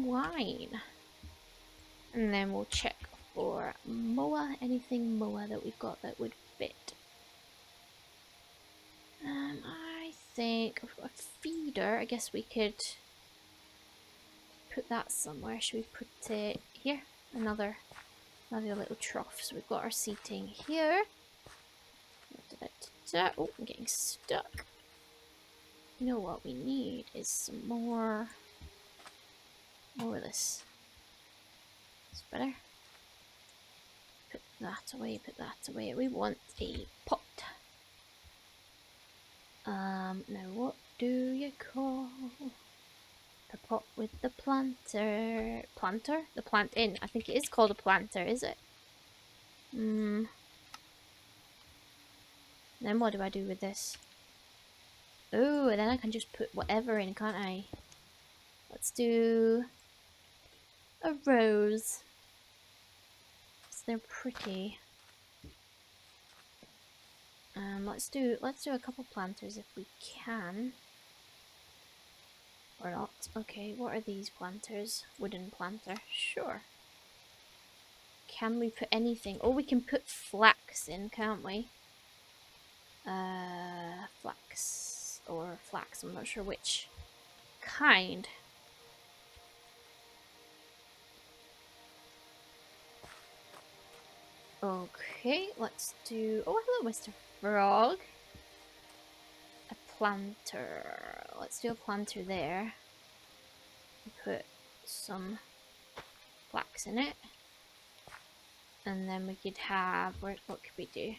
wine. And then we'll check for Moa, anything Moa that we've got that would fit. I think I've got a feeder. I guess we could put that somewhere. Should we put it here? Another little trough. So we've got our seating here. Oh, I'm getting stuck. You know what we need is some more of this. It's better. Put that away, put that away. We want a pot. Now what do you call the pot with the planter? Planter? The plant in. I think it is called a planter, is it? Then what do I do with this? Oh, and then I can just put whatever in, can't I? Let's do a rose. So they're pretty. Let's do a couple planters if we can. Or not. Okay, what are these planters? Wooden planter. Sure. Can we put anything? Oh, we can put flax in, can't we? Flax. Or flax, I'm not sure which kind. Okay, let's do... Oh, hello, Mr. Frog. A planter. Let's do a planter there. Put some flax in it. And then we could have... What could we do?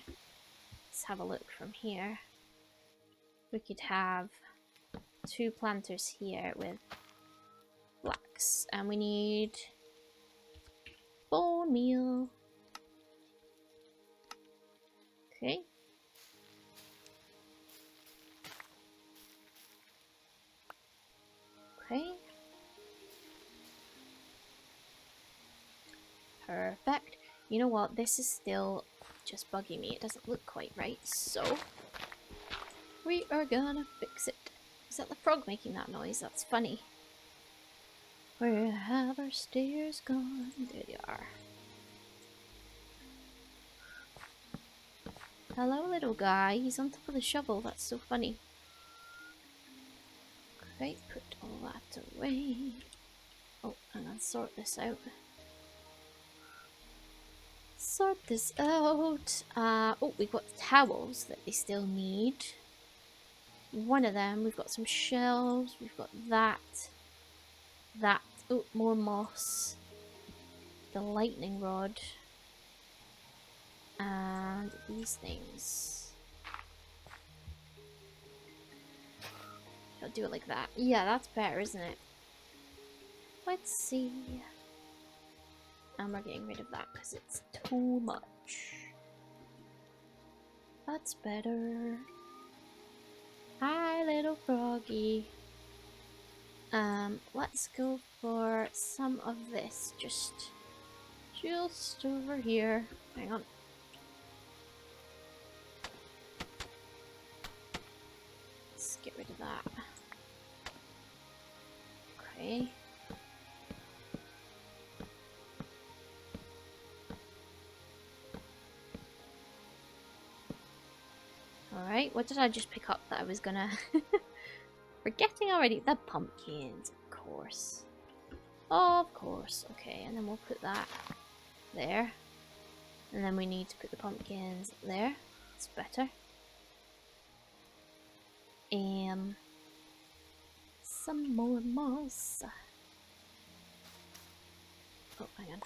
Let's have a look from here. We could have 2 planters here with flax. And we need bone meal. Okay. Okay. Perfect. You know what? This is still just bugging me. It doesn't look quite right. So we are gonna fix it. Is that the frog making that noise? That's funny. Where have our stairs gone? There they are. Hello, little guy. He's on top of the shovel. That's so funny. Okay, put all that away. Oh, and I'll sort this out. Sort this out. Oh, we've got towels that they still need. One of them. We've got some shelves. We've got that. That. Oh, more moss. The lightning rod. And these things. I'll do it like that. Yeah, that's better, isn't it? Let's see. And we're getting rid of that because it's too much. That's better. Hi, little froggy. Let's go for some of this. Just over here. Hang on. Let's get rid of that. Okay. Alright, what did I just pick up that I was gonna... Forgetting already. The pumpkins, of course. Of course. Okay, and then we'll put that there. And then we need to put the pumpkins there. It's better. Some more moss. Oh, hang on.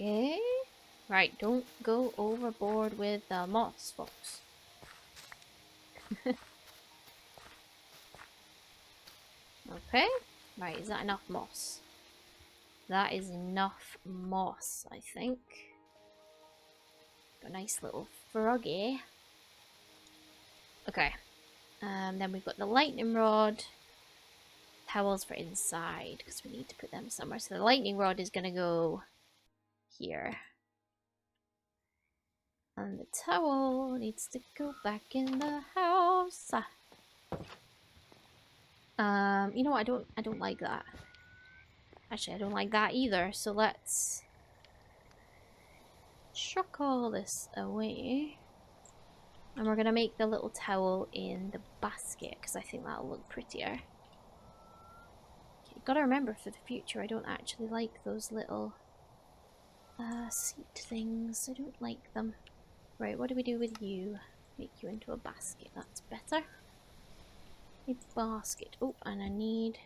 Okay. Right, don't go overboard with the moss, folks. Okay. Right, is that enough moss? That is enough moss, I think. Got a nice little froggy. Okay. Then we've got the lightning rod. Towels for inside, because we need to put them somewhere. So the lightning rod is going to go here. And the towel needs to go back in the house. You know what? I don't like that. Actually, I don't like that either. So let's chuck all this away. And we're gonna make the little towel in the basket because I think that'll look prettier. Okay, Gotta remember for the future, I don't actually like those little seat things. I don't like them. Right, what do we do with you? Make you into a basket. That's better. A basket. Oh, and I need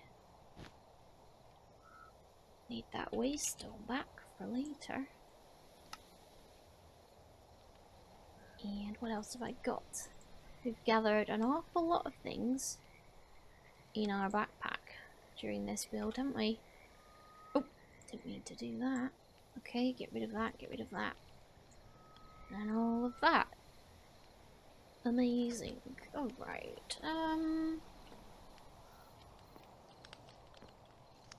that waste stone back for later. And what else have I got? We've gathered an awful lot of things in our backpack during this build, haven't we? Oh, didn't mean to do that. Okay, get rid of that, get rid of that. And all of that. Amazing. Alright,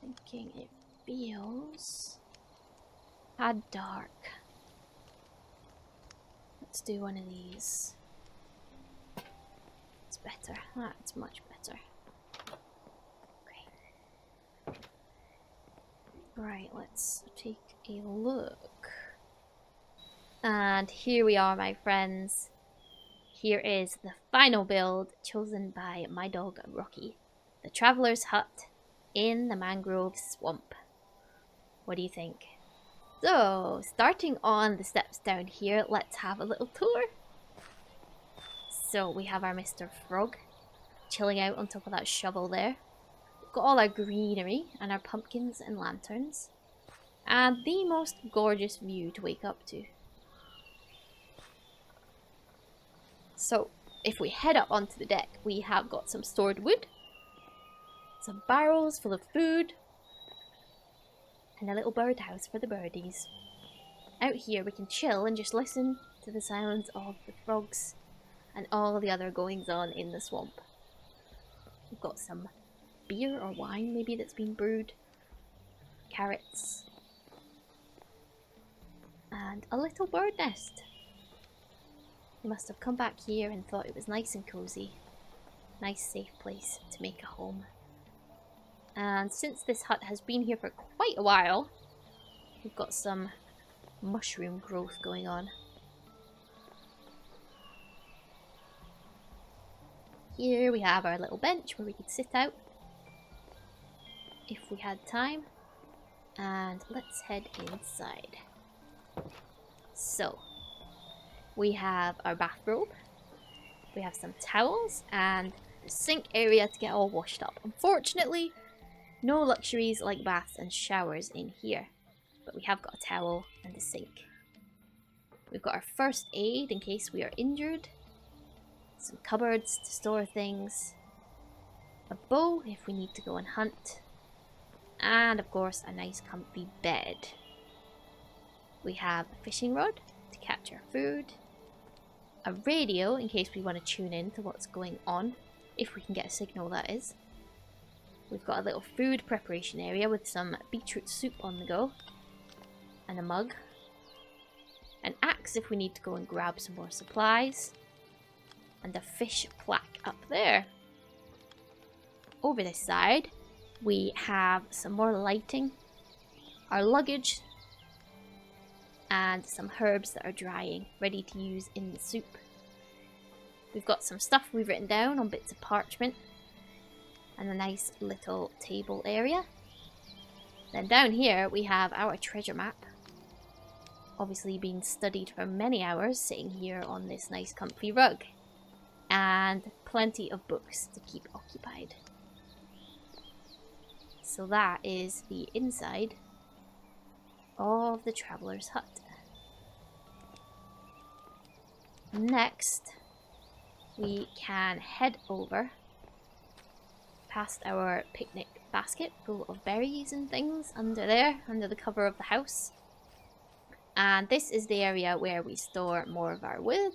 thinking it feels dark. Let's do one of these. It's better. That's much better. Okay. Right, let's take a look. And here we are, my friends. Here is the final build chosen by my dog Rocky. The Traveller's Hut in the mangrove swamp. What do you think? So, starting on the steps down here, let's have a little tour. So, we have our Mr. Frog chilling out on top of that shovel there. We've got all our greenery and our pumpkins and lanterns. And the most gorgeous view to wake up to. So, if we head up onto the deck, we have got some stored wood, some barrels full of food, and a little birdhouse for the birdies. Out here we can chill and just listen to the sounds of the frogs and all the other goings on in the swamp. We've got some beer or wine maybe that's been brewed, carrots, and a little bird nest. They must have come back here and thought it was nice and cozy. Nice safe place to make a home. And since this hut has been here for quite a while, we've got some mushroom growth going on. Here we have our little bench where we could sit out if we had time. And let's head inside. So, we have our bathrobe, we have some towels, and the sink area to get all washed up. Unfortunately, no luxuries like baths and showers in here, but we have got a towel and a sink. We've got our first aid in case we are injured, some cupboards to store things, a bow if we need to go and hunt, and of course a nice comfy bed. We have a fishing rod to catch our food, a radio in case we want to tune in to what's going on, if we can get a signal that is. We've got a little food preparation area with some beetroot soup on the go, and a mug, an axe if we need to go and grab some more supplies, and a fish plaque up there. Over this side we have some more lighting, our luggage, and some herbs that are drying, ready to use in the soup. We've got some stuff we've written down on bits of parchment, and a nice little table area. Then down here we have our treasure map, obviously being studied for many hours sitting here on this nice comfy rug, and plenty of books to keep occupied. So that is the inside of the Traveller's Hut. Next, we can head over past our picnic basket full of berries and things under there, under the cover of the house. And this is the area where we store more of our wood,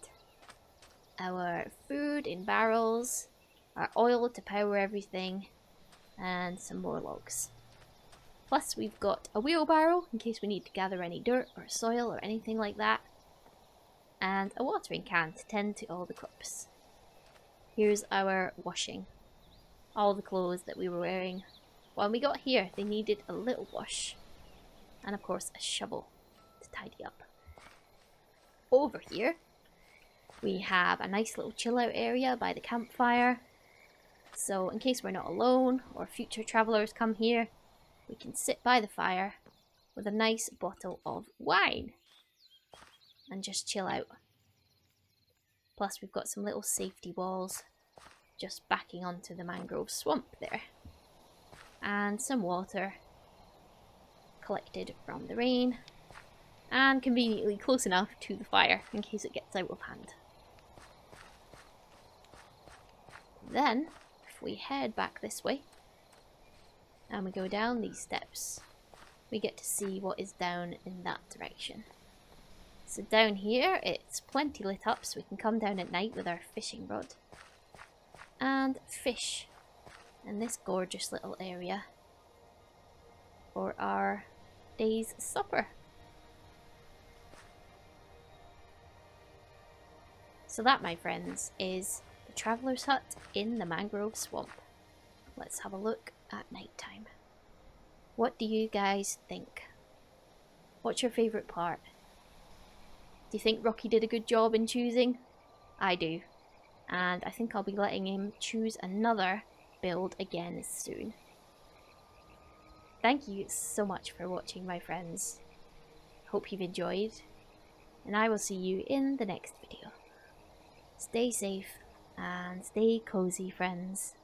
our food in barrels, our oil to power everything, and some more logs. Plus we've got a wheelbarrow in case we need to gather any dirt or soil or anything like that, and a watering can to tend to all the crops. Here's our washing. All the clothes that we were wearing when we got here, they needed a little wash, and of course a shovel to tidy up. Over here we have a nice little chill out area by the campfire, so in case we're not alone or future travellers come here, we can sit by the fire with a nice bottle of wine and just chill out. Plus we've got some little safety walls just backing onto the mangrove swamp there. And some water collected from the rain and conveniently close enough to the fire in case it gets out of hand. Then, if we head back this way and we go down these steps, we get to see what is down in that direction. So down here it's plenty lit up, so we can come down at night with our fishing rod and fish in this gorgeous little area for our day's supper. So that, my friends, is the Traveller's Hut in the mangrove swamp. Let's have a look at night time. What do you guys think? What's your favourite part? Do you think Rocky did a good job in choosing? I do. And I think I'll be letting him choose another build again soon. Thank you so much for watching, my friends. Hope you've enjoyed. And I will see you in the next video. Stay safe and stay cozy, friends.